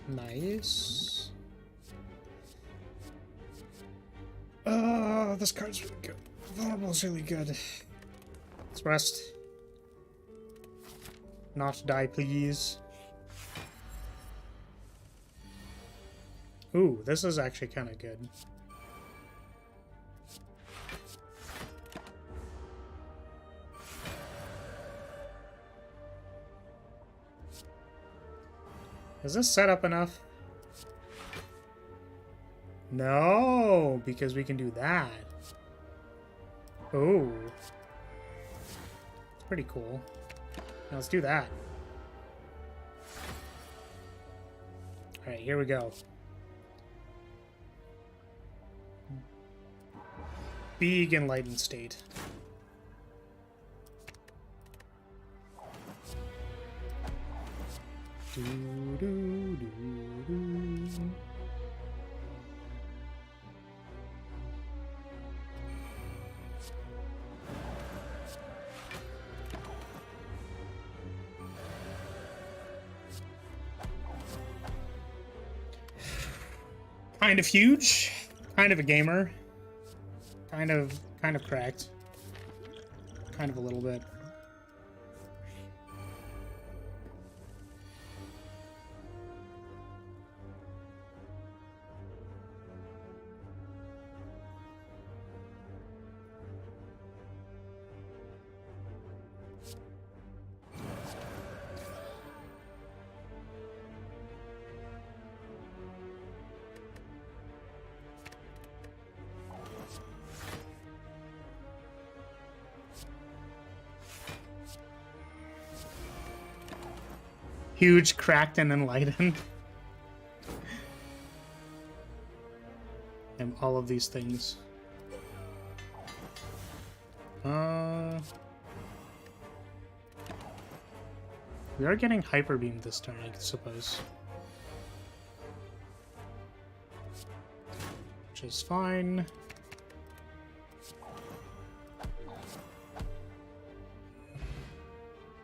Nice. Oh, this card's really good. Vulnerable's really good. Let's rest. Not die, please. Ooh, this is actually kind of good. Is this set up enough? No, because we can do that. Oh. It's pretty cool. Now let's do that. Alright, here we go. Big enlightened state. Do, do, do, do. Kind of huge, kind of a gamer, kind of cracked, kind of a little bit. Huge, cracked, and enlightened. And all of these things. We are getting hyper beam this turn, I suppose. Which is fine.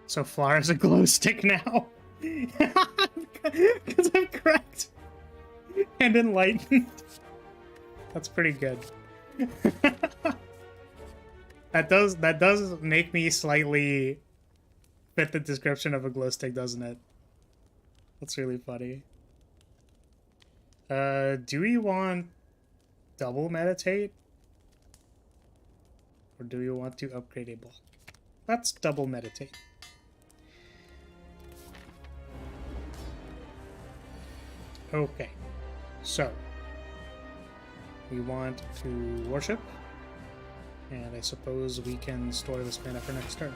So Flara's a glow stick now. Because I'm cracked and enlightened. That's pretty good. That does make me slightly fit the description of a glow stick, doesn't it? That's really funny. Do we want double meditate? Or do we want to upgrade a block? Let's double meditate. Okay, so we want to worship, and I suppose we can store this mana for next turn.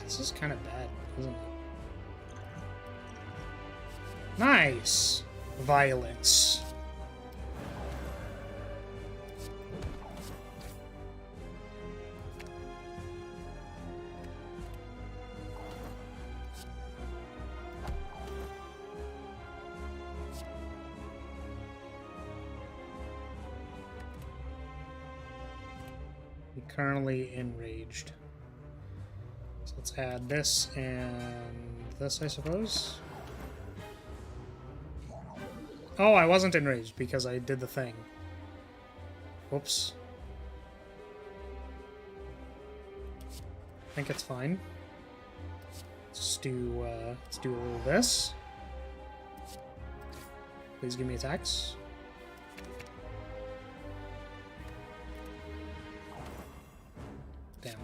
This is kind of bad, isn't it? Nice! Violence. Currently enraged. So let's add this and this, I suppose. Oh, I wasn't enraged because I did the thing. Whoops. I think it's fine. Let's do a little this. Please give me attacks. Damn.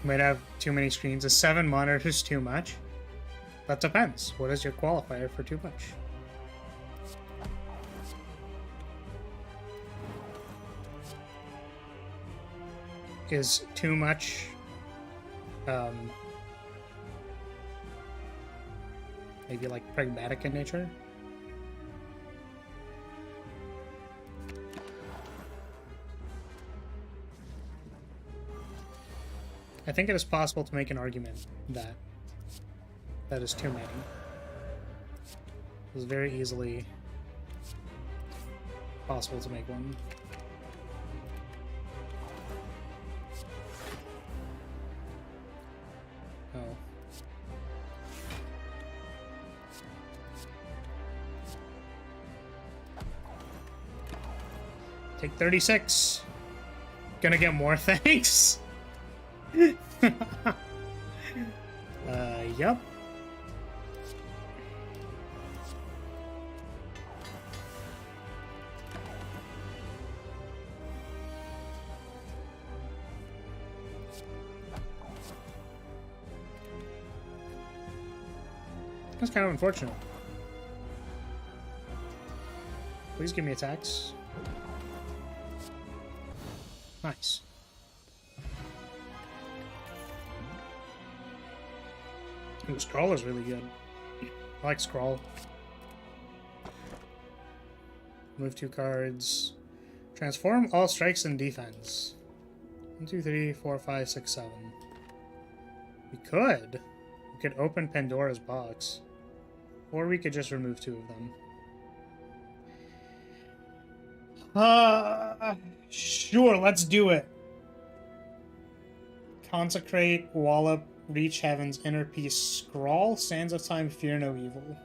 Might have too many screens. Is 7 monitors too much? That depends. What is your qualifier for too much? Is too much maybe like pragmatic in nature? I think it is possible to make an argument that that is too many. It is very easily possible to make one. Oh. Take 36. Gonna get more thanks. Yup. That's kind of unfortunate. Please give me attacks. Nice. Ooh, Scrawl is really good. I like Scrawl. Move 2 cards. Transform all strikes and defense. 1, 2, 3, 4, 5, 6, 7. We could open Pandora's box. Or we could just remove 2 of them. Sure, let's do it. Consecrate, Wallop, Reach Heaven's Inner Peace, Scrawl, Sands of Time, Fear No Evil.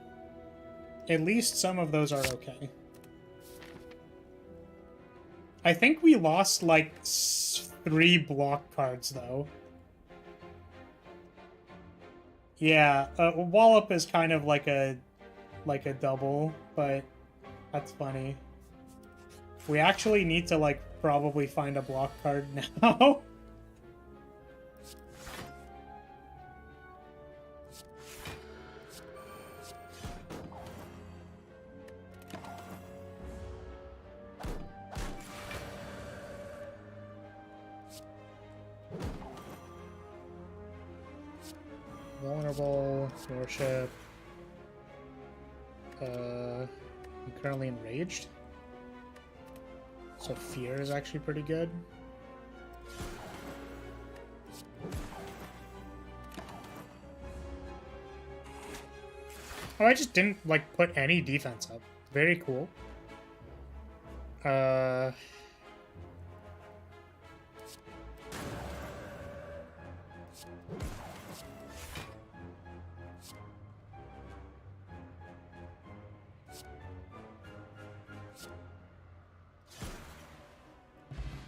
At least some of those are okay. I think we lost, like, 3 block cards, though. Yeah, Wallop is kind of like a double, but that's funny. We actually need to, like, probably find a block card now. Vulnerable, Worship. I'm currently enraged. So Fear is actually pretty good. Oh, I just didn't, like, put any defense up. Very cool.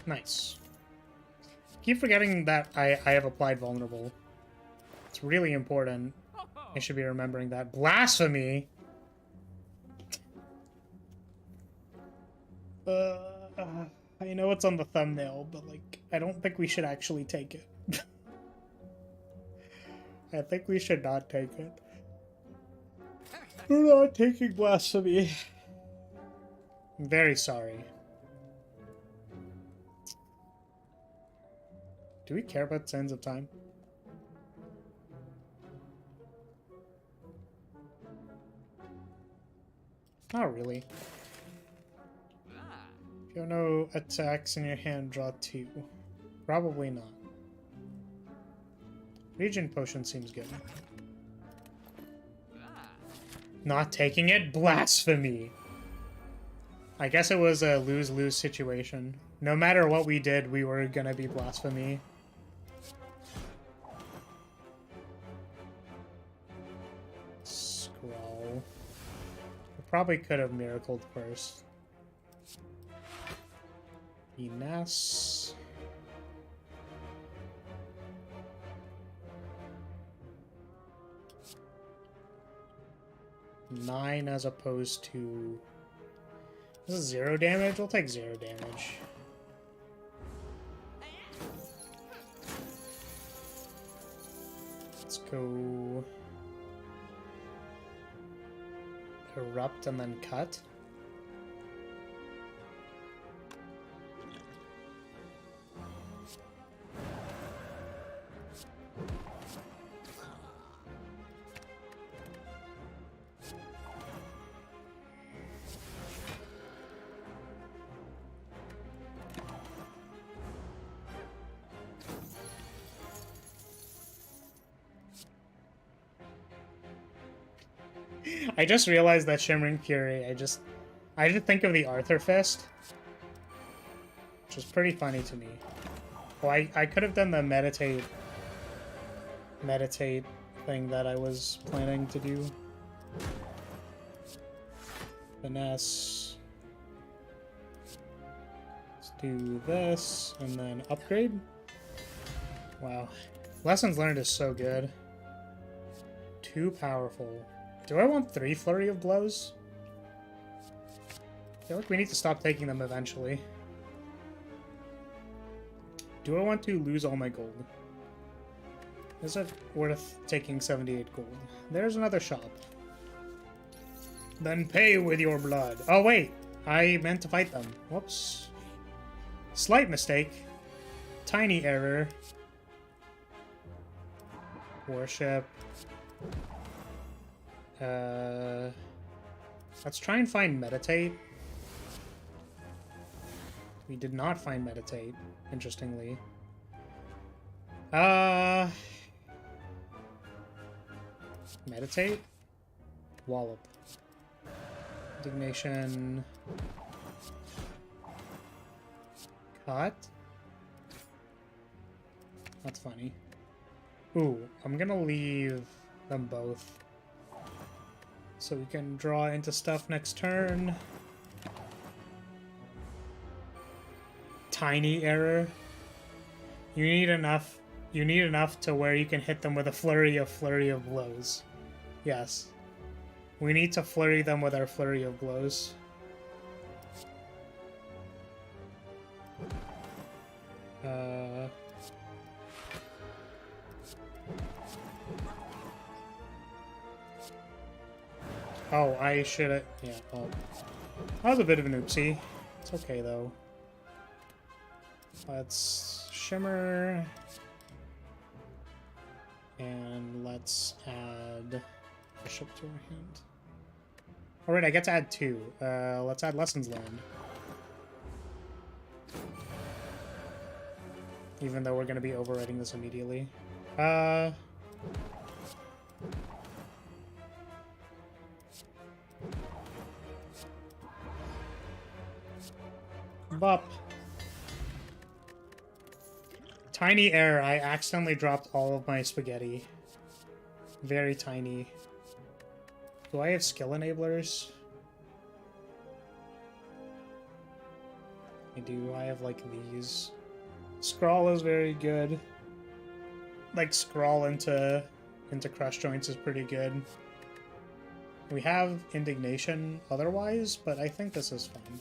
Nice. Keep forgetting that I have applied vulnerable. It's really important. I should be remembering that. Blasphemy! I know it's on the thumbnail, but, like, I don't think we should actually take it. I think we should not take it. We're not taking Blasphemy. I'm very sorry. Do we care about Sands of Time? Not really. If you have no attacks in your hand, draw 2. Probably not. Regen Potion seems good. Not taking it? Blasphemy! I guess it was a lose-lose situation. No matter what we did, we were gonna be Blasphemy. Scroll. We probably could have Miracled first. Finesse. Nine as opposed to... This is 0 damage? We'll take 0 damage. Let's go... Erupt and then cut. I just realized that Shimmering Fury, I just think of the Arthur Fist, which is pretty funny to me. Well, I could have done the meditate thing that I was planning to do. Finesse. Let's do this, and then upgrade. Wow. Lessons Learned is so good. Too powerful. Do I want 3 Flurry of Blows? I feel like we need to stop taking them eventually. Do I want to lose all my gold? Is it worth taking 78 gold? There's another shop. Then pay with your blood. Oh wait, I meant to fight them. Whoops. Slight mistake. Tiny error. Worship. Let's try and find Meditate. We did not find Meditate, interestingly. Meditate? Wallop. Indignation. Cut. That's funny. Ooh, I'm gonna leave them both. So we can draw into stuff next turn. Tiny error. You need enough to where you can hit them with a flurry of blows. Yes. We need to flurry them with our flurry of blows. Oh, I should've... Yeah, well... That was a bit of an oopsie. It's okay, though. Let's shimmer... And let's add... Bishop to our hand. Alright, I get to add 2. Let's add Lessons Learned. Even though we're going to be overwriting this immediately. Bop. Tiny error. I accidentally dropped all of my spaghetti. Very tiny. Do I have skill enablers? I do. I have, like, these. Scrawl is very good. Like, scrawl into crush joints is pretty good. We have indignation otherwise, but I think this is fun.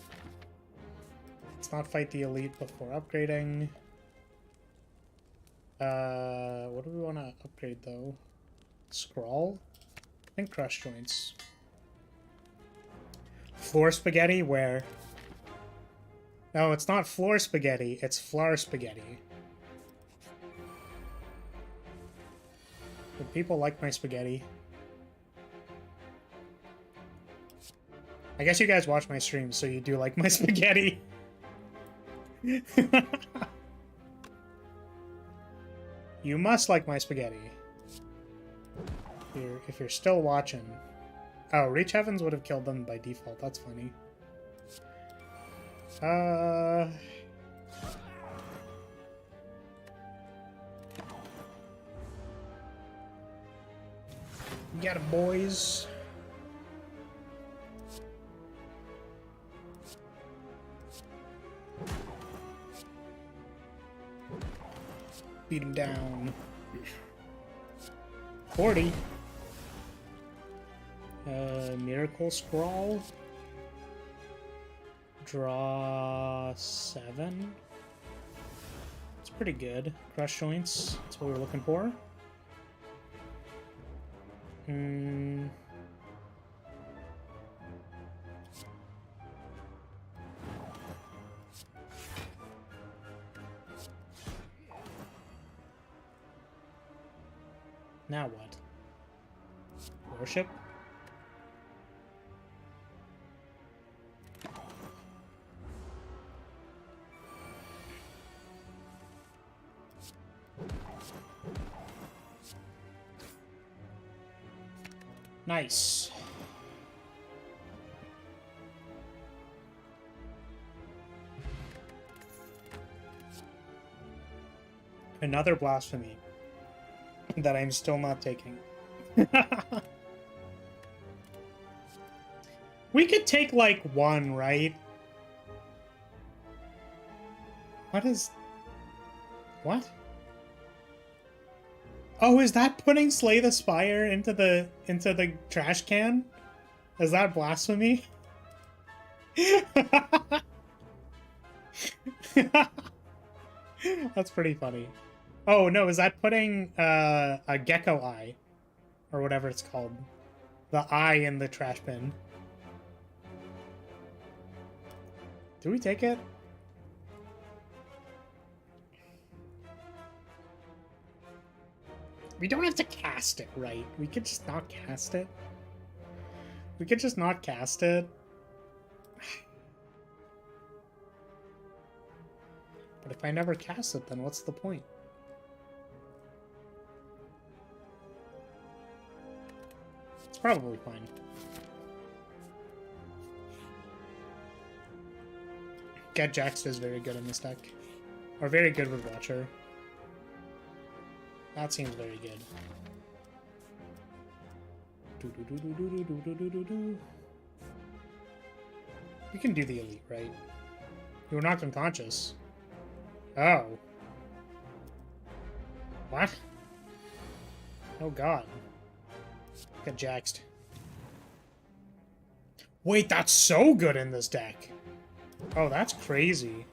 Let's not fight the elite before upgrading. What do we want to upgrade, though? Scrawl? I think crush joints. Floor spaghetti? Where? No, it's not floor spaghetti, it's flour spaghetti. Do people like my spaghetti? I guess you guys watch my streams, so you do like my spaghetti. You must like my spaghetti. If you're still watching. Oh, Reach Heavens would have killed them by default. That's funny. Got it, boys. Beat him down. 40. Miracle Scrawl. Draw 7. It's pretty good. Crush joints. That's what we were looking for. Now what? Worship? Nice. Another blasphemy that I'm still not taking. We could take, like, one, right? What is... What? Oh, is that putting Slay the Spire into the trash can? Is that blasphemy? That's pretty funny. Oh, no, is that putting a gecko eye? Or whatever it's called. The eye in the trash bin. Do we take it? We don't have to cast it, right? We could just not cast it. We could just not cast it. But if I never cast it, then what's the point? It's probably fine. Get Jaxed is very good in this deck. Or very good with Watcher. That seems very good. You can do the elite, right? You were knocked unconscious. Oh. What? Oh god. Get Jaxed. Wait, that's so good in this deck. Oh, that's crazy.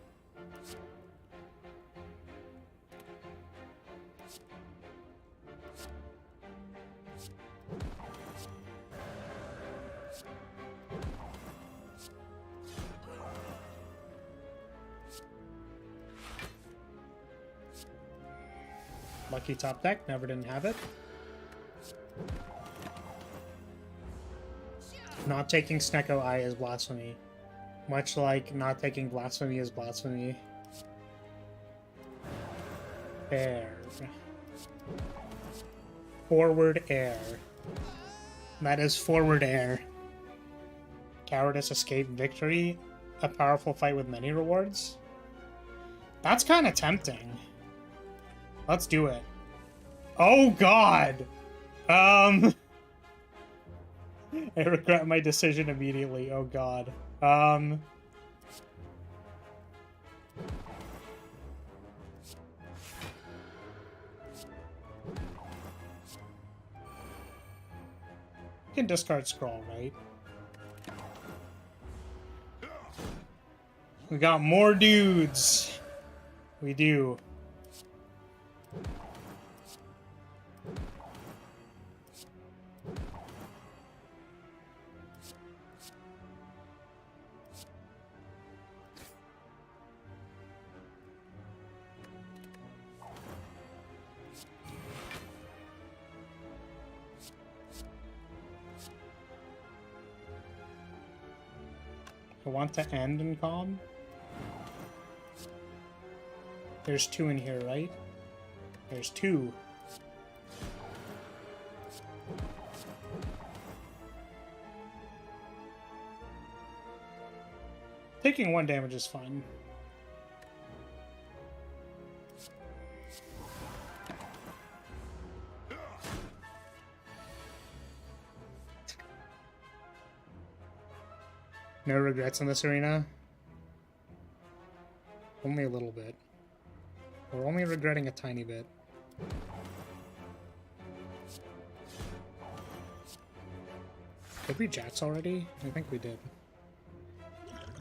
Lucky top deck, never didn't have it. Not taking Snecko Eye is blasphemy. Much like not taking Blasphemy is blasphemy. Air. Forward air. That is forward air. Cowardice, escape, victory. A powerful fight with many rewards. That's kind of tempting. Let's do it. Oh god! I regret my decision immediately. Oh god. You can discard Scroll, right? We got more dudes. We do. I want to end in calm. There's two in here, right? There's two. Taking one damage is fine. No regrets in this arena? Only a little bit. We're only regretting a tiny bit. Did we Jax already? I think we did.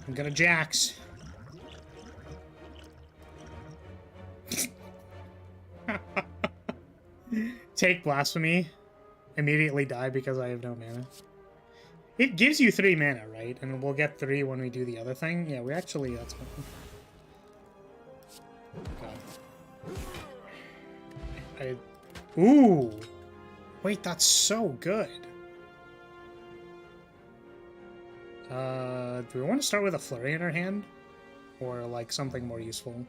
I'm gonna Jax. Take Blasphemy. Immediately die because I have no mana. It gives you 3 mana, right? And we'll get 3 when we do the other thing. Yeah, we actually... That's fine. God. Ooh! Wait, that's so good. Do we want to start with a Flurry in our hand? Or, like, something more useful?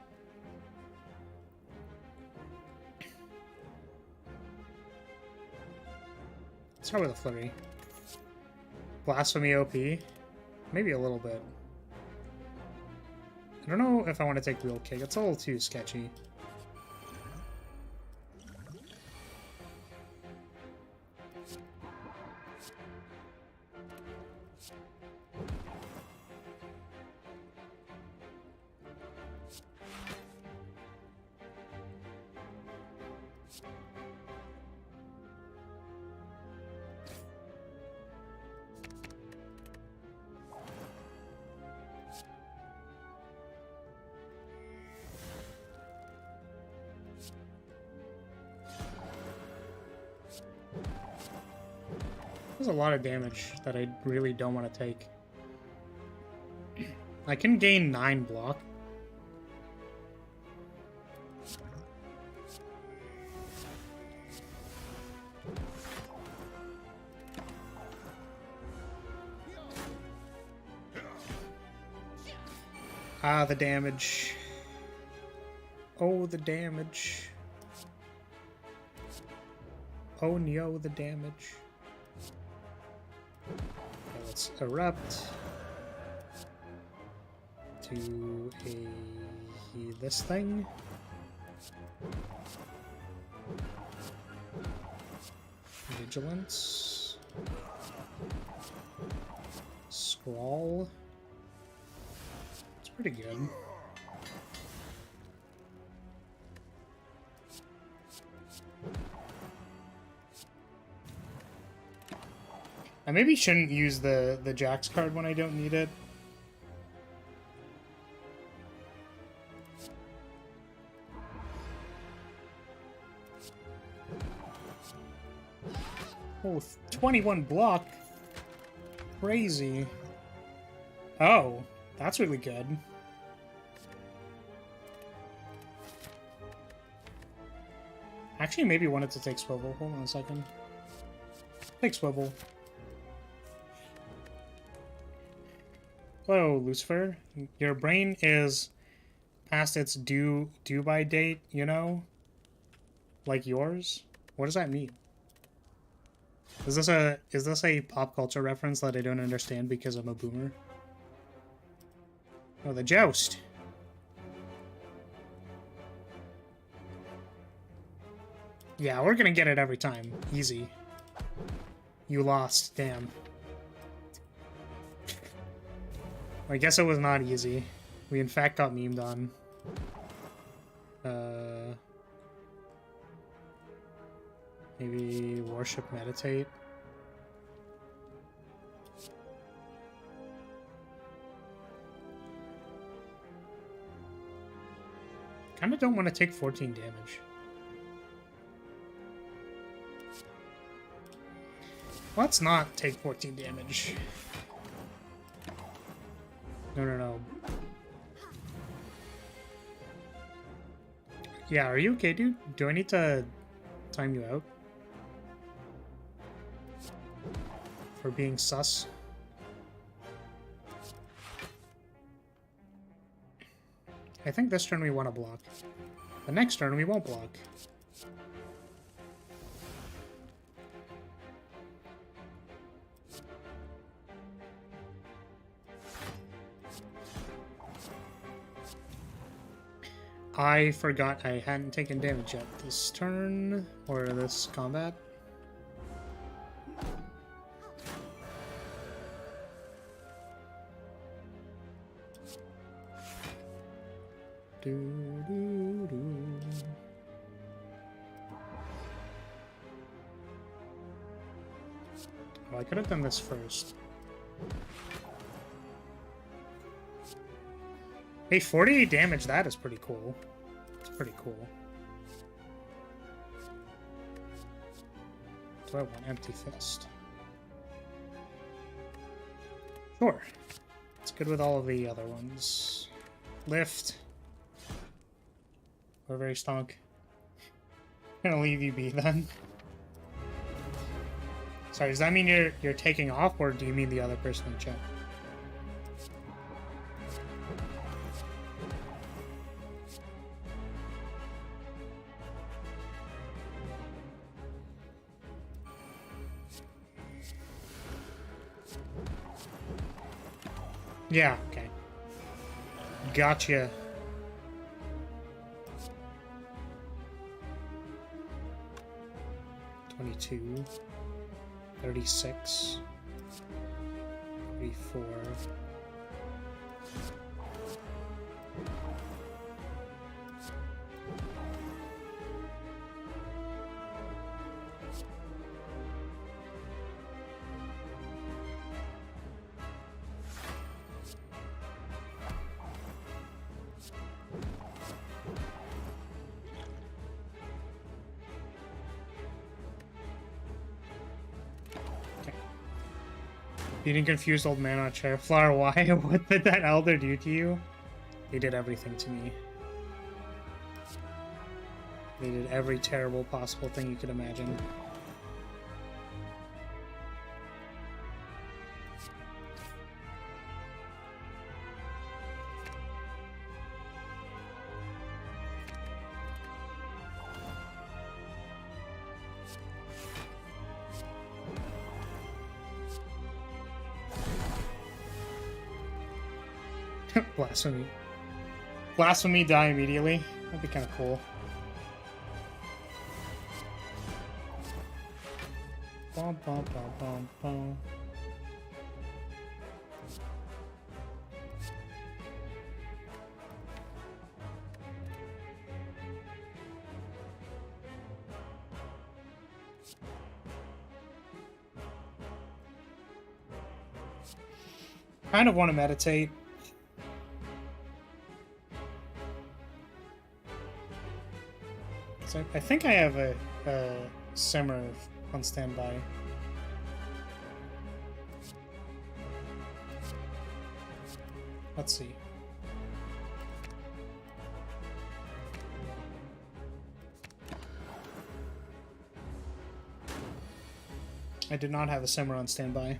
Let's start with a Flurry. Blasphemy OP? Maybe a little bit. I don't know if I want to take Wheel Kick. It's a little too sketchy. There's a lot of damage that I really don't want to take. I can gain 9 block. Ah, the damage. Oh, the damage. Oh no, the damage. Okay, let's erupt. do this thing. Vigilance. Scrawl. It's pretty good. I maybe shouldn't use the Jax card when I don't need it. Oh, 21 block. Crazy. Oh, that's really good. Actually, maybe wanted to take Swivel. Hold on a second. Take Swivel. Hello, Lucifer. Your brain is past its due by date, you know? Like yours? What does that mean? Is this a pop culture reference that I don't understand because I'm a boomer? Oh, the joust. Yeah, we're gonna get it every time. Easy. You lost, damn. I guess it was not easy. We in fact got memed on. Maybe worship, meditate. Kinda don't want to take 14 damage. Let's not take 14 damage. No. Yeah, are you okay, dude? Do I need to time you out? For being sus? I think this turn we want to block. The next turn we won't block. I forgot I hadn't taken damage yet this turn, or this combat. Oh, I could have done this first. Hey, 48 damage, that is pretty cool. It's pretty cool. Do I want Empty Fist? Sure. It's good with all of the other ones. Lift. We're very stonk. Gonna leave you be then. Sorry, does that mean you're taking off, or do you mean the other person in chat? Yeah, okay. Gotcha. $22, $36, $34. Beating confused old man on a chair. Flower, why? What did that elder do to you? They did everything to me. They did every terrible possible thing you could imagine. Blasphemy. Blasphemy, die immediately. That'd be kind of cool. Bum, bum, bum, bum, bum. Kind of want to meditate. So I think I have a simmer on standby. Let's see. I did not have a simmer on standby.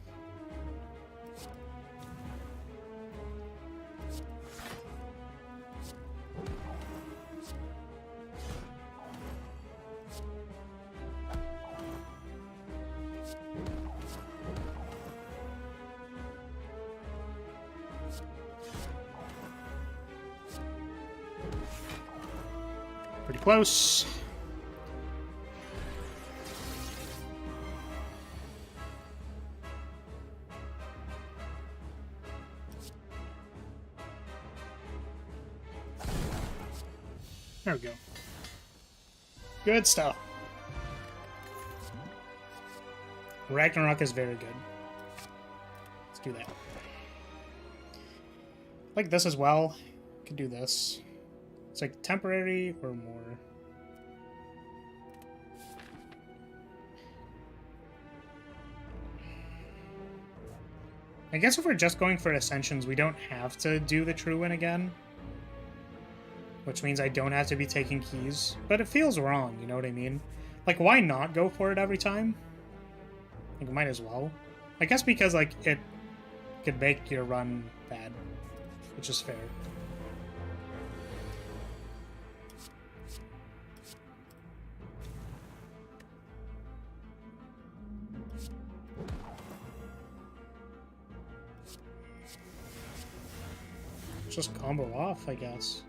Pretty close. There we go. Good stuff. Ragnarok is very good. Let's do that. Like this as well. Could do this. It's like temporary or more. I guess if we're just going for Ascensions, we don't have to do the True Win again. Which means I don't have to be taking keys. But it feels wrong, you know what I mean? Like, why not go for it every time? Like, might as well. I guess because, like, it could make your run bad. Which is fair. Just combo off, I guess.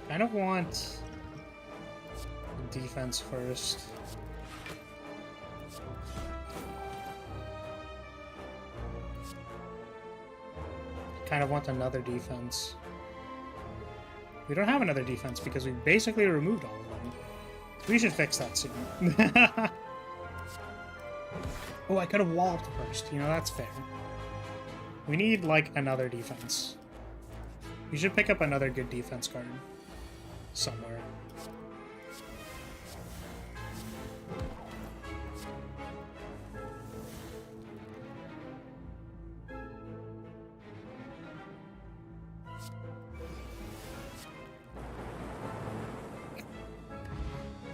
Kind of want defense first. Kind of want another defense. We don't have another defense because we basically removed all of them. We should fix that soon. Oh, I could have walloped first. You know, that's fair. We need, like, another defense. We should pick up another good defense card. Somewhere.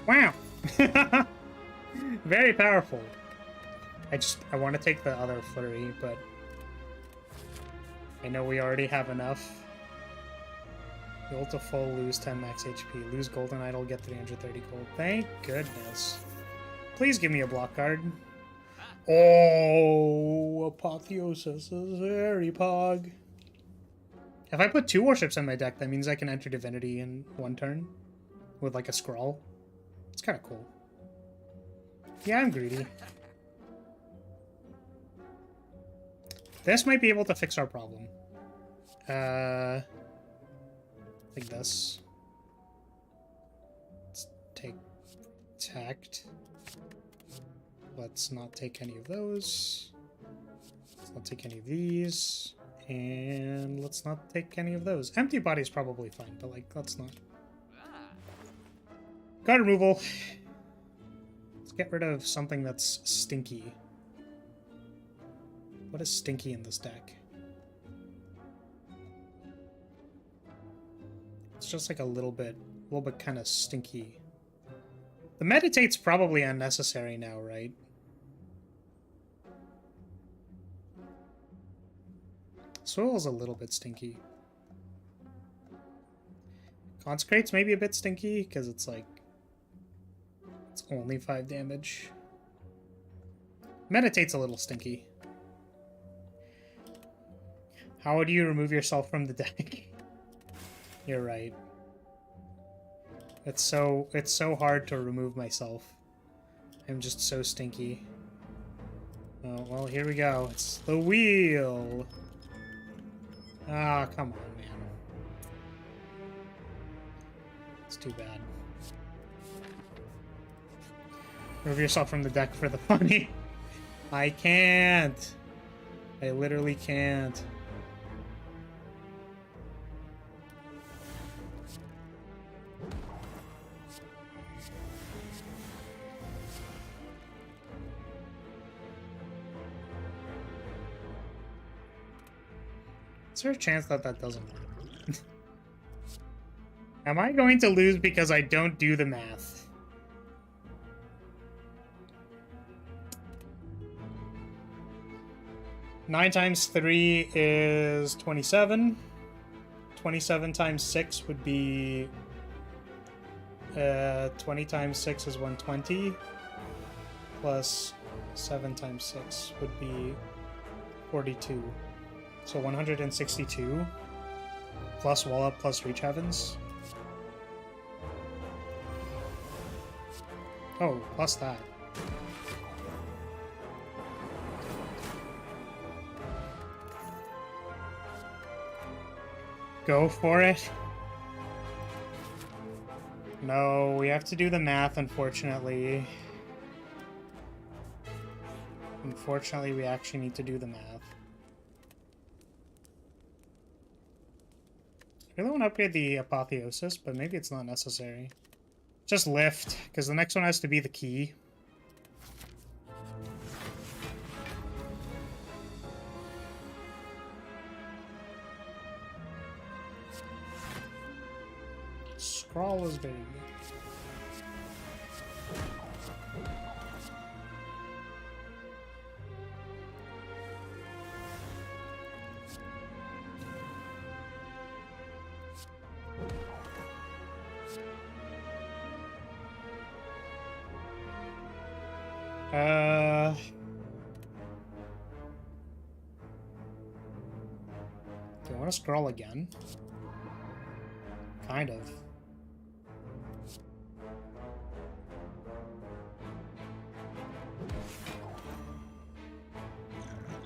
Wow! Very powerful. I want to take the other flurry, but I know we already have enough. Ult to full, lose 10 max HP. Lose Golden Idol, get 330 gold. Thank goodness. Please give me a block card. Oh, Apotheosis is very pog. If I put 2 warships in my deck, that means I can enter Divinity in 1 turn. With like a scroll. It's kind of cool. Yeah, I'm greedy. This might be able to fix our problem. Like this. Let's take Protect. Let's not take any of those. Let's not take any of these. And let's not take any of those. Empty Body's probably fine, but like, let's not. Card removal. Let's get rid of something that's stinky. What is stinky in this deck? It's just like a little bit kind of stinky. The Meditate's probably unnecessary now, right? Soil's a little bit stinky. Consecrate's maybe a bit stinky, because it's like... It's only 5 damage. Meditate's a little stinky. How would you remove yourself from the deck? You're right. It's so hard to remove myself. I'm just so stinky. Oh, well, here we go. It's the wheel. Ah, come on, man. It's too bad. Remove yourself from the deck for the money. I can't. I literally can't. Is there a chance that that doesn't work? Am I going to lose because I don't do the math? Nine times 3 is 27. 27 times 6 would be... 20 times 6 is 120. Plus 7 times 6 would be 42. So 162. Plus Wall Up plus Reach Heavens. Oh, plus that. Go for it. No, we have to do the math, unfortunately. Unfortunately, we actually need to do the math. I really want to upgrade the Apotheosis, but maybe it's not necessary. Just lift, because the next one has to be the key. Scrawl is very good. Do I want to scroll again? Kind of.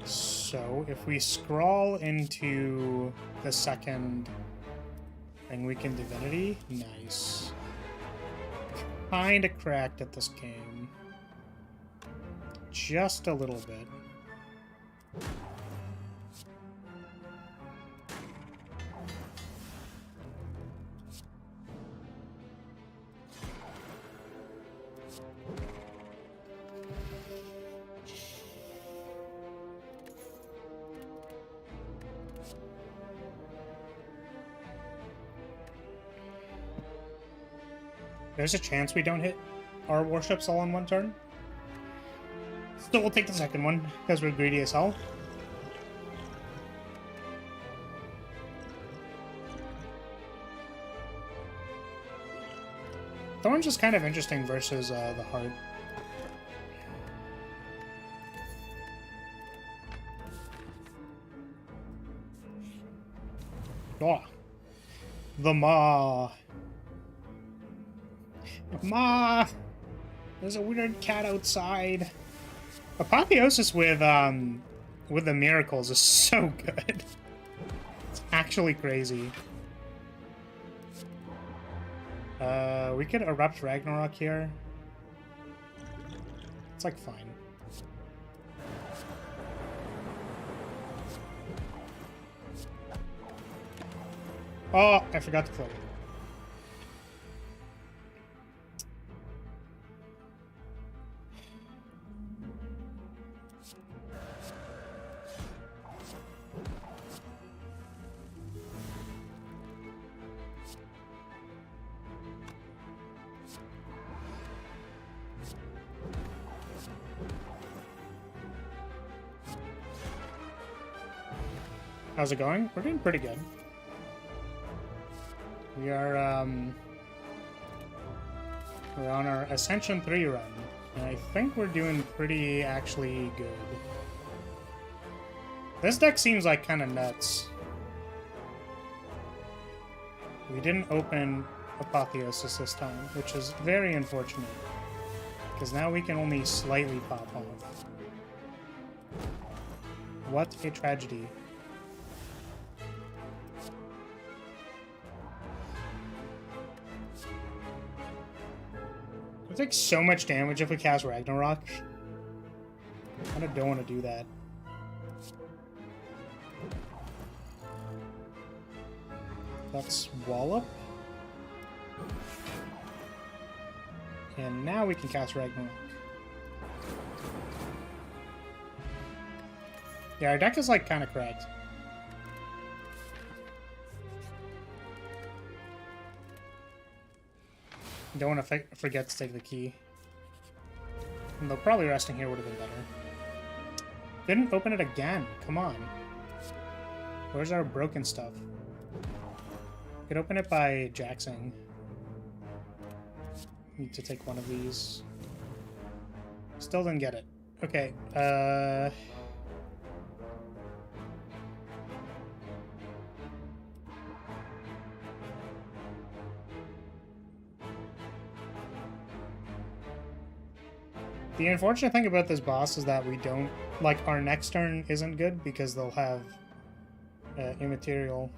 So, if we scroll into the second thing, we can Divinity. Nice. Kinda cracked at this game. Just a little bit. There's a chance we don't hit our warships all in one turn. Still, we'll take the second one, because we're greedy as hell. Thorn's just kind of interesting versus the Heart. Oh. The Maw. Ma! There's a weird cat outside. Apotheosis with the miracles is so good. It's actually crazy. We could erupt Ragnarok here. It's like fine. Oh, I forgot to click. How's it going? We're doing pretty good. We are, we're on our Ascension 3 run, and I think we're doing pretty actually good. This deck seems like kind of nuts. We didn't open Apotheosis this time, which is very unfortunate, because now we can only slightly pop off. What a tragedy. It takes so much damage if we cast Ragnarok. I kind of don't want to do that. Let's Wallop. And now we can cast Ragnarok. Yeah, our deck is like kind of cracked. Don't want to forget to take the key. And though probably resting here would have been better. Didn't open it again. Come on. Where's our broken stuff? Could open it by jaxing. Need to take one of these. Still didn't get it. Okay. The unfortunate thing about this boss is that we don't... Like, our next turn isn't good because they'll have immaterial.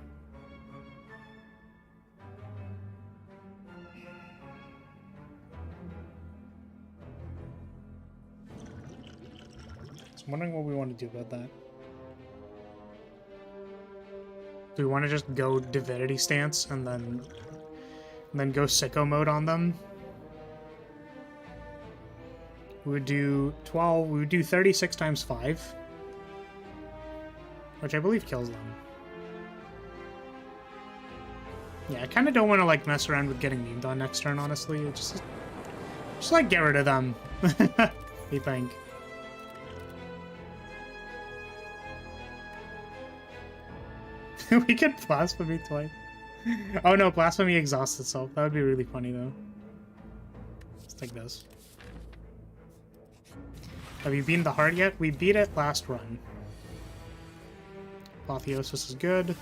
So I'm wondering what we want to do about that. Do we want to just go Divinity Stance and then go Sicko Mode on them? We would do 12, we would do 36 times 5. Which I believe kills them. Yeah, I kind of don't want to, like, mess around with getting memed on next turn, honestly. Just like, get rid of them. You think? We could Blasphemy twice. Oh no, Blasphemy exhausts itself. That would be really funny, though. Let's take this. Have you beaten the heart yet? We beat it last run. Apotheosis is good.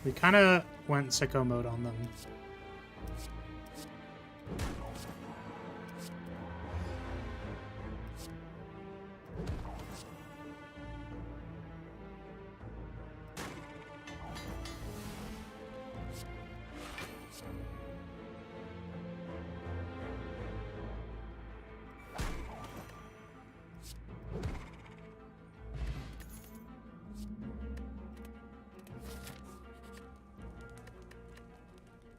We kind of went Sicko Mode on them.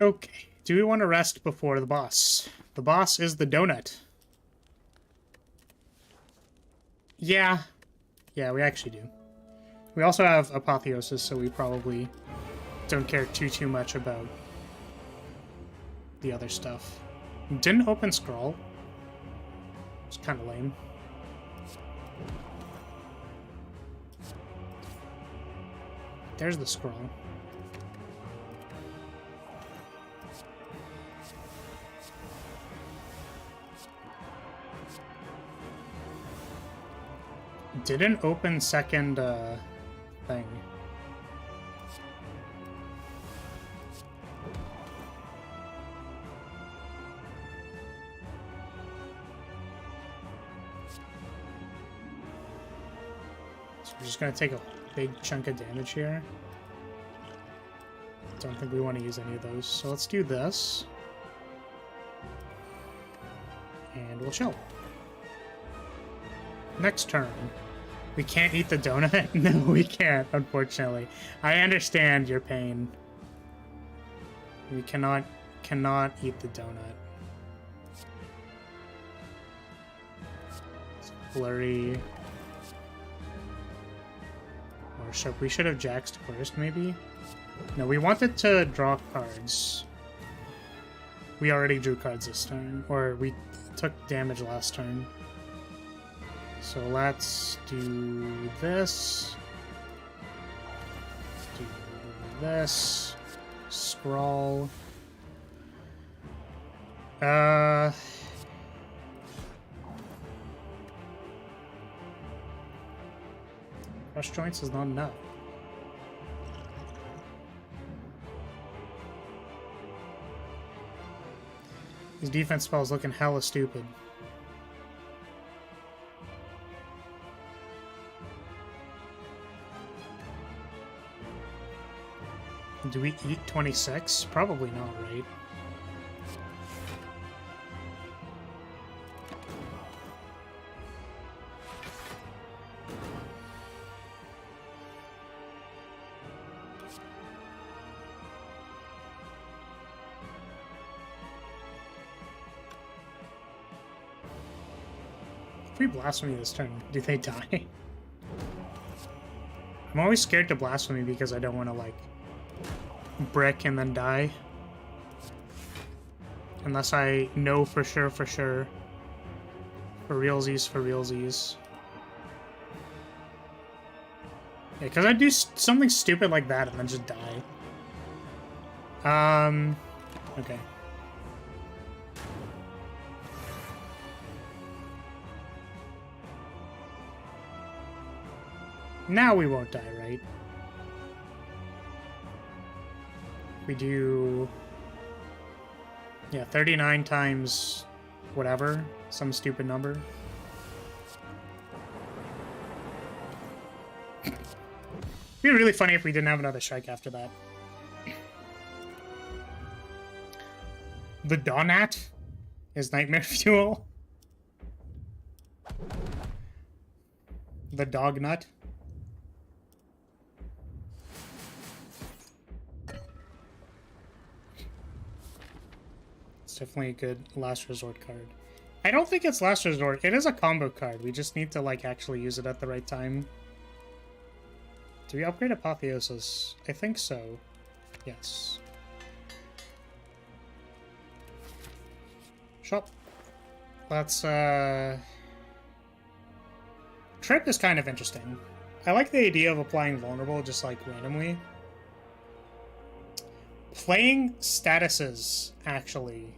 Okay, do we want to rest before the boss? The boss is the donut. Yeah, we actually do. We also have Apotheosis, so we probably don't care too much about the other stuff. Didn't open Scroll. It's kind of lame. There's the Scroll. Didn't open second thing. So we're just gonna take a big chunk of damage here. Don't think we want to use any of those, so let's do this. And we'll chill. Next turn. We can't eat the donut? No, we can't, unfortunately. I understand your pain. We cannot eat the donut. It's blurry. Or we should have jaxed first, maybe? No, we wanted to draw cards. We already drew cards this turn. Or we took damage last turn. So let's do this. Do this. Scrawl. Crush joints is not enough. These defense spells looking hella stupid. Do we eat 26? Probably not, right? If we blasphemy this turn, do they die? I'm always scared to blasphemy because I don't want to, like, brick and then die. Unless I know for sure. For realsies, for realsies. Yeah, because I do something stupid like that and then just die. Okay. Now we won't die, right? We do... yeah, 39 times whatever. Some stupid number. It'd be really funny if we didn't have another strike after that. The Donat is Nightmare Fuel. The Dog Nut. Definitely a good last resort card. I don't think it's last resort. It is a combo card. We just need to, like, actually use it at the right time. Do we upgrade Apotheosis? I think so. Yes. Shop. Let's, Trip is kind of interesting. I like the idea of applying Vulnerable just, like, randomly. Playing statuses, actually.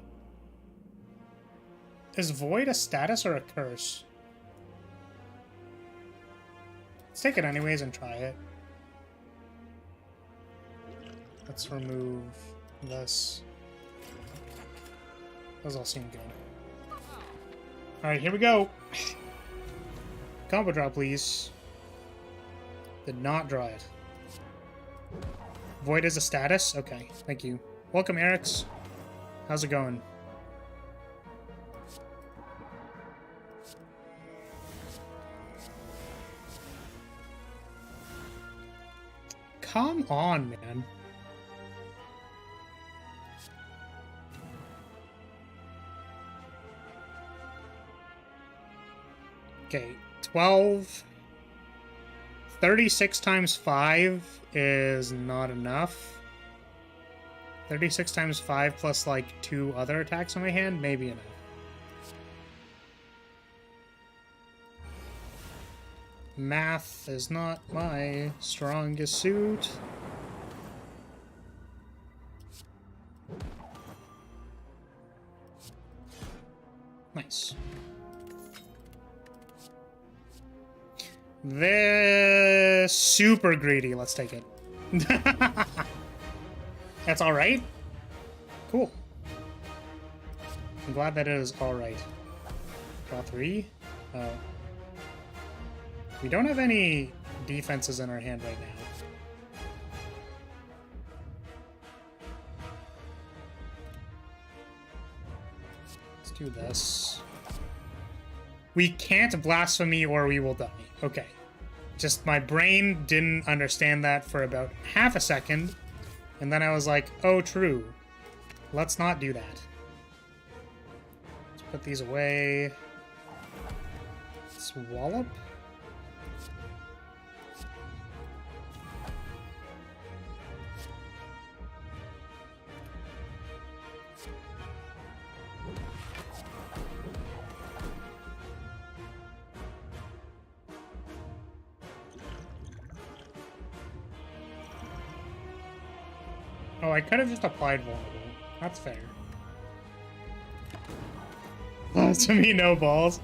Is Void a status or a curse? Let's take it anyways and try it. Let's remove this. Those all seem good. Alright, here we go. Combo draw, please. Did not draw it. Void is a status? Okay, thank you. Welcome, Eric's. How's it going? Come on, man. Okay, 12. 36 times 5 is not enough. 36 times 5 plus, like, 2 other attacks on my hand, maybe enough. Math is not my strongest suit. Nice. They're super greedy. Let's take it. That's alright? Cool. I'm glad that it is alright. Draw 3? Oh. We don't have any defenses in our hand right now. Let's do this. We can't blasphemy or we will die. Okay. Just my brain didn't understand that for about half a second. And then I was like, oh, true. Let's not do that. Let's put these away. Let's wallop. Oh, I could have just applied vulnerable. That's fair. To me, no balls.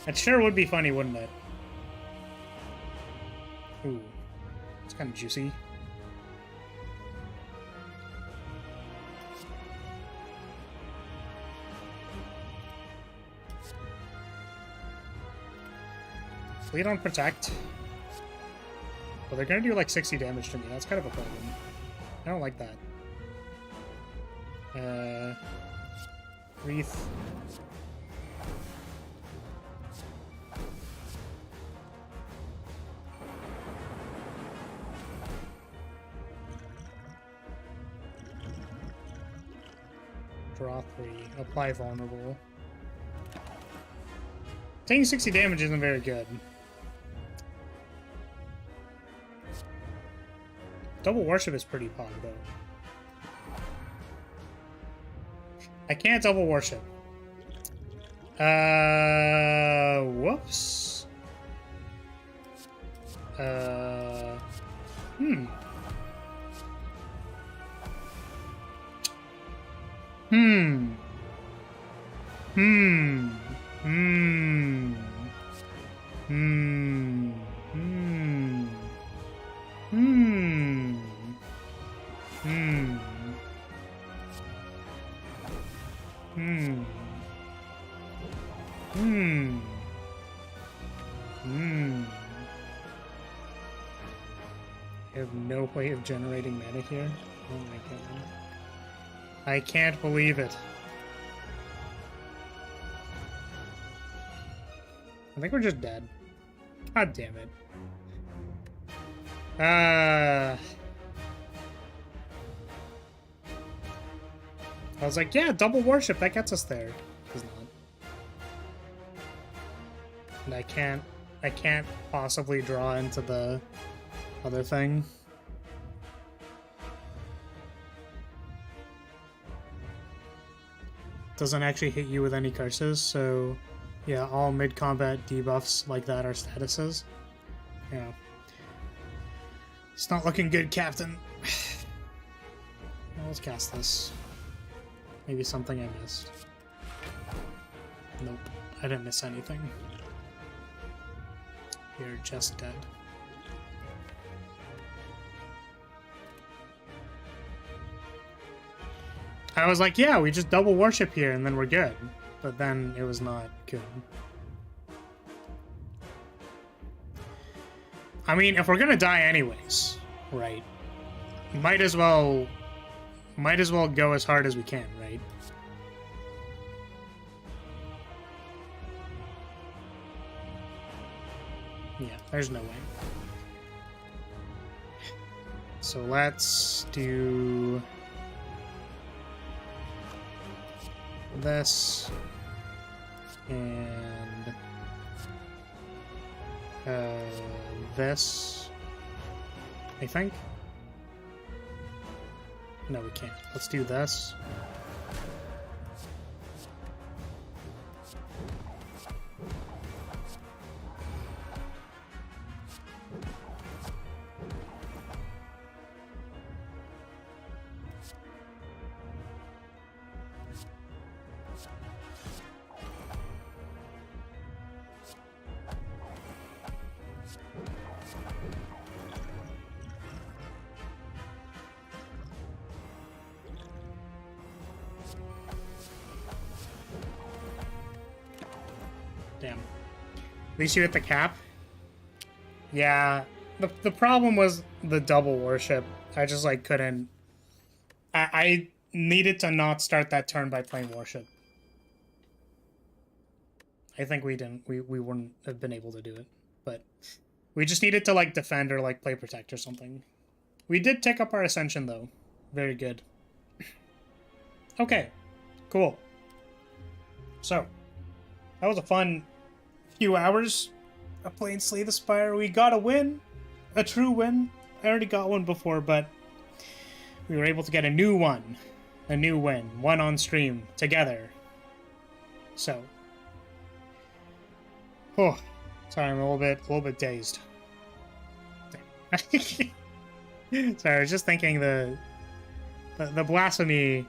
It sure would be funny, wouldn't it? Ooh. It's kind of juicy. Fleet on protect. Well, they're gonna do like 60 damage to me. That's kind of a problem. I don't like that. Wreath. Draw 3. Apply vulnerable. Taking 60 damage isn't very good. Double worship is pretty pog though. I can't double worship. Whoops. Hmm. Hmm. Hmm. Hmm. Hmm. Hmm. Hmm. Hmm. Hmm. Hmm. Hmm. I have no way of generating mana here. Oh my god. I can't believe it. I think we're just dead. God damn it. I was like, yeah, double worship, that gets us there. It's not. And I can't possibly draw into the other thing. Doesn't actually hit you with any curses, so yeah, all mid-combat debuffs like that are statuses. Yeah. It's not looking good, Captain. Well, let's cast this. Maybe something I missed. Nope, I didn't miss anything. You're just dead. I was like, yeah, we just double worship here and then we're good. But then it was not good. I mean, if we're gonna die anyways, right? Might as well go as hard as we can, right? Yeah, there's no way. So let's do this and this, I think. No, we can't. Let's do this. Damn. At least you hit the cap? Yeah. The problem was the double worship. I just, like, couldn't... I needed to not start that turn by playing worship. I think we wouldn't have been able to do it. But we just needed to, like, defend or, like, play protect or something. We did take up our ascension, though. Very good. Okay. Cool. So... that was a fun few hours of playing Slay the Spire. We got a win. A true win. I already got one before, but we were able to get a new one. A new win. One on stream. Together. So. Oh. Sorry, I'm a little bit dazed. Sorry, I was just thinking The blasphemy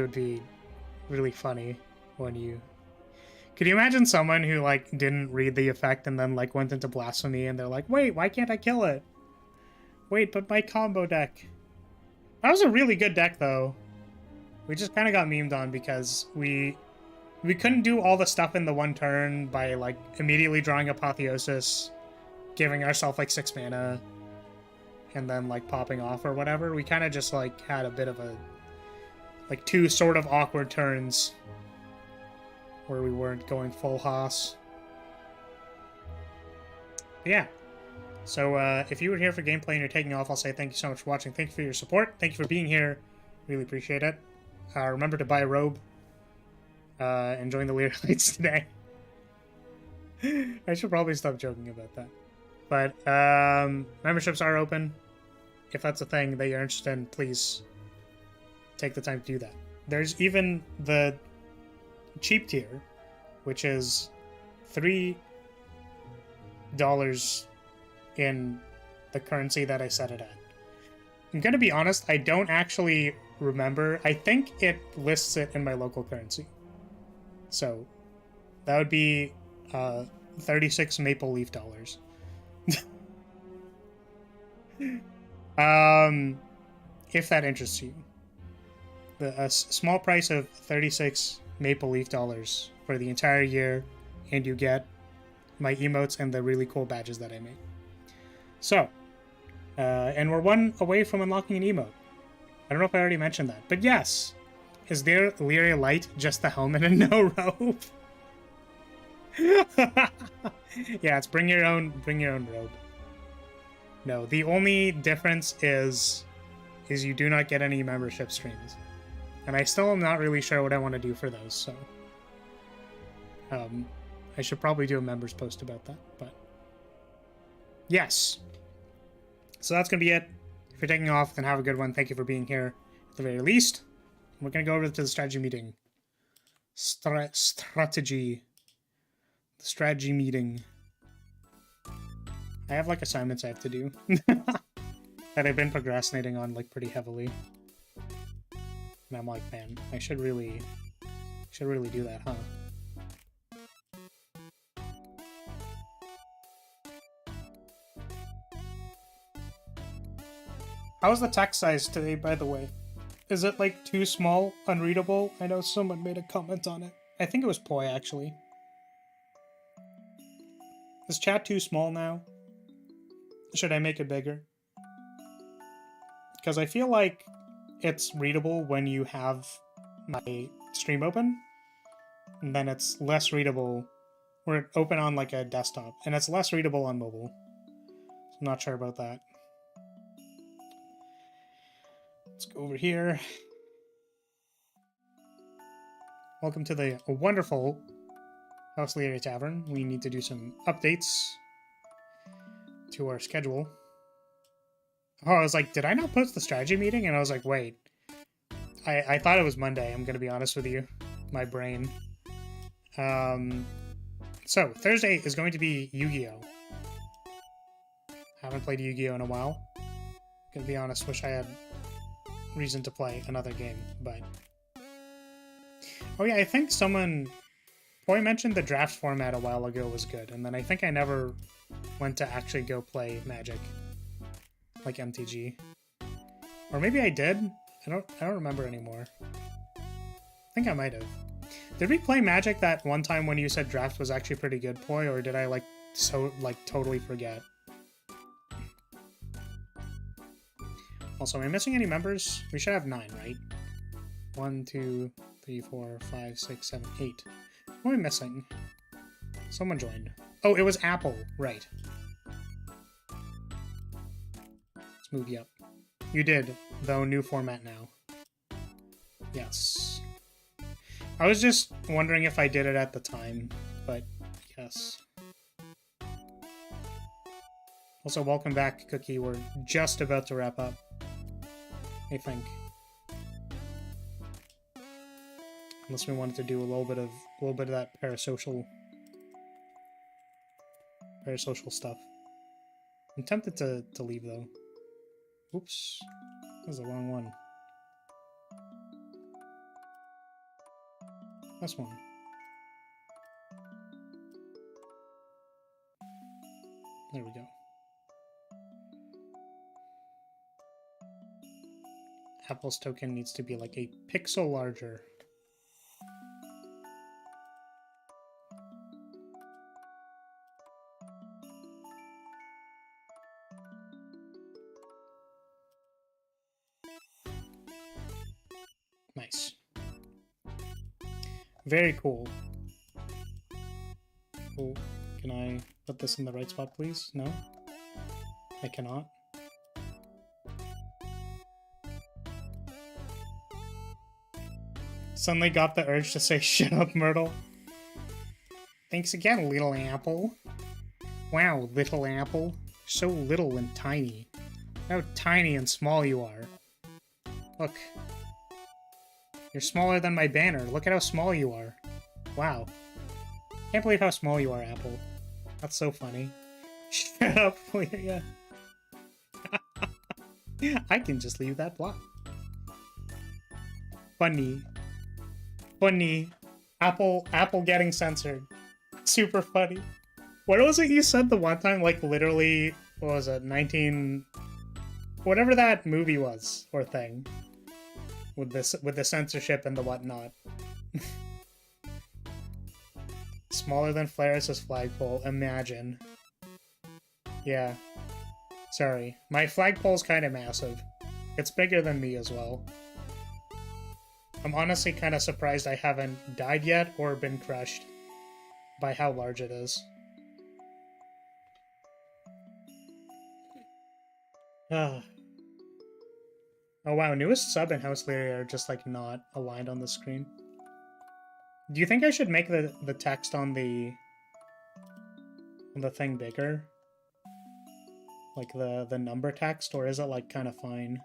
would be really funny when you... Could you imagine someone who, like, didn't read the effect and then, like, went into blasphemy and they're like, wait, why can't I kill it? Wait, but my combo deck. That was a really good deck, though. We just kind of got memed on because we couldn't do all the stuff in the one turn by, like, immediately drawing Apotheosis, giving ourselves, like, 6 mana, and then, like, popping off or whatever. We kind of just, like, had a bit of a, like, 2 sort of awkward turns where we weren't going full Haas. But yeah. So, if you were here for gameplay and you're taking off, I'll say thank you so much for watching. Thank you for your support. Thank you for being here. Really appreciate it. Remember to buy a robe. And join the Lyrilytes today. I should probably stop joking about that. But, memberships are open. If that's a thing that you're interested in, please take the time to do that. There's even the cheap tier, which is $3 in the currency that I set it at. I'm gonna be honest, I don't actually remember. I think it lists it in my local currency. So that would be 36 Maple Leaf dollars. If that interests you. A small price of 36 Maple Leaf dollars for the entire year, and you get my emotes and the really cool badges that I made. So, and we're one away from unlocking an emote. I don't know if I already mentioned that, but yes. Is there Lyrilyte just the helmet and no robe? Yeah, it's bring your own robe. No, the only difference is you do not get any membership streams. And I still am not really sure what I want to do for those, so I should probably do a members post about that, but yes. So that's gonna be it. If you're taking off, then have a good one. Thank you for being here at the very least. We're going to go over to the strategy meeting. Strategy. The strategy meeting. I have, like, assignments I have to do. That I've been procrastinating on, like, pretty heavily. And I'm like, man, I should really do that, huh? How's the text size today, by the way? Is it, like, too small? Unreadable? I know someone made a comment on it. I think it was Poi, actually. Is chat too small now? Should I make it bigger? Because I feel like it's readable when you have my stream open. And then it's less readable when it's open on, like, a desktop. And it's less readable on mobile. I'm not sure about that. Let's go over here. Welcome to the wonderful House Lyria Tavern. We need to do some updates to our schedule. Oh, I was like, did I not post the strategy meeting? And I was like, wait. I thought it was Monday, I'm gonna be honest with you. My brain. So, Thursday is going to be Yu-Gi-Oh! Haven't played Yu-Gi-Oh! In a while. Gonna be honest, wish I had reason to play another game, but... Oh yeah, I think someone... Poi mentioned the draft format a while ago was good, and then I think I never went to actually go play Magic. Like MTG. Or maybe I did? I don't remember anymore. I think I might have. Did we play Magic that one time when you said draft was actually pretty good, Poi, or did I totally forget? Also, am I missing any members? We should have 9, right? 1, 2, 3, 4, 5, 6, 7, 8. What am I missing? Someone joined. Oh, it was Apple. Right. Let's move you up. You did, though new format now. Yes. I was just wondering if I did it at the time, but yes. Also, welcome back, Cookie. We're just about to wrap up, I think. Unless we wanted to do a little bit of that parasocial stuff. I'm tempted to leave though. Oops. was the wrong one. This one. There we go. Apple's token needs to be like a pixel larger. Nice. Very cool. Oh, can I put this in the right spot, please? No? I cannot. Suddenly got the urge to say, shut up, Myrtle. Thanks again, little apple. Wow, little apple. So little and tiny. How tiny and small you are. Look. You're smaller than my banner. Look at how small you are. Wow. Can't believe how small you are, Apple. That's so funny. Shut up, Lyria. I can just leave that block. Funny. Funny. Apple getting censored. Super funny. What was it you said the one time? Like, literally, what was it? 19... Whatever that movie was, or thing. With the censorship and the whatnot. Smaller than Flaris' flagpole. Imagine. Yeah. Sorry. My flagpole's kind of massive. It's bigger than me as well. I'm honestly kind of surprised I haven't died yet or been crushed by how large it is. Ah. Oh wow, newest sub and House Lyria are just like not aligned on the screen. Do you think I should make the text on the thing bigger? Like the number text, or is it like kind of fine?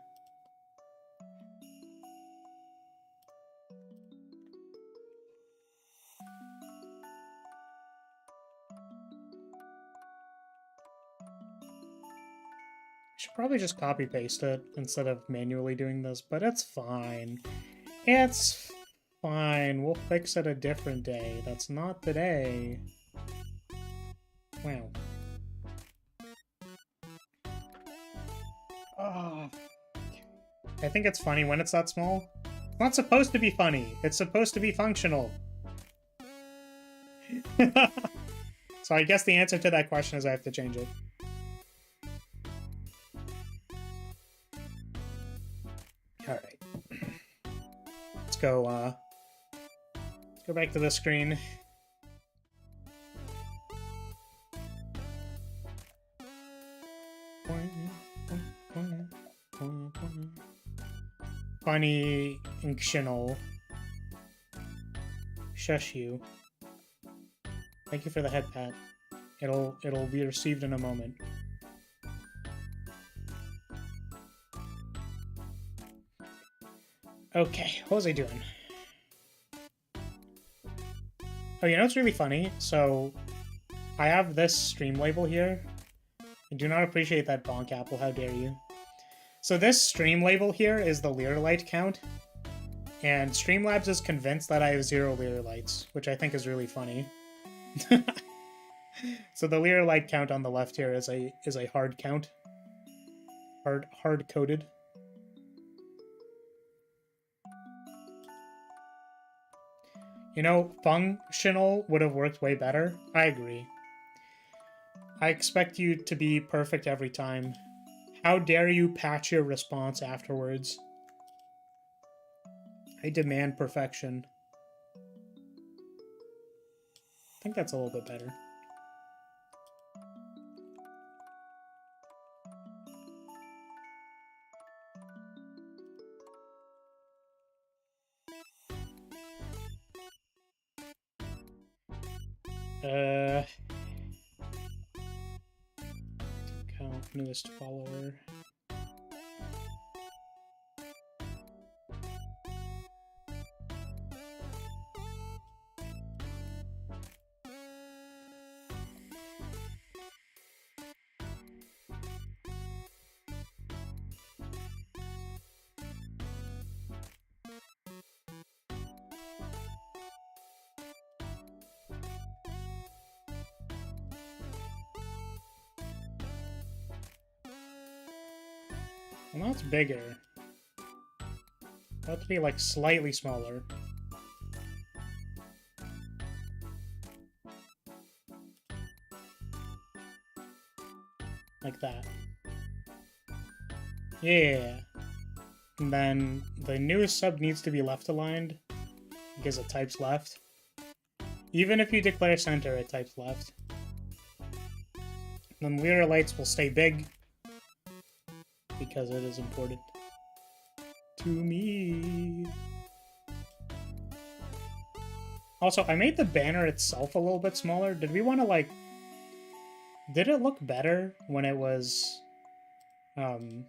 Should probably just copy paste it instead of manually doing this, but it's fine. It's fine. We'll fix it a different day. That's not today. Wow. Oh. I think it's funny when it's that small. It's not supposed to be funny. It's supposed to be functional. So I guess the answer to that question is I have to change it. Alright. Let's go back to the screen. Funny functional. Shush you. Thank you for the head pat. It'll be received in a moment. Okay, what was I doing? Oh, you know what's really funny? So, I have this stream label here. I do not appreciate that bonk apple, how dare you. So this stream label here is the Lyrilyte count. And Streamlabs is convinced that I have 0 Lyrilytes, which I think is really funny. So the Lyrilyte count on the left here is a hard count. Hard coded. You know, functional would have worked way better. I agree. I expect you to be perfect every time. How dare you patch your response afterwards? I demand perfection. I think that's a little bit better. Count newest follower. Well, that's bigger. That to be like slightly smaller. Like that. Yeah. And then the newest sub needs to be left aligned because it types left. Even if you declare center, it types left. And then Lyrilytes will stay big because it is important to me. Also, I made the banner itself a little bit smaller. Did we want to, like... Did it look better when it was... kind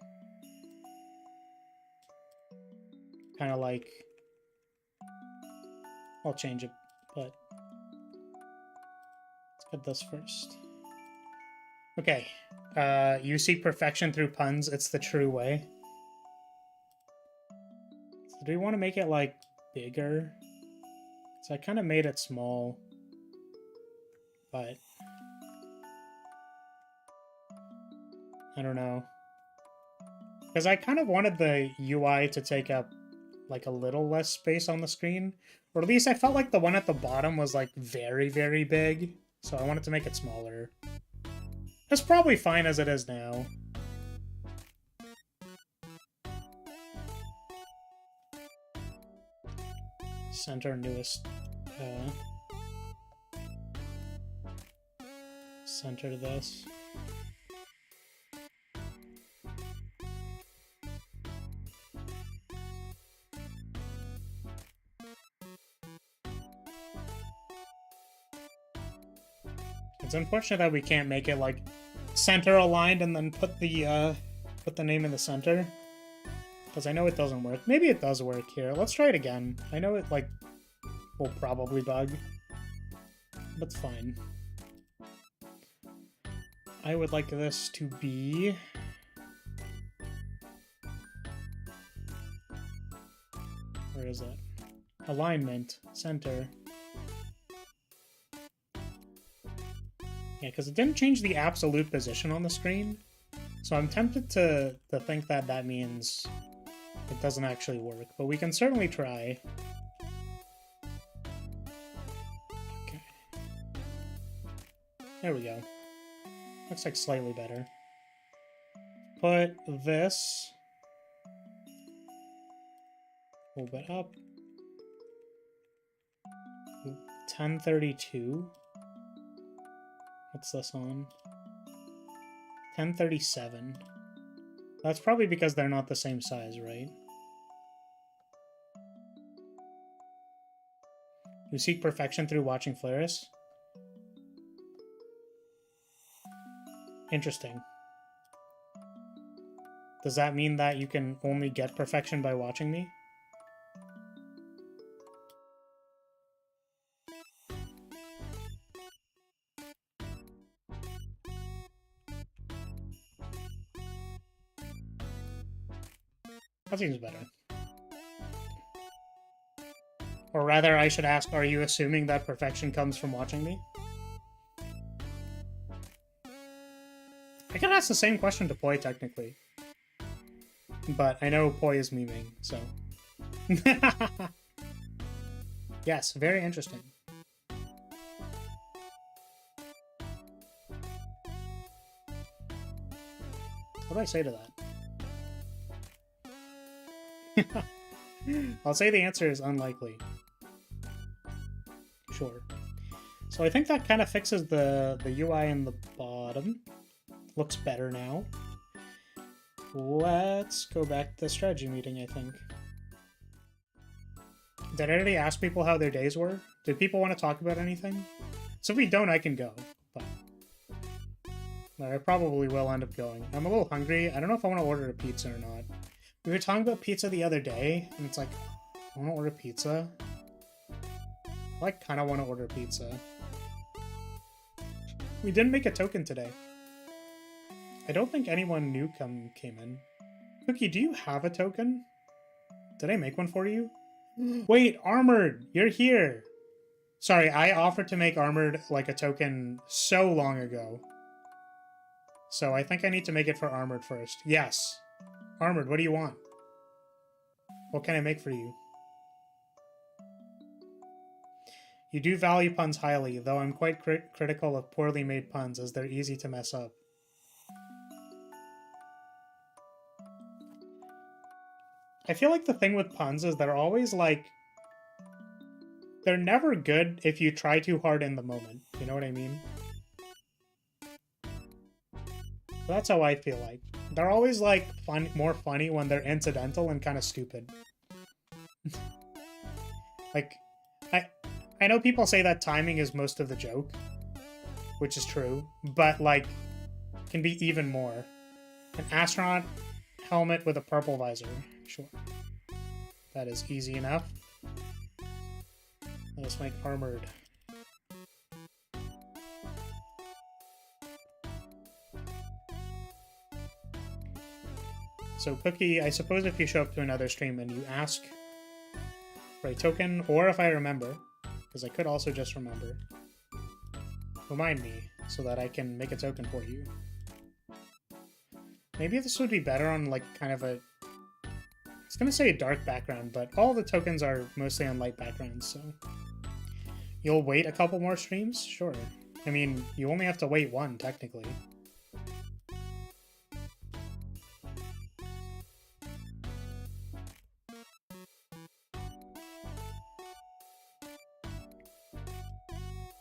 of like... I'll change it, but... Let's get this first. Okay. You seek perfection through puns. It's the true way. So do we want to make it, like, bigger? So I kind of made it small. But... I don't know. Because I kind of wanted the UI to take up, like, a little less space on the screen. Or at least I felt like the one at the bottom was, like, very, very big. So I wanted to make it smaller. It's probably fine as it is now. Center newest. Center this. It's unfortunate that we can't make it like center aligned and then put the name in the center. Because I know it doesn't work. Maybe it does work here. Let's try it again. I know it like will probably bug. But it's fine. I would like this to be... Where is it? Alignment. Center. Yeah, because it didn't change the absolute position on the screen. So I'm tempted to think that that means it doesn't actually work. But we can certainly try. Okay. There we go. Looks like slightly better. Put this a little bit up. 1032. What's this on? 1037. That's probably because they're not the same size, right? You seek perfection through watching Flaris? Interesting. Does that mean that you can only get perfection by watching me? That seems better. Or rather, I should ask, are you assuming that perfection comes from watching me? I could ask the same question to Poi, technically. But I know Poi is memeing, so... Yes, very interesting. What do I say to that? I'll say the answer is unlikely. Sure. So I think that kind of fixes the UI in the bottom. Looks better now. Let's go back to the strategy meeting, I think. Did I already ask people how their days were? Did people want to talk about anything? So if we don't, I can go. But I probably will end up going. I'm a little hungry. I don't know if I want to order a pizza or not. We were talking about pizza the other day, and it's like, I want to order pizza. I kind of want to order pizza. We didn't make a token today. I don't think anyone new came in. Cookie, do you have a token? Did I make one for you? Wait, Armored! You're here! Sorry, I offered to make Armored like a token so long ago. So I think I need to make it for Armored first. Yes. Armored, what do you want? What can I make for you? You do value puns highly, though I'm quite critical of poorly made puns as they're easy to mess up. I feel like the thing with puns is they're always like... They're never good if you try too hard in the moment. You know what I mean? That's how I feel like. They're always like more funny when they're incidental and kind of stupid. Like, I know people say that timing is most of the joke, which is true, but like, can be even more. An astronaut helmet with a purple visor. Sure. That is easy enough. Let's make armored. So Cookie, I suppose if you show up to another stream and you ask for a token, or if I remember, because I could also just remember, remind me so that I can make a token for you. Maybe this would be better on like kind of a... I was going to say a dark background, but all the tokens are mostly on light backgrounds, so... You'll wait a couple more streams? Sure. I mean, you only have to wait one, technically.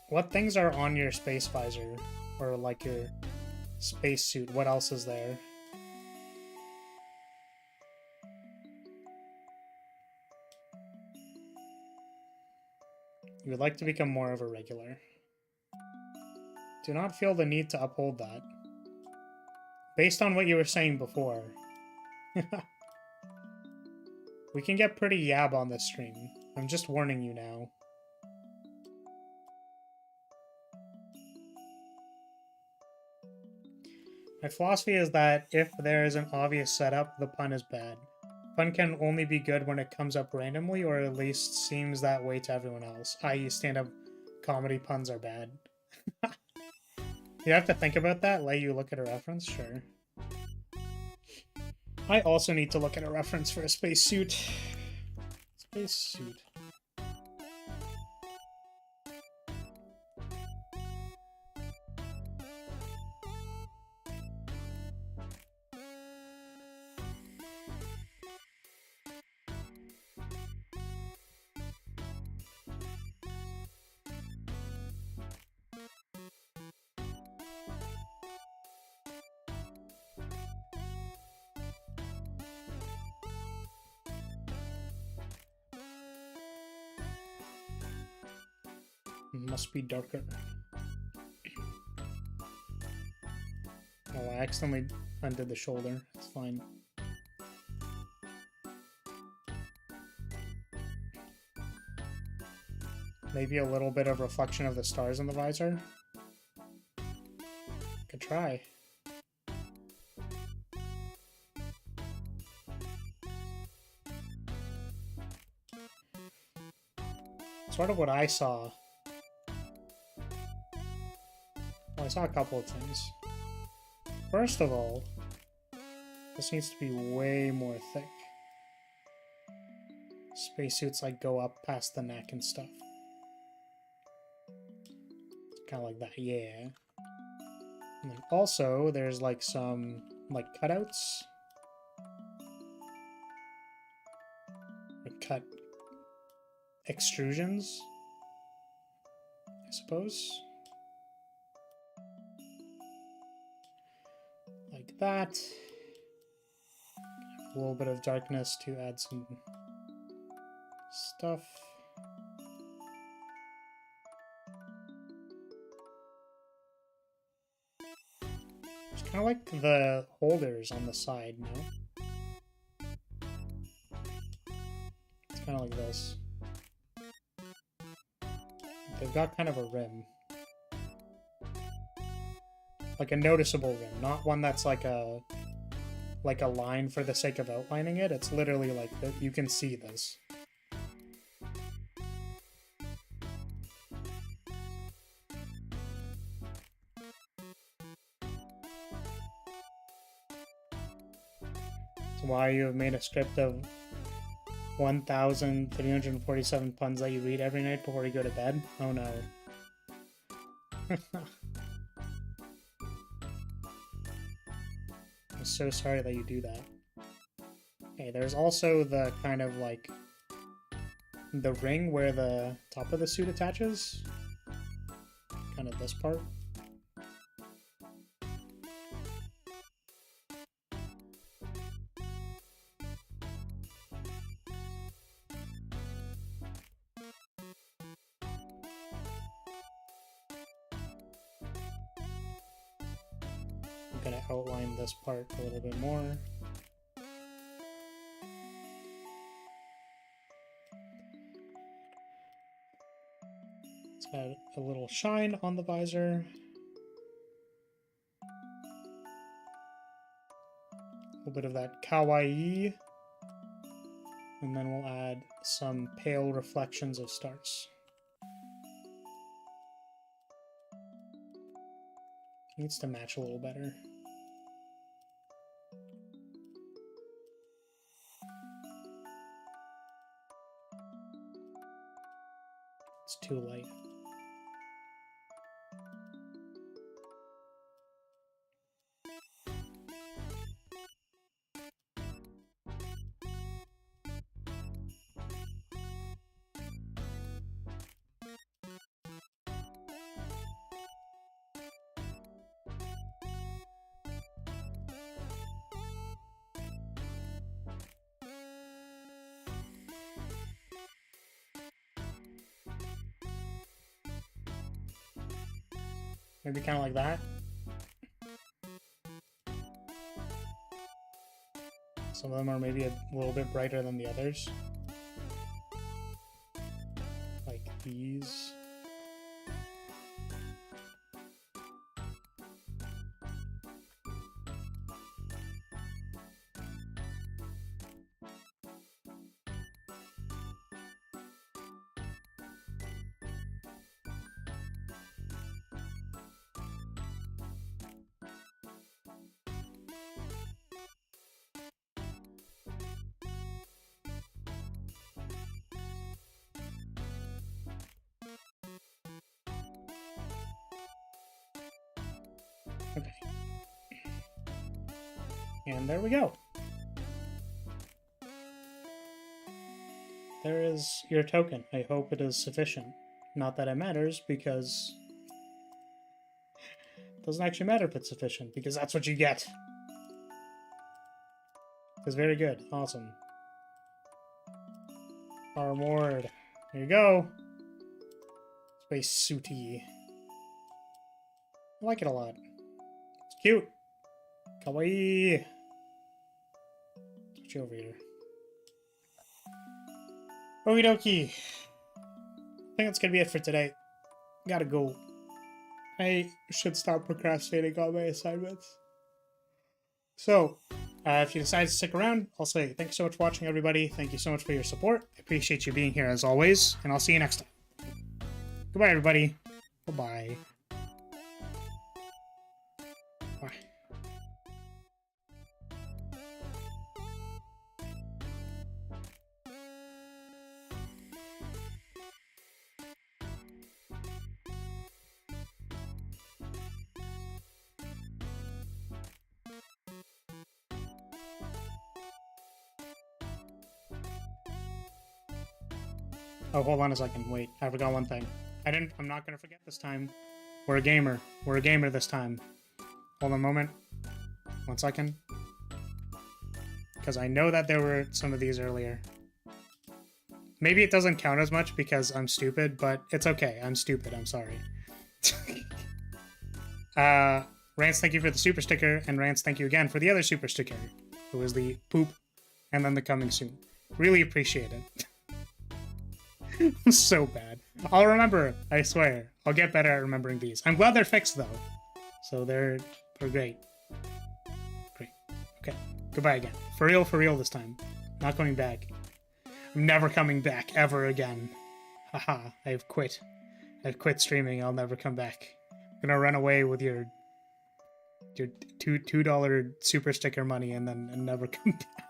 What things are on your space visor? Or like your space suit? What else is there? You would like to become more of a regular. Do not feel the need to uphold that. Based on what you were saying before. We can get pretty yab on this stream. I'm just warning you now. My philosophy is that if there is an obvious setup, the pun is bad. Pun can only be good when it comes up randomly, or at least seems that way to everyone else, i.e. stand-up comedy puns are bad. You have to think about that, let you look at a reference? Sure. I also need to look at a reference for a spacesuit. Spacesuit. Must be darker. Oh, I accidentally undid the shoulder. It's fine. Maybe a little bit of reflection of the stars in the visor? Could try. Sort of what I saw. Well, I saw a couple of things. First of all, this needs to be way more thick. Spacesuits like go up past the neck and stuff. Kind of like that, yeah. And then also, there's like some like cutouts. Or cut extrusions, I suppose. Like that. A little bit of darkness to add some stuff. It's kind of like the holders on the side, no? It's kind of like this. They've got kind of a rim. Like a noticeable rim, not one that's like a line for the sake of outlining it. It's literally like that. You can see this. So why you have made a script of 1,347 puns that you read every night before you go to bed? Oh no. I'm so sorry that you do that. Okay, there's also the kind of like the ring where the top of the suit attaches. Kind of this part. I'm gonna outline this part a little bit more. It's got a little shine on the visor. A little bit of that kawaii. And then we'll add some pale reflections of stars. Needs to match a little better. It's too light. Maybe kind of like that. Some of them are maybe a little bit brighter than the others. Like these. Okay. And there we go. There is your token. I hope it is sufficient. Not that it matters, because it doesn't actually matter if it's sufficient, because that's what you get. It's very good. Awesome. Our reward. There you go. Space suity. I like it a lot. It's cute. Kawaii. Switch over here. Okie dokie. I think that's gonna be it for today. Gotta go. I should stop procrastinating on my assignments. So, if you decide to stick around, I'll say thank you so much for watching, everybody. Thank you so much for your support. I appreciate you being here as always, and I'll see you next time. Goodbye, everybody. Bye-bye. Bye. Oh, hold on a second. Wait, I forgot one thing. I'm not gonna forget this time. We're a gamer. We're a gamer this time. Hold on a moment. 1 second. Because I know that there were some of these earlier. Maybe it doesn't count as much because I'm stupid, but it's okay. I'm stupid. I'm sorry. Rance, thank you for the super sticker, and Rance, thank you again for the other super sticker. It was the poop, and then the coming soon. Really appreciate it. So bad. I'll remember it, I swear. I'll get better at remembering these. I'm glad they're fixed, though. So they're great. Great. Okay. Goodbye again. For real this time. Not coming back. I'm never coming back, ever again. Haha, I've quit. I've quit streaming, I'll never come back. I'm gonna run away with your $2 super sticker money and then never come back.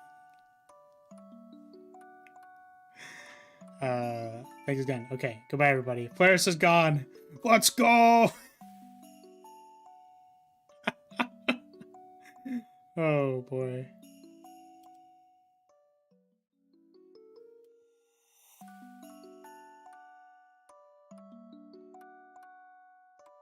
Thanks again. Okay, goodbye, everybody. Polaris is gone. Let's go! Oh, boy.